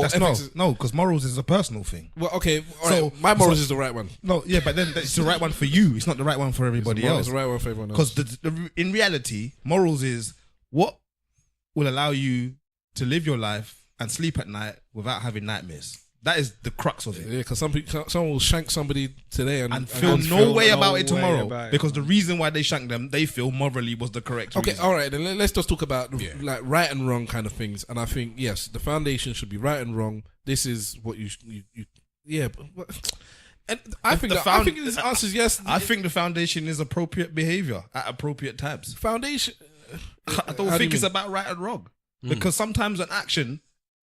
because morals is a personal thing. Well, okay. So my morals is the right one. No, yeah, but then it's the right one for you. It's not the right one for everybody else. It's the right one for everyone else. Because in reality, morals is what will allow you to live your life and sleep at night without having nightmares. That is the crux of it. Yeah, because someone will shank somebody today and feel no way about it tomorrow, because the reason why they shanked them, they feel morally was the correct reason. Okay, all right, then let's just talk about like right and wrong kind of things. And I think, yes, the foundation should be right and wrong. This is what you yeah. And I think this answer is yes. I think the foundation is appropriate behavior at appropriate times. Foundation. I don't think it's about right and wrong, because sometimes an action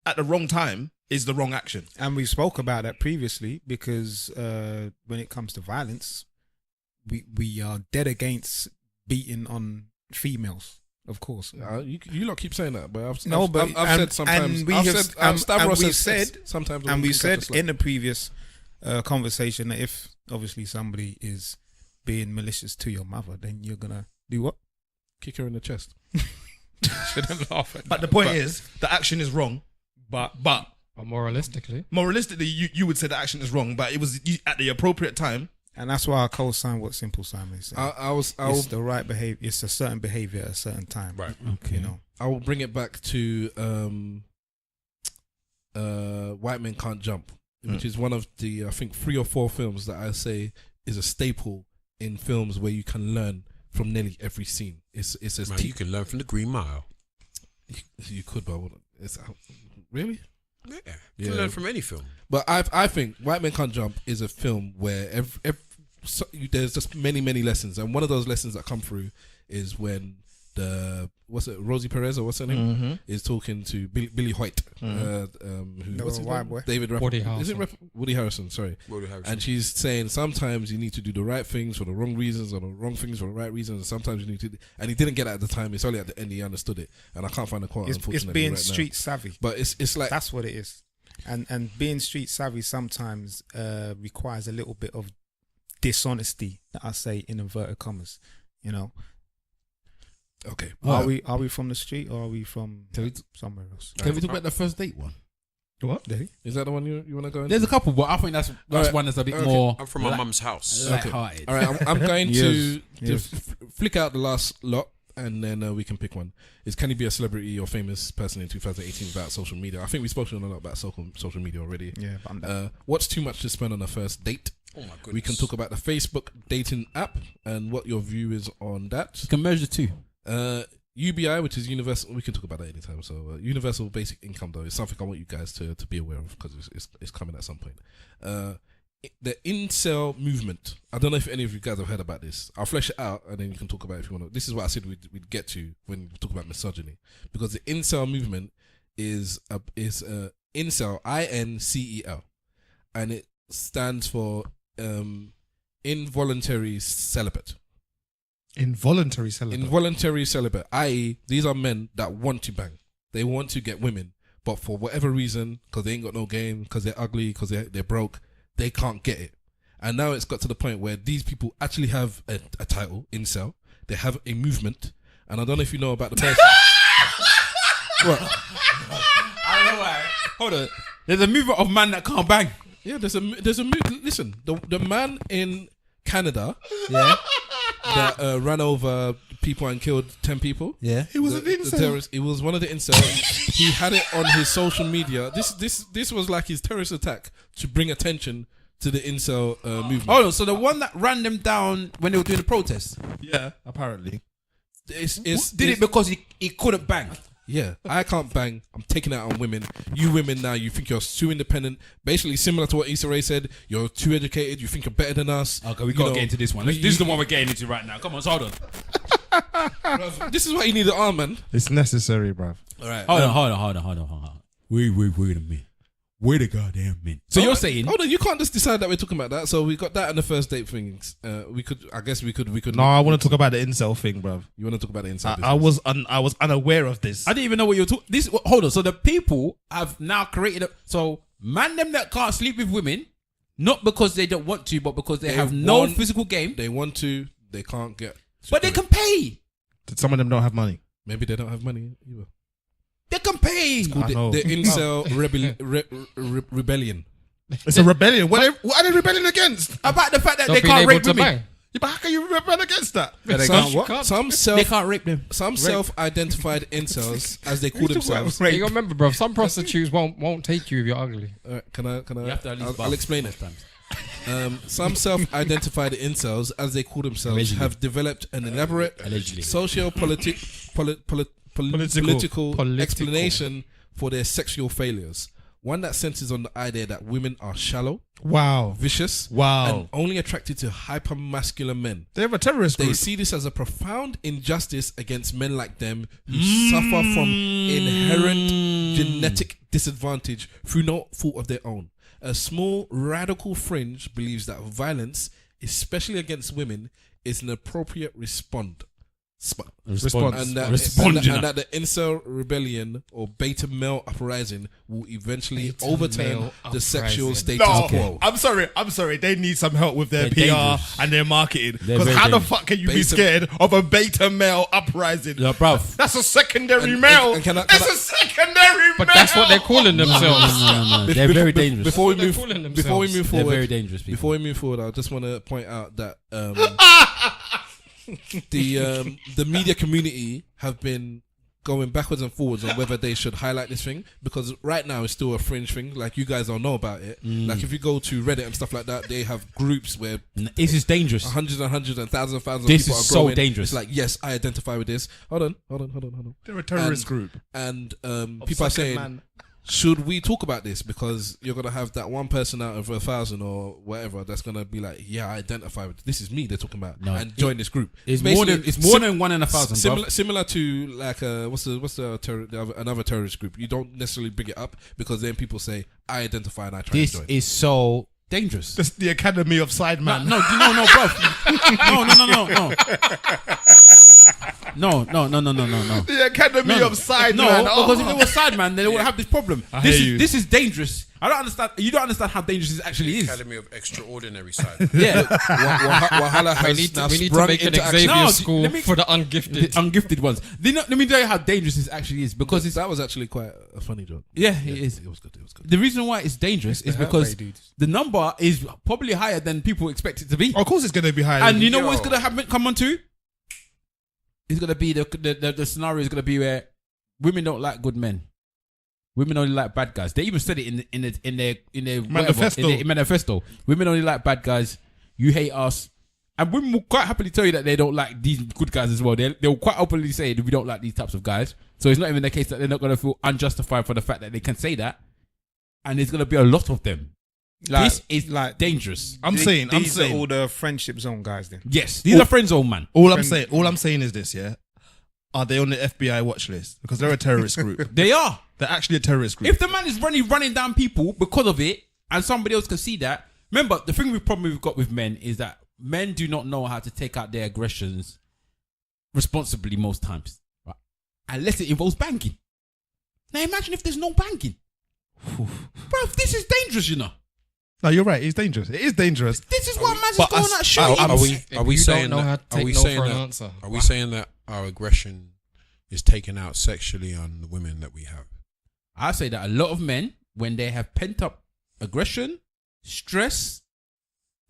at the wrong time is the wrong action. And we spoke about that previously, because when it comes to violence, we are dead against beating on females, of course. You lot keep saying that, but I've said sometimes. And we said in the previous conversation that if obviously somebody is being malicious to your mother, then you're gonna do what? Kick her in the chest. Shouldn't laugh at that. But the point is, the action is wrong. But moralistically, you would say the action is wrong, but it was at the appropriate time. And that's why I co-sign what Simple Simon is saying. It's the right behavior. It's a certain behavior at a certain time. Right. Okay. You know. I will bring it back to White Men Can't Jump, which is one of the, I think, 3 or 4 films that I say is a staple in films where you can learn from nearly every scene. It says Man, you can learn from the Green Mile. You could, but it's really. Yeah, you can learn from any film. But I think White Men Can't Jump is a film where there's just many lessons, and one of those lessons that come through is when Rosie Perez or what's her name is talking to Billy Hoyt, what's his name? David Woody Harrison. Woody Harrison, sorry. Woody Harrison. And she's saying sometimes you need to do the right things for the wrong reasons, or the wrong things for the right reasons, and sometimes you need to. And he didn't get it at the time. It's only at the end he understood it, and I can't find the quote. It's Unfortunately, being right street now. savvy. But it's like That's what it is. And being street savvy sometimes requires a little bit of dishonesty, that I say in inverted commas. You know. okay. Are we from the street, or are we from somewhere else? Can we talk about the first date one? What? Is that the one you want to go into? There's a couple, but I think that's Alright. one that's a bit Okay. more. I'm from my mum's house. light-hearted. All right, I'm going to Yes. flick out the last lot, and then we can pick one. Can you be a celebrity or famous person in 2018 without social media? I think we've spoken a lot about social media already. Yeah, but I'm done. What's too much to spend on a first date? Oh my goodness. We can talk about the Facebook dating app and what your view is on that. You can merge the two. UBI, which is universal. We can talk about that anytime. So, universal basic income, though, is something I want you guys to be aware of, because it's coming at some point. The incel movement. I don't know if any of you guys have heard about this. I'll flesh it out, and then you can talk about it if you want to. This is what I said we'd get to when we talk about misogyny, because the incel movement is incel, INCEL, and it stands for involuntary celibate. Involuntary celibate. Involuntary celibate, i.e., these are men that want to bang. They want to get women, but for whatever reason, because they ain't got no game, because they're ugly, because they're broke, they can't get it. And now it's got to the point where these people actually have a title, incel. They have a movement, and I don't know if you know about the person. What? I don't know why. Hold on. There's a movement of man that can't bang. Yeah, there's a listen, the man in Canada, yeah, that ran over people and killed 10 people. Yeah. He was an The incel. terrorist. It was one of the incels. He had it on his social media. This was like his terrorist attack to bring attention to the incel movement. Hold on. So the one that ran them down when they were doing the protest, Yeah, apparently. did it because he couldn't bang. Yeah, I can't bang. I'm taking it out on women. You women now, you think you're too independent. Basically, similar to what Issa Rae said. You're too educated. You think you're better than us. Okay, we gotta get into this one. This is the one we're getting into right now. Come on, so hold on. This is why you need an arm, man. It's necessary, bruv. All right. Hold on. Wait a minute. Wait a goddamn minute. So you're saying? Hold on, you can't just decide that we're talking about that. So we got that and the first date things. We could. No, I want to talk about the incel thing, bruv. You want to talk about the inside? I was unaware of this. I didn't even know what you were talking. Hold on. So the people have now created so man them that can't sleep with women, not because they don't want to, but because they have no physical game. They want to. They can't get. But they can pay. Some of them don't have money. Maybe they don't have money either. They can pay. The incel rebellion. It's a rebellion. What are they rebelling against? About the fact that Not they being can't able rape to women. bang. Yeah, but how can you rebel against that? They can't rape them. Some self-identified incels, as they call themselves. You gotta remember, bro. Some prostitutes won't take you if you're ugly. Can I? You have to at least I'll explain it. times. Some self-identified incels, as they call themselves, Allegedly. have developed an elaborate Allegedly. political explanation for their sexual failures. One that centers on the idea that women are shallow, Wow. vicious, Wow. and only attracted to hyper-masculine men. They have a terrorist They group. see this as a profound injustice against men like them who suffer from inherent genetic disadvantage through no fault of their own. A small radical fringe believes that violence, especially against women, is an appropriate response. And that the incel rebellion or beta male uprising will eventually overturn the sexual status quo. I'm sorry. They need some help with their They're PR dangerous. and their marketing. They're Because very how the dangerous. fuck can you be Beta- scared of a beta male uprising? Yeah, bruv. That's a secondary And- male. and can I- It's a secondary But male. that's what they're calling themselves. No. They're very dangerous. Before we They're move fooling forward, They're very dangerous people. Before we move forward, I just want to point out that the media community have been going backwards and forwards on whether they should highlight this thing, because right now it's still a fringe thing. Like, you guys don't know about it. Like, if you go to Reddit and stuff like that, they have groups where This is dangerous. hundreds and hundreds and thousands and thousands This of people is are so growing. dangerous. It's like, yes, I identify with this. Hold on. They're a terrorist group. And people are saying, should we talk about this? Because you're gonna have that one person out of 1,000 or whatever that's gonna be like, yeah, I identify with this. Is me they're talking about, and join this group. It's more than 1 in 1,000. Similar to like another terrorist group. You don't necessarily bring it up because then people say, I identify and I try to This join. is so dangerous. This the Academy of Sideman. No, bro. No. The Academy of Sideman. No, because if it was Sideman, then it would have this problem. This is dangerous. I don't understand. You don't understand how dangerous this actually is. Academy of Extraordinary Side. Yeah. Wahala We has need now to make sprung an into action. Xavier No, school let me- for the ungifted. The ungifted ones. Let me tell you how dangerous this actually is, because it's That was actually quite a funny joke. yeah, it is. It was good. The reason why it's dangerous is because the number is probably higher than people expect it to be. Of course, it's going to be higher. And you know what's gonna happen? Come on to? It's gonna be the scenario is gonna be where women don't like good men. Women only like bad guys. They even said it in their Manifesto. whatever, in manifesto. Women only like bad guys. You hate us. And women will quite happily tell you that they don't like these good guys as well. They'll quite openly say that we don't like these types of guys. So it's not even the case that they're not going to feel unjustified for the fact that they can say that. And there's going to be a lot of them. This is like dangerous. These are all the friendship zone guys then. Yes, these are friend zone, man. All I'm saying is this, yeah. Are they on the FBI watch list? Because they're a terrorist group. They are. They're actually a terrorist group. If the man is running down people because of it, and somebody else can see that, remember the problem we've got with men is that men do not know how to take out their aggressions responsibly most times, right? Unless it involves banking. Now imagine if there's no banking, bro. This is dangerous, you know. No, you're right. It's dangerous. It is dangerous. This is why man's but going us- out shooting. Are we saying that? Are we saying that? Answer. Are we saying that our aggression is taken out sexually on the women that we have? I say that a lot of men, when they have pent up aggression, stress,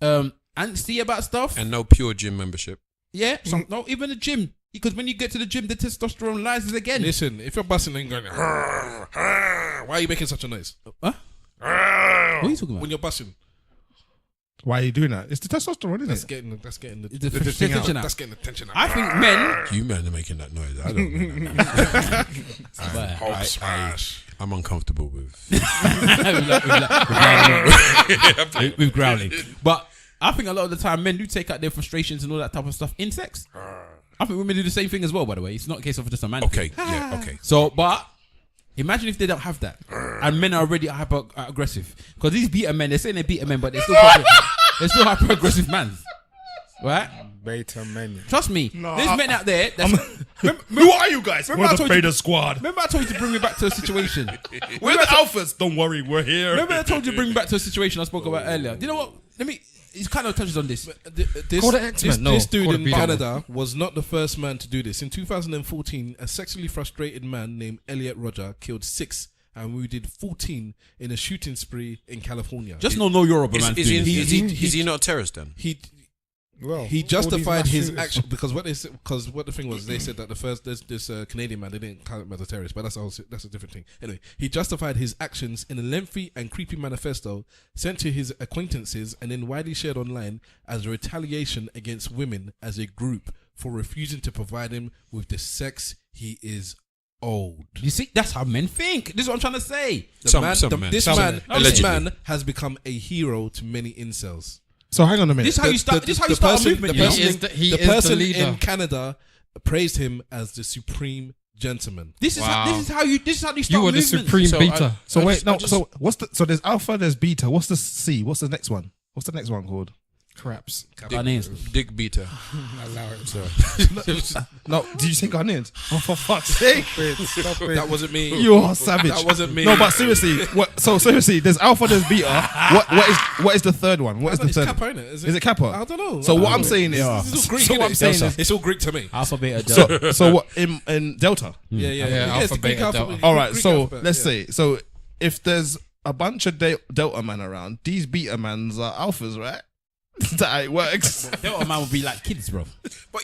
antsy about stuff, And no pure gym membership. yeah, no, even the gym. Because when you get to the gym, the testosterone rises again. Listen, if you're busting and going, why are you making such a noise? Huh? What are you talking about? When you're busting, Why are you doing that? It's the testosterone, that's isn't it? getting the The thing out. tension out. That's getting the tension out. I think men. You men are making that noise. I don't. I'm uncomfortable with. with growling. But I think a lot of the time men do take out their frustrations and all that type of stuff in sex. I think women do the same thing as well, by the way. It's not a case of just a man. Okay, yeah, okay. So, but imagine if they don't have that. And men are already hyper aggressive. Because these beta men, they're saying they're beta men, but they're still hyper aggressive men. Right? Beta men. Trust me. There's men out there. Who are you guys? Remember I We're the told you- beta squad. Remember I told you to bring me back to a situation. We're the alphas. Don't worry, we're here. Remember I told you to bring me back to a situation I spoke about earlier. You know what? It kind of touches on this. Call the X-Men. This dude call in the Beatles. Canada was not the first man to do this. In 2014, a sexually frustrated man named Elliot Roger killed 6 and wounded 14 in a shooting spree in California. Just know you're a man. Is he not a terrorist then? He justified his action because what the thing was, they said that the first this Canadian man, they didn't count him as a terrorist, but that's a different thing. Anyway, he justified his actions in a lengthy and creepy manifesto sent to his acquaintances and then widely shared online as a retaliation against women as a group for refusing to provide him with the sex he is owed. You see, that's how men think. This is what I'm trying to say. This man has become a hero to many incels. So hang on a minute. This is how you start. This is how you start a movement. He You know? is the The person leader. in Canada praised him as the supreme gentleman. This is Wow. how you start You a were the movement. supreme So beta. So I wait, just- no. I just- So what's the? So there's alpha, there's beta. What's the C? What's the next one? What's the next one called? Craps. Dick Beta. Allow it. Sorry. No, did you say Ghanaians? Oh, for fuck's sake! Stop it. That wasn't me. You're savage. That wasn't me. No, but seriously, seriously, there's alpha, there's beta. What is the third one? What is the It's third? Kappa, innit? Is Is it Kappa? I don't know. So what I'm saying is, This is all Greek. so what I'm saying is, it's all Greek to me. Alpha, beta, delta. so what in Delta? Yeah. Yeah, it's alpha, the Greek beta, alphabet. delta. All right, Greek so alphabet, let's yeah. say, so if there's a bunch of Delta man around, these beta mans are alphas, right? That's how it works. Delta man would be like kids, bro. But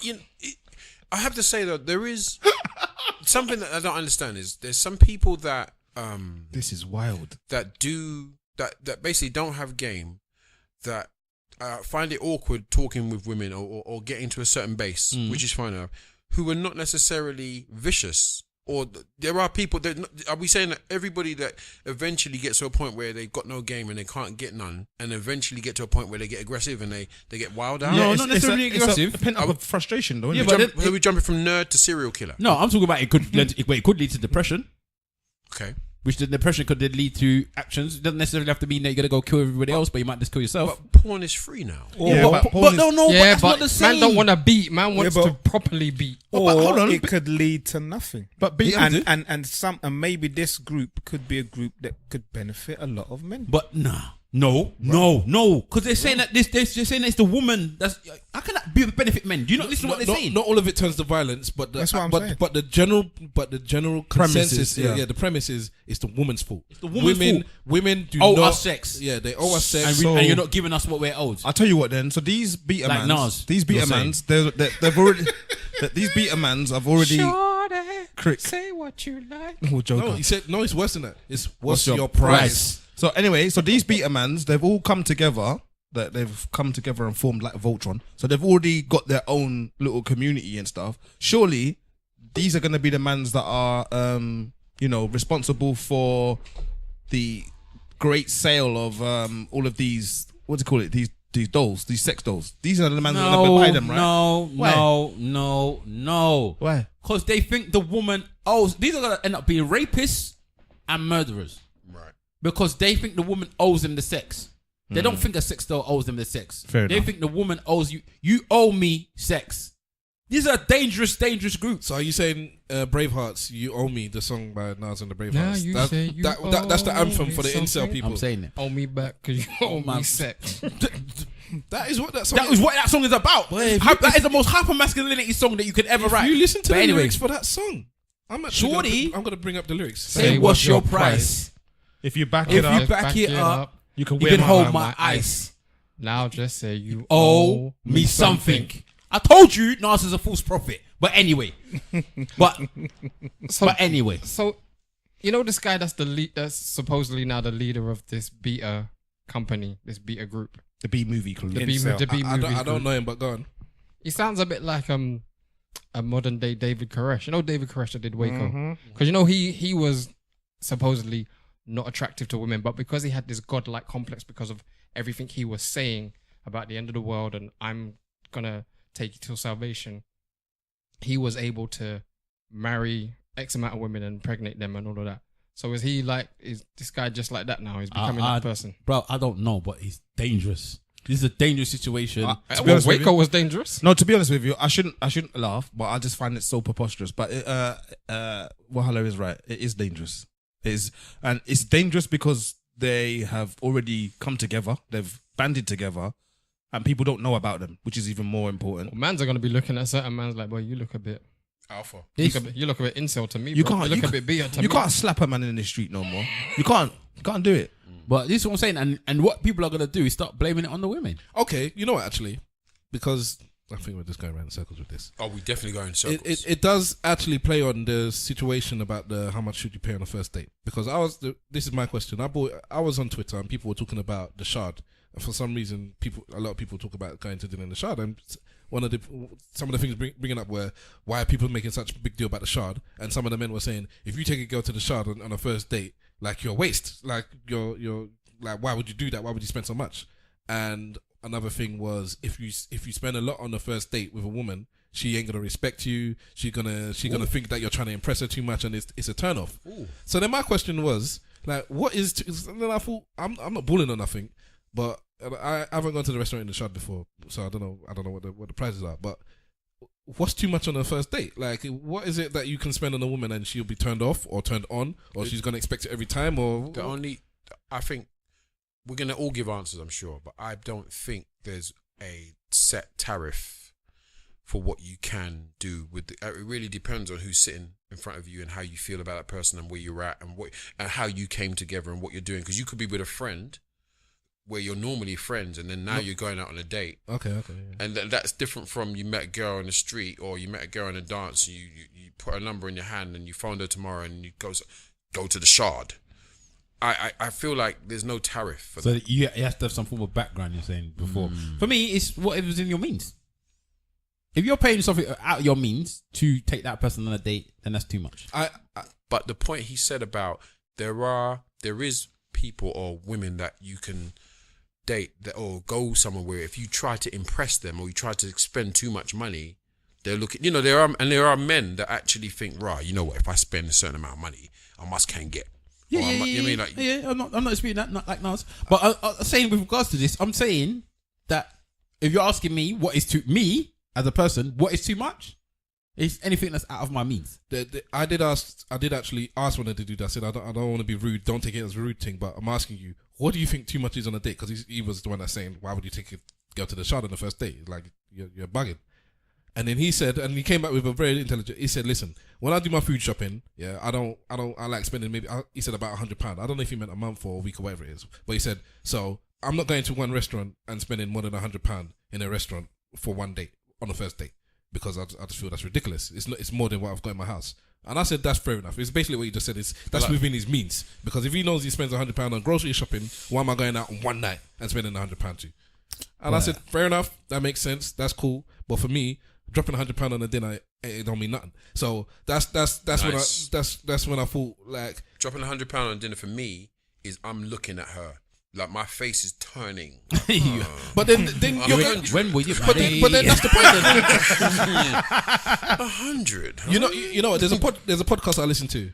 I have to say though, there is something that I don't understand. Is there's some people that This is wild. that basically don't have game, that find it awkward talking with women or getting to a certain base, which is fine enough, who are not necessarily vicious. Or there are people that, are we saying that everybody that eventually gets to a point where they've got no game and they can't get none, and eventually get to a point where they get aggressive and they get wild out? No, not necessarily aggressive. It's a pent-up frustration, though. Yeah, Isn't it? but So we're jumping from nerd to serial killer. No, I'm talking about it could lead to depression. Okay. Which the depression could then lead to actions. It doesn't necessarily have to mean that you're gonna go kill everybody else, but you might just kill yourself. But porn is free now. But but that's not the same. man don't want to beat. Man wants but- to properly beat. Or hold on. it could lead to nothing. But beat and maybe this group could be a group that could benefit a lot of men. But no, because they're saying that they're saying that it's the woman that's. How can that be benefit men? Do you not listen to what they're saying? Not all of it turns to violence, but That's what I'm saying. But the general consensus, Premise is, the premise is it's the woman's fault. It's the woman's fault. Women do Owe not us sex. Yeah, they owe us sex. and you're not giving us what we're owed. I'll tell you what then. So these beta Like mans, Nas, these beta you're saying. mans, they've already, these beta mans have already. Crick. Say what you like. Oh, Joker. No, he said no. It's worse than that. It's What's what's your your price? So anyway, so these beta mans, they've all come together. That they've come together and formed like Voltron. So they've already got their own little community and stuff. Surely, these are going to be the mans that are, responsible for the great sale of all of these. What do you call it? These dolls, these sex dolls. These are the mans that are going to buy them, right? No. Why? Because they think the woman owes. These are gonna end up being rapists and murderers. Right. Because they think the woman owes them the sex. They don't think a sex doll owes them the sex. Fair they enough. think the woman owes you. You owe me sex. These are dangerous groups. So are you saying Bravehearts? You owe me the song by Nas and the Bravehearts. Now you say you That's the owe anthem me for the incel something. people. I'm saying it. Owe me back because you owe my- me sex. That is what that song That is what that song is about. if That is the most hyper masculinity song that you could ever If write. you listen to But the anyway, lyrics for that song, I'm actually Shorty, I'm gonna bring up the lyrics. say what's your price? If you back If it up, you back it up, you can, you wear can my hold hand. my ice. Now just say you Owe me something. I told you Nas is a false prophet. But anyway. But anyway. So, you know this guy that's the lead, that's supposedly now the leader of this beta company, this beta group. The B movie clue. The B Incel. movie I don't group. know him, but go on. He sounds a bit like a modern day David Koresh. You know David Koresh that did Waco? Because you know he was supposedly not attractive to women, but because he had this godlike complex because of everything he was saying about the end of the world and I'm gonna take you to salvation, he was able to marry X amount of women and impregnate them and all of that. So is this guy just like that now? He's becoming that person. Bro, I don't know, but he's dangerous. This is a dangerous situation. To be honest with Waco you- was dangerous. No, to be honest with you, I shouldn't laugh, but I just find it so preposterous. But Wahala is right. It is dangerous. And it's dangerous because they have already come together. They've banded together, and people don't know about them, which is even more important. Mans are gonna be looking at certain mans like, boy, you look a bit Alpha. You look a bit incel to me. You bro. can't. You look you a bit beta to You me. can't slap a man in the street no more. You can't do it. But this is what I'm saying. And what people are going to do is start blaming it on the women. Okay, you know what? Actually, because I think we're just going around in circles with this. Oh, we definitely go in circles. It does actually play on the situation about the how much should you pay on a first date. Because this is my question. I was on Twitter and people were talking about the Shard. And for some reason, a lot of people talk about going to dinner in the Shard. And some of the things bringing up were, why are people making such a big deal about the Shard? And some of the men were saying, if you take a girl to the Shard on a first date, like you're a waste. Like you're like, why would you do that? Why would you spend so much? And another thing was, if you spend a lot on the first date with a woman, she ain't gonna respect you. She's gonna think that you're trying to impress her too much, and it's a turn off. So then my question was like, what is? And then I thought I'm not bullying or nothing, but I haven't gone to the restaurant in the Shard before, so I don't know what the prices are. But what's too much on a first date? Like, what is it that you can spend on a woman and she'll be turned off or turned on, or she's gonna expect it every time? Or I think we're gonna all give answers, I'm sure, but I don't think there's a set tariff for what you can do with it really depends on who's sitting in front of you and how you feel about that person and where you're at and how you came together and what you're doing. Because you could be with a friend where you're normally friends, and then now you're going out on a date. Okay. Yeah. And that's different from you met a girl on the street, or you met a girl in a dance, and you put a number in your hand and you phoned her tomorrow and you go to the Shard. I feel like there's no tariff for So that. you have to have some form of background, you're saying before. For me, it's whatever's in your means. If you're paying something out of your means to take that person on a date, then that's too much. But the point he said about there is people or women that you can date that or go somewhere where if you try to impress them or you try to spend too much money, they're looking. You know, there are men that actually think, right, you know what? If I spend a certain amount of money, I can get. Yeah, I'm not disputing that, not like Nas. But I'm saying with regards to this, I'm saying that if you're asking me what is too me as a person, what is too much? It's anything that's out of my means. I did actually ask when I did do that. I said I don't want to be rude. Don't take it as a rude thing. But I'm asking you, what do you think too much is on a date? Because he was the one that's saying, why would you take a girl to the Shard on the first date? Like you're bugging. And then he said, and he came back with a very intelligent. He said, "Listen, when I do my food shopping, yeah, I like spending maybe." He said about £100. I don't know if he meant a month or a week or whatever it is, but he said, "So I'm not going to one restaurant and spending more than £100 in a restaurant for one date on the first date because I just feel that's ridiculous. It's more than what I've got in my house." And I said, "That's fair enough." It's basically what you just said. That's within his means because if he knows he spends £100 on grocery shopping, why am I going out on one night and spending £100 too? And I said, fair enough, that makes sense. That's cool, but for me, dropping £100 on a dinner, it don't mean nothing. So that's Nice. when I thought like Dropping £100 on dinner for me is I'm looking at her like my face is turning. But then you're going, When were you? but then that's the point. Then. 100. You know what? There's a podcast I listen to.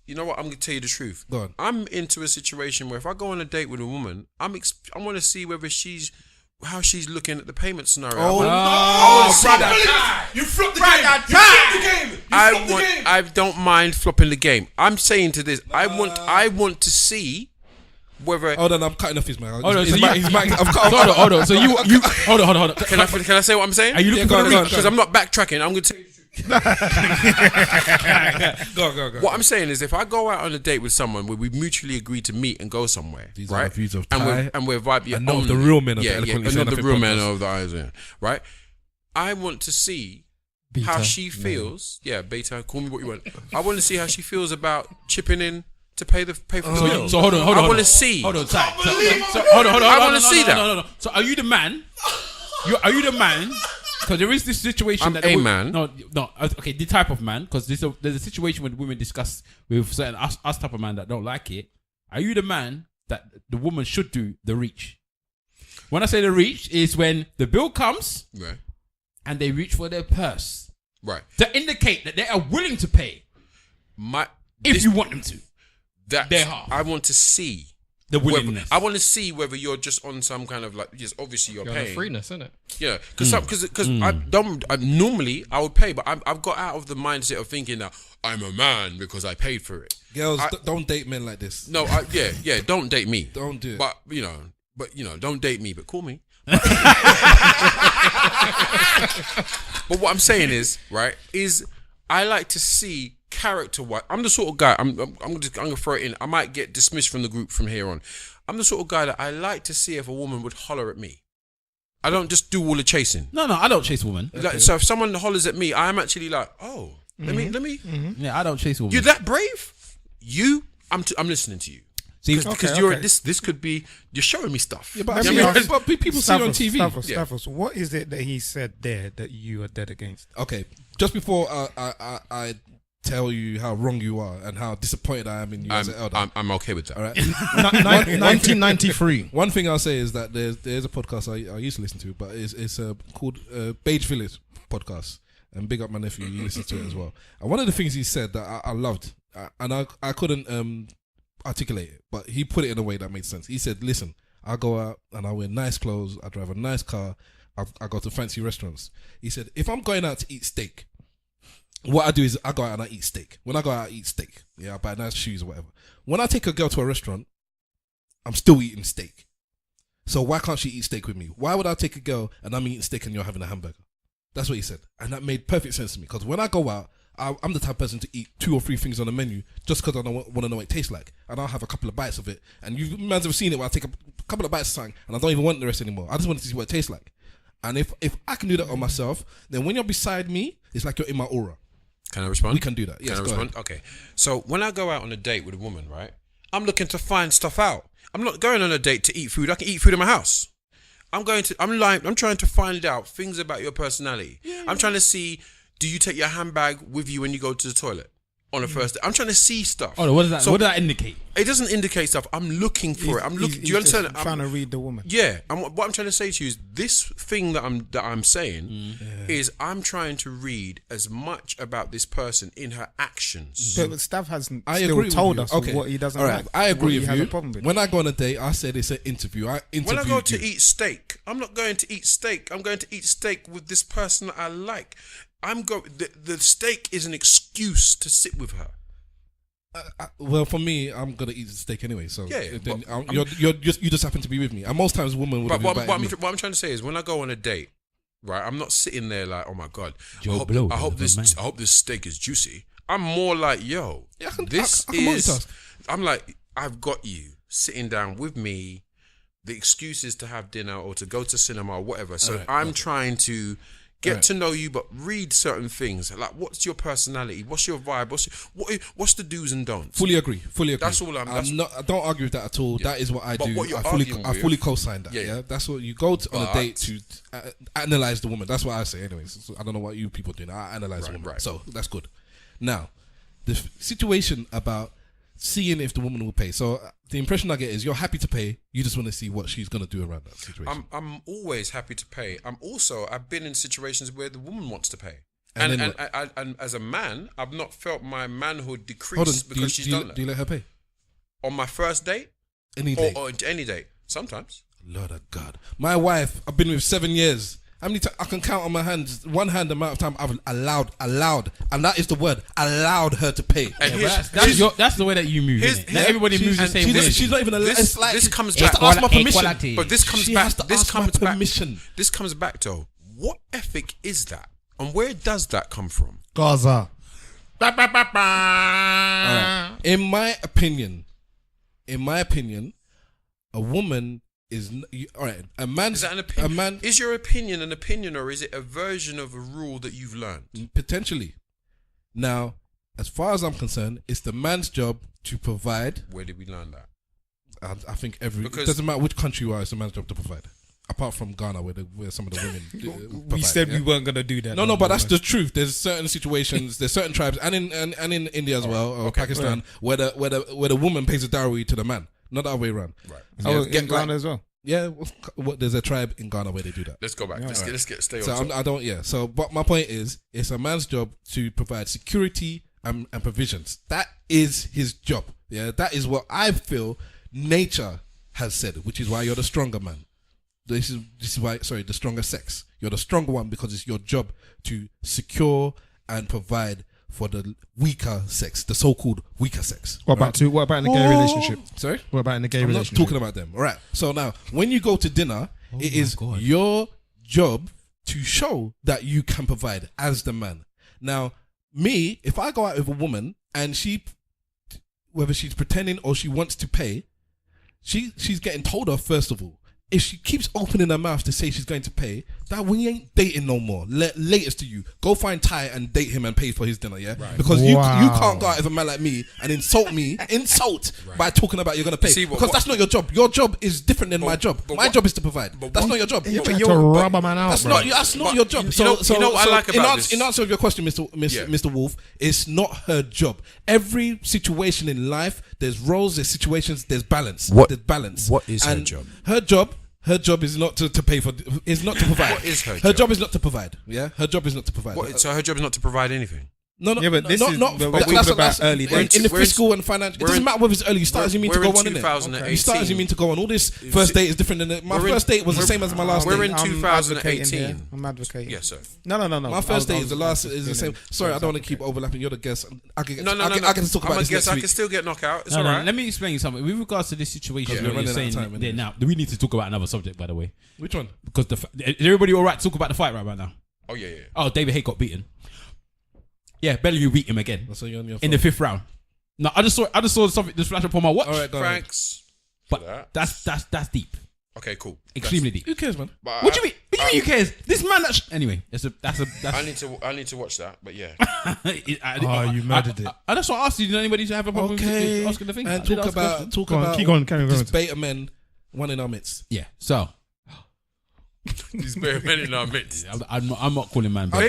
You know what? I'm gonna tell you the truth. Go on. I'm into a situation where if I go on a date with a woman, I want to see whether how she's looking at the payment scenario. Oh, I want to see that. You flipped the game. You flipped the game. I don't mind flopping the game. I'm saying to this, I want to see whether. Hold on, I'm cutting off his mic. Hold on, His so mic- you- his mic- I've cut off. Hold on. So you hold on. Can I say what I'm saying? Are you looking go for on, the go on, reach? Because I'm not backtracking. I'm going to tell you the truth. Go. What I'm saying is, if I go out on a date with someone where we mutually agree to meet and go somewhere, These are right? the views of and we're vibing. and not of the real men of the yeah, Eloquently and Saying not the Nothing real men podcast. of the eyes, right? I want to see how Beta. she feels. Yeah, beta. Call me what you want. I want to see how she feels about chipping in to pay for the bill. So hold on. I want to see. Hold on, hold on. I wanna see that. No. So are you the man? Are you the man? Because there is this situation I'm that a man. No. Okay, the type of man. Because there's a situation when women discuss with certain us type of man that don't like it. Are you the man that the woman should do the reach? When I say the reach, is when the bill comes Right. and they reach for their purse Right. to indicate that they are willing to pay if you want them to. their half. I want to see The whether, willingness. I want to see whether you're just on some kind of like, yes, obviously you're You're on the paying. freeness, isn't it? Yeah, because normally I would pay, but I've got out of the mindset of thinking that I'm a man because I paid for it. Girls, don't date men like this. No, don't date me. Don't do it. But don't date me, but call me. But what I'm saying is, right, is I like to see character-wise. I'm the sort of guy. I'm gonna throw it in. I might get dismissed from the group from here on. I'm the sort of guy that I like to see if a woman would holler at me. I don't just do all the chasing. No, I don't chase women. Like, so if someone hollers at me, I'm actually like, oh, let me. Yeah, I don't chase women. You're that brave? I'm listening to you. See, Because you're this could be you're showing me stuff. Yeah, but, Let I me mean, ask- but people see you on TV. Stavros, what is it that he said there that you are dead against? Okay, just before I tell you how wrong you are and how disappointed I am in you as an elder. I'm okay with that. All right. 1993. One thing I'll say is that there's a podcast I used to listen to, but it's called Beige Village podcast. And big up my nephew, he listens to it as well. And one of the things he said that I loved, and I couldn't articulate it, but he put it in a way that made sense. He said, listen, I go out and I wear nice clothes, I drive a nice car, I go to fancy restaurants. He said, if I'm going out to eat steak, what I do is I go out and I eat steak. When I go out, I eat steak. Yeah, I buy nice shoes or whatever. When I take a girl to a restaurant, I'm still eating steak. So why can't she eat steak with me? Why would I take a girl and I'm eating steak and you're having a hamburger? That's what he said. And that made perfect sense to me. Because when I go out, I'm the type of person to eat 2 or 3 things on the menu just because I don't want to know what it tastes like, and I'll have a couple of bites of it. And you might have seen it where I take a couple of bites of something and I don't even want the rest anymore. I just want to see what it tastes like. And if I can do that on myself, then when you're beside me, it's like you're in my aura. Can I respond? We can do that. Yes, can I go respond? ahead. Okay. So when I go out on a date with a woman, right, I'm looking to find stuff out. I'm not going on a date to eat food. I can eat food in my house. I'm trying to find out things about your personality. I'm trying to see, do you take your handbag with you when you go to the toilet on a first date? I'm trying to see stuff. Oh, what does that? So, what does that indicate? It doesn't indicate stuff. I'm looking for it. I'm looking. Do you understand? I'm trying to read the woman. Yeah. What I'm trying to say to you is this thing that I'm saying is I'm trying to read as much about this person in her actions. But Stav hasn't I still agree told with us you. Okay. what he doesn't All like. I agree what with he you. has a problem with. When I go on a date, I said it's an interview. When I go to eat steak, I'm not going to eat steak. I'm going to eat steak with this person that I like. The steak is an excuse to sit with her. Well, for me, I'm gonna eat the steak anyway. So Yeah, then but you just happen to be with me. And most times, women would But have invited me. what I'm trying to say is, when I go on a date, right, I'm not sitting there like, oh my god, I hope this steak is juicy. I'm more like, yo, Yeah, I can this multitask. is. I'm like, I've got you sitting down with me. The excuse is to have dinner or to go to cinema or whatever. So Alright, I'm trying to get Alright. to know you, but read certain things like what's your personality, what's your vibe, what's the do's and don'ts. Fully agree. That's all I'm. I don't argue with that at all. Yeah. That is what I But do. what you're I arguing with- fully co-sign that. Yeah. Yeah, that's what you go on a But- date to analyze the woman. That's what I say. Anyways, so I don't know what you people do. I analyze the woman. right. So that's good. Now, the situation about seeing if the woman will pay. So the impression I get is you're happy to pay. You just want to see what she's gonna do around that situation. I'm always happy to pay. I've been in situations where the woman wants to pay. And And then and as a man, I've not felt my manhood Hold on. decrease because she's done that. Do you let her pay? On my first date Any day. or any date. Sometimes. Lord of God. My wife, I've been with 7 years. How many times I can count on my hands, one hand the amount of time I've allowed, and that is the word, allowed her to pay. And That's the way that you move. Innit? Not everybody moves the same way. She's not even allowed. It's like this comes she has back. to ask my permission. Equality. But this comes She back. has to This ask comes my back. permission. This comes back to what ethic is that, and where does that come from? Gaza. All right. In my opinion, a woman is all right. A man Is that an opinion? A man Is your opinion an opinion, or is it a version of a rule that you've learned? potentially. Now, as far as I'm concerned, it's the man's job to provide. Where did we learn that? I think it Because- doesn't matter which country you are, it's the man's job to provide. Apart from Ghana, where some of the women provide, We said yeah? we weren't gonna do that. No, but that's the truth. There's certain situations, there's certain tribes, and in India as well, or Pakistan, where the woman pays the dowry to the man, not the other way around. Right. Oh, Yeah, in Ghana as well. Yeah, there's a tribe in Ghana where they do that. Let's go back. Let's stay on So top. I don't. Yeah. So, but my point is, it's a man's job to provide security and provisions. That is his job. Yeah. That is what I feel nature has said, which is why you're the stronger man. This is why. Sorry, the stronger sex. You're the stronger one because it's your job to secure and provide for the weaker sex, the so-called weaker sex. What about in a gay relationship? Sorry. What about in a gay I'm not relationship? talking about them. All right. So now, when you go to dinner, it my is God. your job to show that you can provide as the man. Now, me, if I go out with a woman and whether she's pretending or she wants to pay, she's getting told off first of all. If she keeps opening her mouth to say she's going to pay, that we ain't dating no more. Latest to you, go find Ty and date him and pay for his dinner, yeah? Right. Because you can't go out with a man like me and insult by talking about you're gonna pay. See, because that's not your job. Your job is different than my job. My job is to provide. That's not your job. To rub a man out, That's bro. not your job. You know what I like about this? In answer to your question, Mr. Wolf, it's not her job. Every situation in life, there's roles, there's situations, there's balance. There's balance. What is her And job? Her job is not to pay for. Is not to provide. What is her Her job? job is not to provide. Yeah, her job is not to provide. So her job is not to provide anything. No, Yeah, but this not, is- not, but we're that- talking about that's early days. in the We're in- fiscal and financial. It we're doesn't in- matter whether it's early. You start as you mean to we're go in on, innit? 2018. You start as you mean to go on. All this first date is different than it. My We're in- first date was the we're- same as my last we're date. in I'm 2018. advocating here. I'm advocating. Yes, sir. No. My first date is the last. Is the same. Sorry, I don't want to keep overlapping. You're the guest. I can No. I can talk about I'm a this guess next I week. can still get knocked out. It's No, all right. let me explain something. With regards to this situation, Yeah, what we're you're running out of saying time, there innit? now, we need to talk about another subject, by the way. Which one? Because is everybody all right to talk about the fight right now? Oh yeah. Oh, David Haye got beaten. Yeah, Bellew beat him again So you're on your in the 5th round. No, I just saw something just flash up on my watch. All right, go ahead. Franks. for But that. that's deep. Okay, cool. Extremely deep. Who cares, man? But What do you mean? What do you mean? Who cares? This man. Anyway, that's. I need to watch that. But yeah, You murdered it. That's what I asked you. Did anybody have a problem Okay. with asking the thing? And I did talk ask a question. about Go on, keep going, carry on. this beta men, one in our midst. Yeah. So these bare men in our midst. I'm not calling man. I-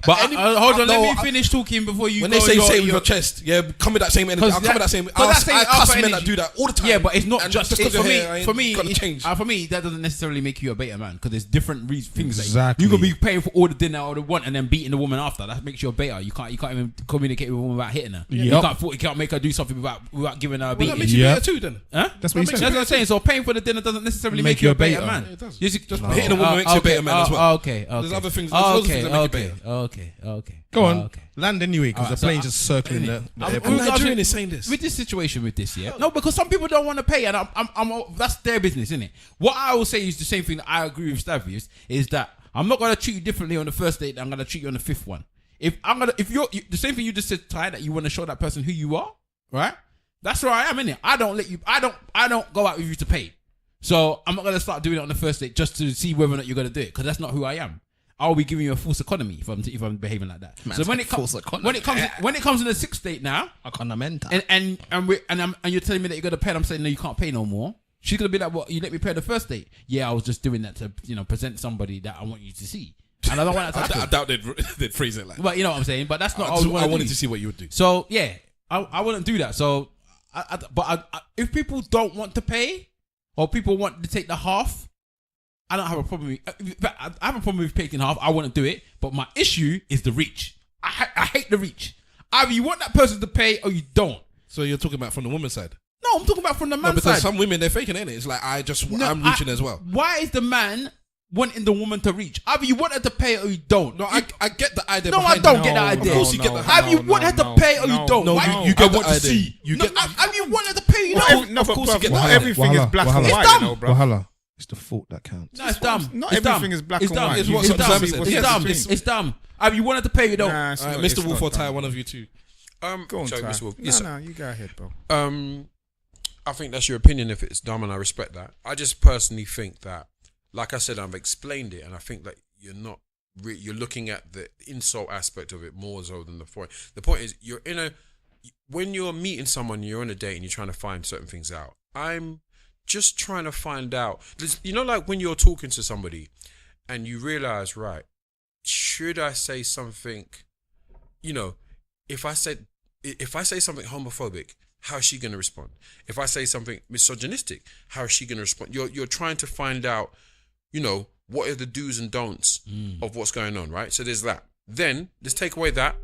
But hold on, no, let me finish talking before you. When go they say your- say with your- your chest, yeah, come with that same energy. I'll come with that same. But that same I cuss alpha men that energy. do that all the time. Yeah, but it's not And just because for you're me. here, I For me, gotta it's- change. for me, that doesn't necessarily make you a beta man because there's different things. Exactly. You could be paying for all the dinner or the want and then beating the woman after. That makes you a beta. You can't even communicate with a woman without hitting her. Yep. You can't make her do something without giving her a Well, beating. that makes you Yeah. beta too, then. Huh? That's what you That said. That's what I'm saying. So paying for the dinner doesn't necessarily Make make you you a beta a beta. man. Yeah, it does. Just hitting a woman makes you a beta man as well. Okay. There's other things. There's loads of things that make you beta. Okay. Go on. Okay. Land anyway, because Alright, the so plane's just circling the I'm- airport. A Nigerian is saying this. With this situation with this, yeah. No, because some people don't want to pay, and I'm that's their business, isn't it? What I will say is the same thing that I agree with Stav is that I'm not gonna treat you differently on the first date than I'm gonna treat you on the 5th one. If you're the same thing you just said, Ty, that you want to show that person who you are, right? That's where I am, innit? I don't go out with you to pay. So I'm not gonna start doing it on the first date just to see whether or not you're gonna do it, because that's not who I am. I'll be giving you a false economy if I'm behaving like that. So when it comes to the 6th date now, and you're telling me that you're gonna pay, and I'm saying no, you can't pay no more. She's gonna be like, "What? You let me pay the first date?" Yeah, I was just doing that to present somebody that I want you to see, and I don't want that to I happen. doubt they'd phrase it like that. But you know what I'm saying. But that's not. I wanted to see what you would do. So yeah, I wouldn't do that. So, if people don't want to pay, or people want to take the half, I don't have a problem with. I have a problem with taking half. I want to do it, but my issue is the reach. I hate the reach. Either you want that person to pay or you don't. So you're talking about from the woman's side? No, I'm talking about from the No, man's because side. some women they're faking it. It's like I'm reaching as well. Why is the man wanting the woman to reach? Either you want her to pay or you don't. No, I get the idea. No, I behind don't it. get the idea. Of course you get the Either you want her to pay or you don't. No, Why? you get the I want to idea. see. You No, get. either you want her to pay or you don't. No, Of but course you get not the- everything is black and Wahala. white, It's you know, bro. Wahala. It's the thought that counts. No, it's dumb. Not It's everything dumb. is black It's and dumb. white. It's You what have some to Simon see said. what's It's in dumb. between. It's dumb. Either you want her to pay or you don't. Nah, it's All right, not- Mr. it's Wolf not or Ty, dumb. one of you two. Go on, sorry, Ty. Mr. Wolf. No, Yes, no, you go ahead, bro. I think that's your opinion if it's dumb, and I respect that. I just personally think that, like I said, I've explained it, and I think that you're not. You're looking at the insult aspect of it more so than the point. The point is, when you're meeting someone, you're on a date, and you're trying to find certain things out. I'm just trying to find out. Like when you're talking to somebody, and you realize, right, should I say something? If I say something homophobic, how is she going to respond? If I say something misogynistic, how is she going to respond? You're trying to find out, what are the do's and don'ts of what's going on, right? So there's that. Then let's take away that.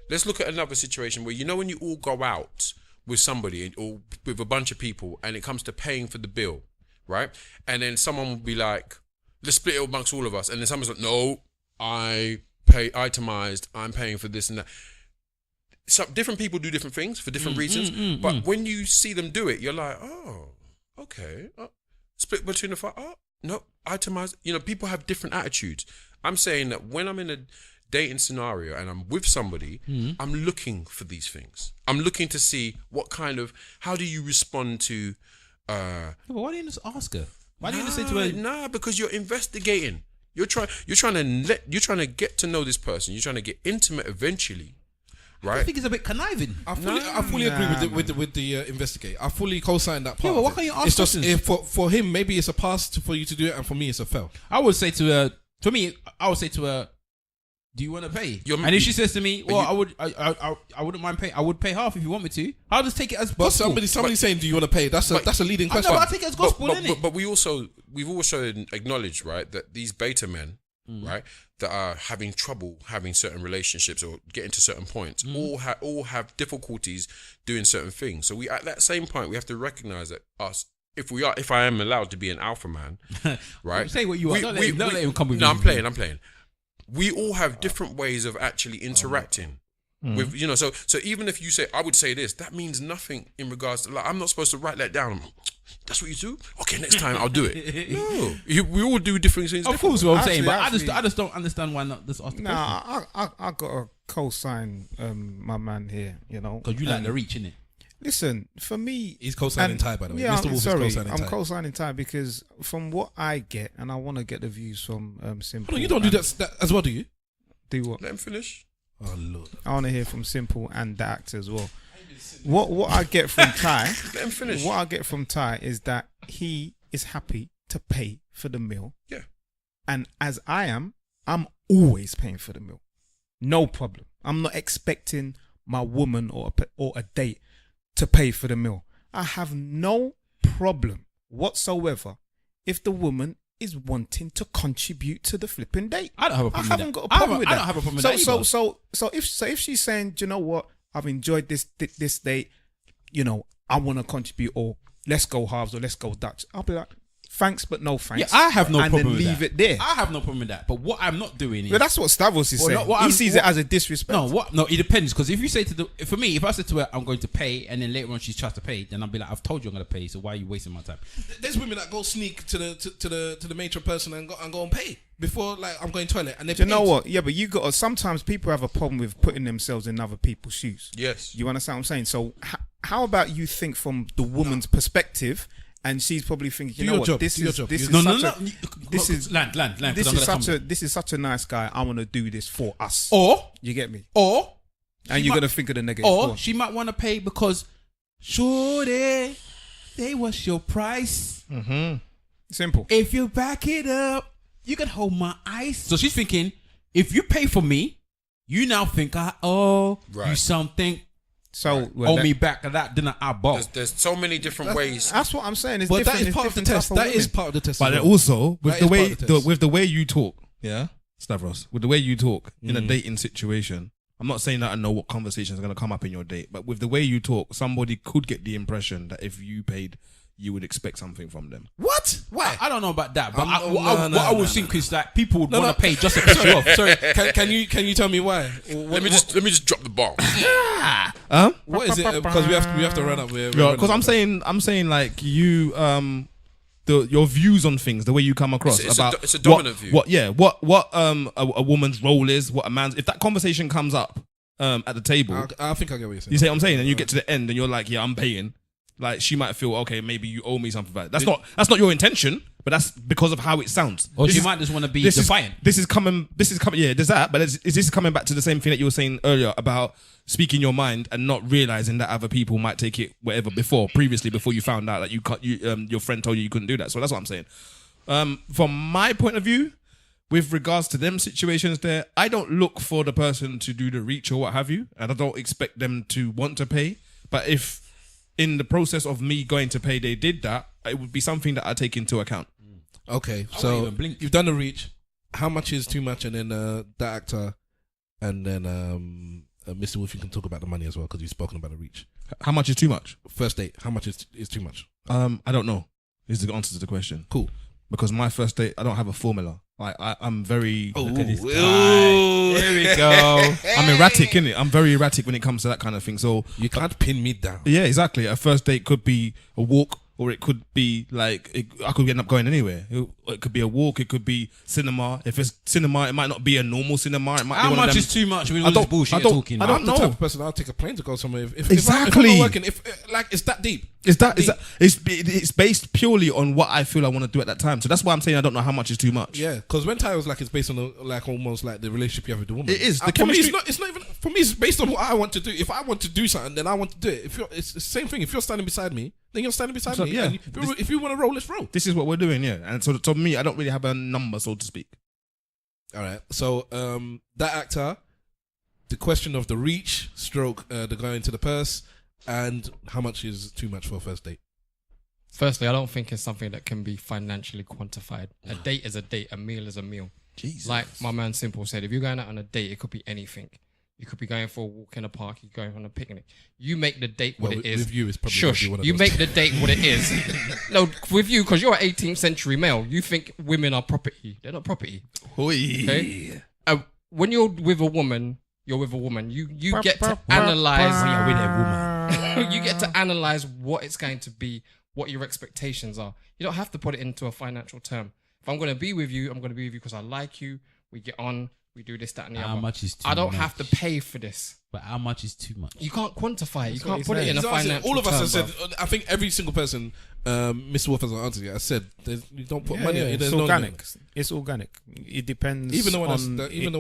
Let's look at another situation where, when you all go out with somebody or with a bunch of people and it comes to paying for the bill, right? And then someone will be like, let's split it amongst all of us. And then someone's like, no, I pay itemized, I'm paying for this and that. So different people do different things for different reasons. But when you see them do it, you're like, oh, okay. Split between the five. Oh, no, itemized. People have different attitudes. I'm saying that when I'm in a dating scenario and I'm with somebody, I'm looking for these things. I'm looking to see how do you respond to... But why didn't you just ask her? Why didn't you just say to her? Nah, because you're investigating. You're trying to get to know this person. You're trying to get intimate eventually. Right? I think it's a bit conniving. I fully agree with the investigate. I fully co-sign that part. Yeah, but of why it. can't you ask It's just questions? for him, maybe it's a pass for you to do it, and for me, it's a fail. I would say to her, do you want to pay? And if she says to me, well, I wouldn't mind paying. I would pay half if you want me to. I'll just take it as But gospel. somebody saying, do you want to pay? That's a leading I know, question. but I take it as gospel, innit? But we've also acknowledged, right, that these beta men, right, that are having trouble having certain relationships or getting to certain points, all have difficulties doing certain things. So at that same point, we have to recognize that if I am allowed to be an alpha man, right? Say what you are. Don't let him come with no, you. I'm playing. We all have different ways of actually interacting. With so even if you say I would say this, that means nothing in regards to I'm not supposed to write that down. That's what you do? Okay, next time I'll do it. No. We all do different things. Of course, what I'm saying, but Actually- I just don't understand why not just ask the question. Nah, I got to co-sign my man here, you know. Because you like the reach, innit? Listen, for me... He's co-signing and- Ty, by the way. Yeah, Mr. Wolf is sorry, co-signing I'm Ty. co-signing Ty because from what I get, and I want to get the views from Simple. Hold on, you don't do that as well, do you? Do what? Let him finish. Oh, Lord. I want to hear from Simple and the actor as well. What I get from Ty, Let him finish. what I get from Ty is that he is happy to pay for the meal. Yeah. And as I am, I'm always paying for the meal. No problem. I'm not expecting my woman or a date to pay for the meal. I have no problem whatsoever if the woman is wanting to contribute to the flipping date. I don't have a I problem with haven't that. got a problem with I that. don't have a problem with that either. So if she's saying, do you know what, I've enjoyed this date, you know, I want to contribute, or let's go halves, or let's go Dutch, I'll be like, thanks, but no thanks. Yeah, I have no and problem then with leave that. it there. I have no problem with that. But what I'm not doing is... But that's what Stavros is Well, saying. no, what He I'm- sees what- it as a disrespect. No, it depends. Because if you say for me, if I said to her, I'm going to pay, and then later on she tries to pay, then I'll be like, I've told you I'm going to pay, so why are you wasting my time? There's women that go sneak to the matron person and go and pay before, like, I'm going toilet, and they Do you know what? Yeah, but you got. Sometimes people have a problem with putting themselves in other people's shoes. Yes. You understand what I'm saying? So how about you think from the woman's perspective, and she's probably thinking, you Do know your what, job, this do your is job. this is No, such a This is land. this is such a nice guy. I want to do this for us. Or You get me? and And you're gonna think of the negative. Go Or on. she might want to pay because, shorty, they was your price. Simple. If you back it up, you can hold my ice. So she's thinking, if you pay for me, you now think I owe you Right. something. So well, Owe that- me back of that, then I bought. There's so many different ways. That's what I'm saying. It's But different. that is it's part of the different test. type of That is women. part of the test. But as then well. also with That the is way part of the test. with the way you talk, yeah, Stavros, with the way you talk in a dating situation, I'm not saying that I know what conversations are going to come up in your date, but with the way you talk, somebody could get the impression that if you paid, you would expect something from them. What? Why? I don't know about that, but No, what I would think is that people would No, want no. to pay just to piss you off. Sorry, can you tell me why? Let me just drop the bomb. Huh? What is it? Because we have to run up. Because I'm saying like you your views on things, the way you come across It's a about it's a dominant view. What a woman's role is, what a man's. If that conversation comes up at the table, I think I get what you're saying. you say what I'm saying, and you get to the end and you're like, yeah, I'm paying. Like she might feel, okay, maybe you owe me something back. That's not your intention, but that's because of how it sounds. Or This she is- might just want to be this defiant. This is coming. Yeah, there's that. But is this coming back to the same thing that you were saying earlier about speaking your mind and not realizing that other people might take it whatever before you found out that your friend told you couldn't do that. So that's what I'm saying. From my point of view, with regards to them situations there, I don't look for the person to do the reach or what have you, and I don't expect them to want to pay. But if in the process of me going to pay, they did that, it would be something that I take into account. Okay, won't so even blink. you've done the reach. How much is too much? And then that actor, and then Mr. Wolf, you can talk about the money as well because you've spoken about the reach. How much is too much? First date, how much is too much? I don't know. Is the answer to the question. Cool. Because my first date, I don't have a formula. Like I'm very. Look at this guy. Here we go. I'm erratic, innit? I'm very erratic when it comes to that kind of thing. So You can't pin me down. yeah, exactly. A first date could be a walk, or it could be like I could end up going anywhere. It could be a walk. It could be cinema. If it's cinema, it might not be a normal cinema. It might How be one much of them. is too much with I all this don't- bullshit I you're don't- talking I about? don't I'm the know. type of person I'll take a plane to go somewhere. If Exactly. I'm not working, like it's that deep. It's based purely on what I feel I want to do at that time. So that's why I'm saying I don't know how much is too much. Yeah, because when Ty was like, it's based on like almost like the relationship you have with the woman. It is. The For me, chemistry- it's not even. For me, it's based on what I want to do. If I want to do something, then I want to do it. It's the same thing. If you're standing beside me, then you're standing beside So, me. yeah. And if you want to roll, let's roll. This is what we're doing, yeah. And so to me, I don't really have a number, so to speak. All right. So that actor, the question of the reach, stroke, the guy into the purse, and how much is too much for a first date? Firstly, I don't think it's something that can be financially quantified. A date is a date, a meal is a meal. Jesus. Like my man Simple said, if you're going out on a date, it could be anything. You could be going for a walk in a park, you're going on a picnic. You make the date what it is. With you, it's probably gonna Shush. be one of You those. make the date what it is. No, with you, because you're an 18th century male, you think women are property. They're not property. Okay? When you're with a woman, you're with a woman. You get to analyze. You get to analyze what it's going to be what your expectations are. You don't have to put it into a financial term. If I'm going to be with you, I'm going to be with you because I like you. We get on. We do this, that, and the How other. much is too I don't much? have to pay for this. But how much is too much? You can't quantify it. You That's can't what put it he's in a saying. financial All of us term, have said. bro. I think every single person, Mr. Wolf has answered it. I said you don't put money. it's There's no organic. limit. It's organic. It depends. Even the on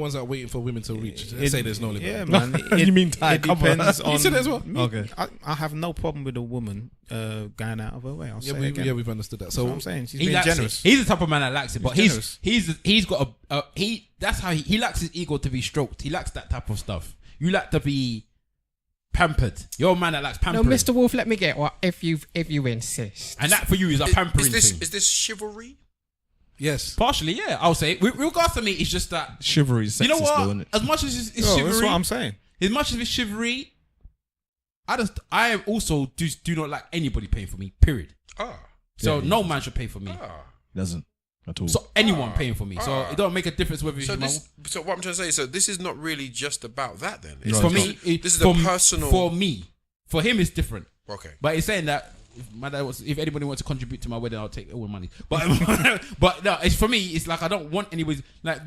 ones that are waiting for women to reach say there's no limit. Yeah, man. You mean Ty? It Come on. depends on. You said it as well. Okay. I have no problem with a woman going out of her way. I'll say it again. We've understood that. That's what So I'm saying. She's He being likes generous. it. He's the type of man that likes it, but He's he's got that's how he likes his ego to be stroked. He likes that type of stuff. You like to be pampered. You're a man that likes No, pampering. Mr. Wolf, let me get what if you insist. And that for you is a pampering Is thing. this chivalry? yes. Partially, yeah, I'll say. With regards to me, it's just that Chivalry is sexist, you know what? though, isn't it? As much as it's Oh, chivalry, that's what I'm saying. as much as it's chivalry, I also do not like anybody paying for me. Period. Ah. So no man should pay for me. Ah. Doesn't at all. So anyone paying for me. So it don't make a difference whether So it's so what I'm trying to say, so this is not really just about that then. It's No, for it's me. this is for a personal. for me. For him, it's different. Okay. But it's saying that if anybody wants to contribute to my wedding, I'll take all the money. But but no, it's for me. It's like I don't want anybody. Like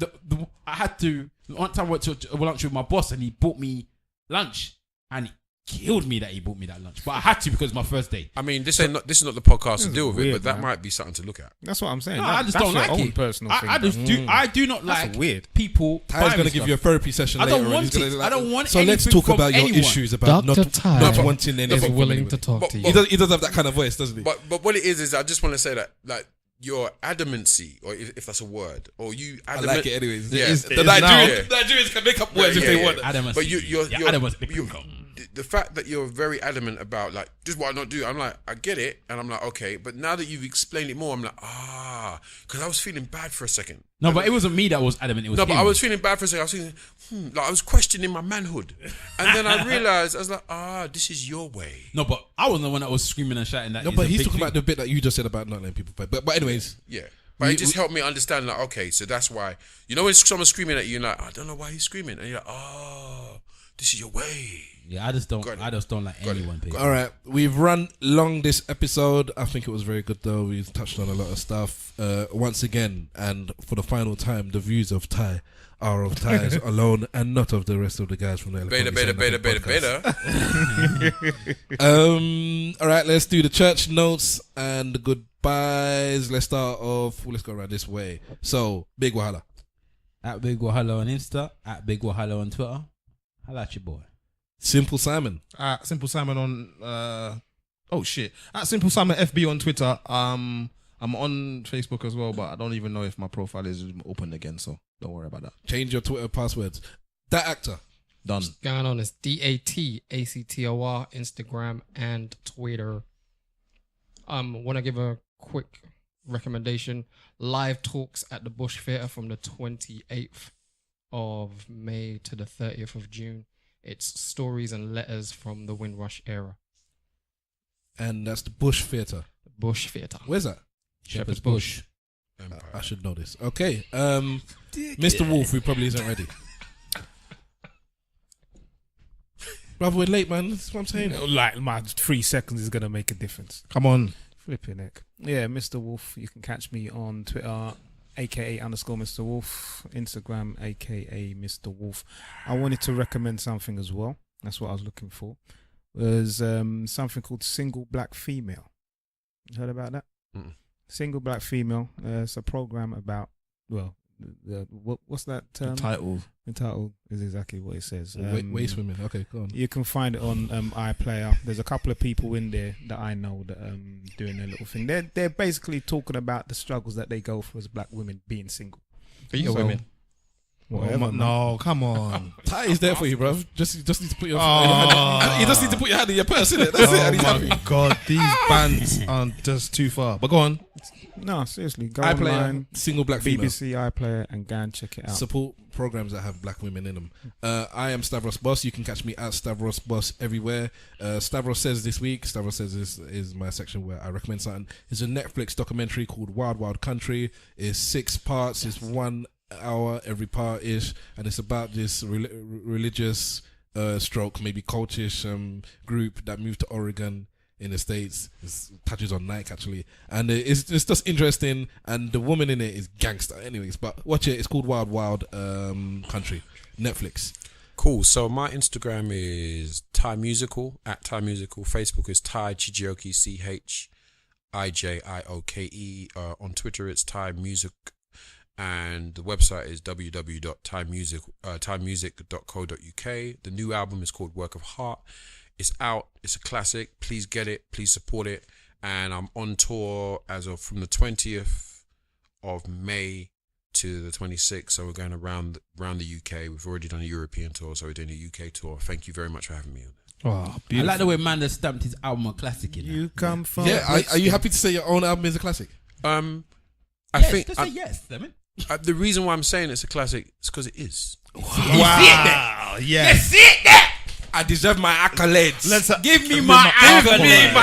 I had to one time I went to lunch with my boss and he bought me lunch and it killed me that he bought me that lunch. But I had to because it's my first day. I mean, this is not the podcast to deal with it, weird, but that man. might be something to look at. That's what I'm saying. No, I just That's don't your like own it. personal thing. I just do. I do not That's like weird. people. Ty's buying going me to give stuff. you a therapy session I later. don't on. want He's gonna it. like- I don't want So let's anything talk from about your anyone. issues about Dr. not Ty wanting anything is from willing anybody. to talk But- to but- you. He does have that kind of voice, doesn't he? But what it is I just want to say that like your adamancy, or if that's a word, or you I adamant. like it anyways. Yeah, The now. Nigerians can make up words if they want. Adamant. But you're adamant. the fact that you're very adamant about like this is what I don't do. I'm like I get it, and I'm like okay. But now that you've explained it more, I'm like because I was feeling bad for a second. No, but it wasn't me that was adamant. It was No, him. but I was feeling bad for a second. I was feeling like I was questioning my manhood, and then I realized I was like this is your way. No, but I wasn't the one that was screaming and shouting that. No, is but a he's big talking thing. about the bit that you just said about not letting people pay. But anyways, Yeah. But it just helped me understand, like, okay, so that's why. You know when someone's screaming at you, and like, I don't know why he's screaming. And you're like, this is your way. Yeah, I just don't Got it. like Got it. anyone paying. all right, we've run long this episode. I think it was very good though. We've touched on a lot of stuff. Once again, and for the final time, the views of Ty are of Ty's alone and not of the rest of the guys from the Beta. All right, let's do the church notes and the goodbyes. Let's start off. Let's go around this way. So, Big Wahala. At Big Wahala on Insta, at Big Wahala on Twitter. Holla at your boy. Simple Simon. At Simple Simon on at Simple Simon FB on Twitter. I'm on Facebook as well, but I don't even know if my profile is open again, so don't worry about that. Change your Twitter passwords. That actor. Done. Going on is DATACTOR, Instagram and Twitter. Want to give a quick recommendation. Live talks at the Bush Theatre from the 28th of May to the 30th of June. It's stories and letters from the Windrush era. And that's the Bush Theatre. Bush Theatre. Where's that? Shepherd's Bush. I should know this. Okay. Mr. Wolf, who probably isn't ready. Brother, we're late, man. That's what I'm saying. Like my 3 seconds is gonna make a difference. Come on. Flipping heck. Yeah, Mr. Wolf. You can catch me on Twitter, aka_Mr. Wolf, Instagram, aka Mr. Wolf. I wanted to recommend something as well. That's what I was looking for. There's something called Single Black Female. You heard about that? Single Black Female. It's a program about what's that term? Title. The title is exactly what it says. Waste women. Okay, go on. You can find it on iPlayer. There's a couple of people in there that I know that doing their little thing. They're basically talking about the struggles that they go through as black women being single. Beta So, women. Whatever, man. No, come on. Ty is there for you, bro. Just need to put your you just need to put your hand in your purse, innit? That's it. And he's happy. my God, these bands are just too far. But go on. No, seriously. Go iPlayer, online, single black female. BBC iPlayer, and go and check it out. Support programs that have black women in them. I am Stavros Boss. You can catch me at Stavros Boss everywhere. Stavros Says this week. Stavros Says is my section where I recommend something. It's a Netflix documentary called Wild Wild Country. It's 6 parts. It's 1 hour every part ish, and it's about this religious stroke, maybe cultish group that moved to Oregon in the States. It touches on Nike actually, and it's just interesting. And the woman in it is gangster, anyways. But watch it. It's called Wild Wild Country, Netflix. Cool. So my Instagram is Thai Musical at Thai Musical. Facebook is Thai Chijioke CHIJIOKE. On Twitter it's Thai Music, and the website is www.thaimusic.co.uk. The new album is called Work of Heart. It's out. It's a classic. Please get it. Please support it. And I'm on tour as of from the 20th of May to the 26th, so we're going around the UK. We've already done a European tour, so we're doing a UK tour. Thank you very much for having me on. Oh, I like the way Manda stamped his album a classic. You come from. Yeah, are you happy to say your own album is a classic? I Yes, think just say yes, damn it. the reason why I'm saying it's a classic is because it is. Wow. Yeah. I deserve my accolades. Give me my accolades.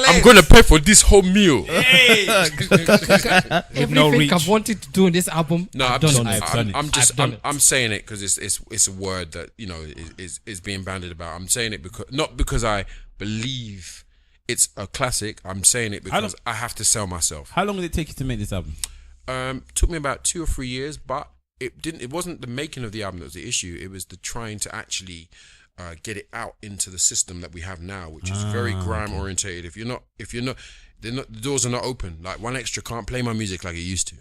I'm gonna pay for this whole meal. Everything I've wanted to do in this album, No, I've done it. I'm saying it because it's a word that is being bandied about. I'm saying it not because I believe it's a classic. I'm saying it because I have to sell myself. How long did it take you to make this album? Took me about 2 or 3 years, but it wasn't the making of the album that was the issue. It was the trying to actually get it out into the system that we have now, which is very grime orientated. If you're not, the doors are not open. Like 1Extra can't play my music like it used to.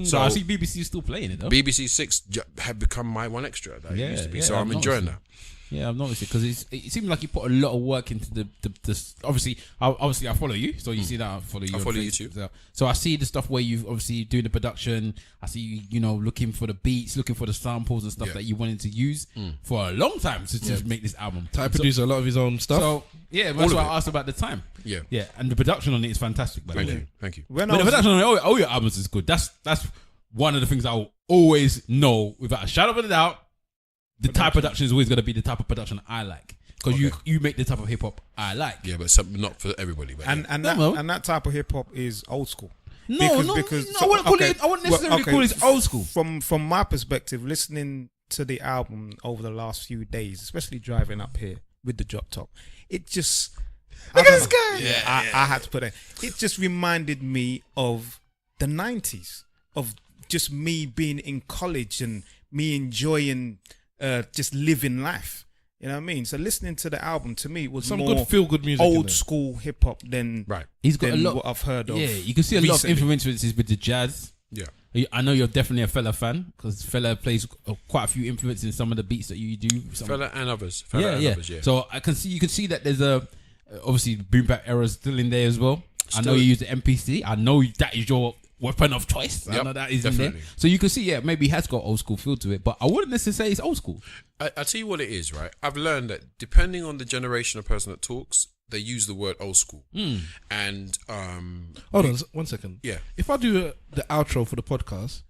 So I see BBC still playing it though. BBC 6 had become my 1Extra that it used to be. So I'm enjoying that. Yeah, I've noticed it because it seems like you put a lot of work into the obviously I follow you, so you see that I follow you. I follow you too. So I see the stuff where you obviously doing the production. I see you looking for the beats, looking for the samples and stuff that you wanted to use for a long time to make this album. Ty produced a lot of his own stuff. So yeah, that's why I asked about the time. Yeah, and the production on it is fantastic. By the way. Thank you. But the production on all your albums is good. That's one of the things I will always know without a shadow of a doubt. The type of production is always going to be the type of production I like because you make the type of hip hop I like. Yeah, but not for everybody. But and that type of hip hop is old school. I wouldn't necessarily call it old school. From my perspective, listening to the album over the last few days, especially driving up here with the drop top, it just I had to put it. It just reminded me of the 90s, of just me being in college and me enjoying just living life. You know what I mean? So listening to the album to me was some more good feel good music, old school hip hop than He's got a lot. What I've heard of. Yeah, you can see a lot of influences with the jazz. Yeah, I know you're definitely a Fella fan because Fella plays quite a few influences in some of the beats that you do. Fella and others. Yeah. So you can see that there's obviously the boom bap era is still in there as well. I know you use the MPC. I know that is your weapon of choice. I know that is definitely in there. So you can see, maybe it has got old school feel to it, but I wouldn't necessarily say it's old school. I'll tell you what it is, right? I've learned that depending on the generation of person that talks, they use the word old school. And hold on 1 second. Yeah. If I do the outro for the podcast,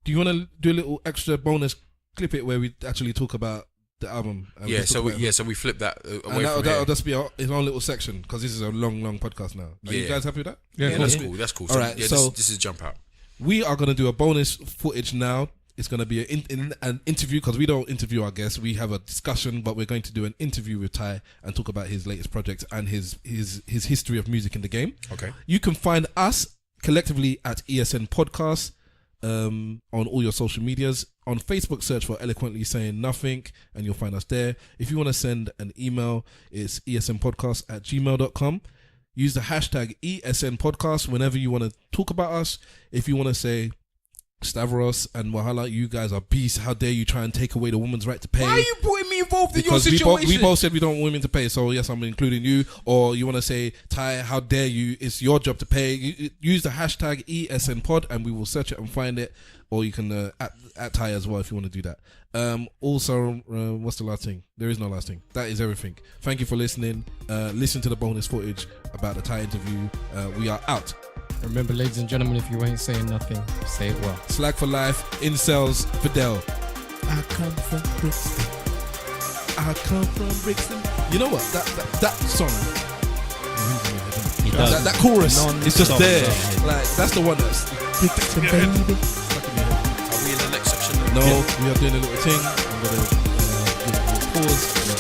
do you want to do a little extra bonus clip it where we actually talk about the album? So we flip that away and from that'll just be its own little section because this is a long podcast now. Are you guys happy with that? Yeah, that's cool. That's cool. All right, so this is jump out. We are going to do a bonus footage now. It's going to be an interview because we don't interview our guests. We have a discussion, but we're going to do an interview with Ty and talk about his latest project and his history of music in the game. Okay. You can find us collectively at ESN Podcast on all your social medias. On Facebook, search for Eloquently Saying Nothing and you'll find us there. If you want to send an email, it's esnpodcast@gmail.com. Use the hashtag ESN Podcast whenever you want to talk about us. If you want to say Stavros and Wahala, you guys are beasts. How dare you try and take away the woman's right to pay? Why are you putting me involved in your Because situation? we both said we don't want women to pay, so yes, I'm including you. Or you want to say, Ty, how dare you? It's your job to pay. Use the hashtag ESNPod and we will search it and find it. Or you can at Ty as well if you want to do that. Also, what's the last thing? There is no last thing. That is everything. Thank you for listening. Listen to the bonus footage about the Ty interview. We are out. Remember, ladies and gentlemen, if you ain't saying nothing, say it well. Slag for life. Incels. Fidel. I come from Brixton. You know what? That song. That chorus is just there. Like that's the one that's. Baby. Are we in the next section? No, we are doing a little thing. I'm gonna give a pause.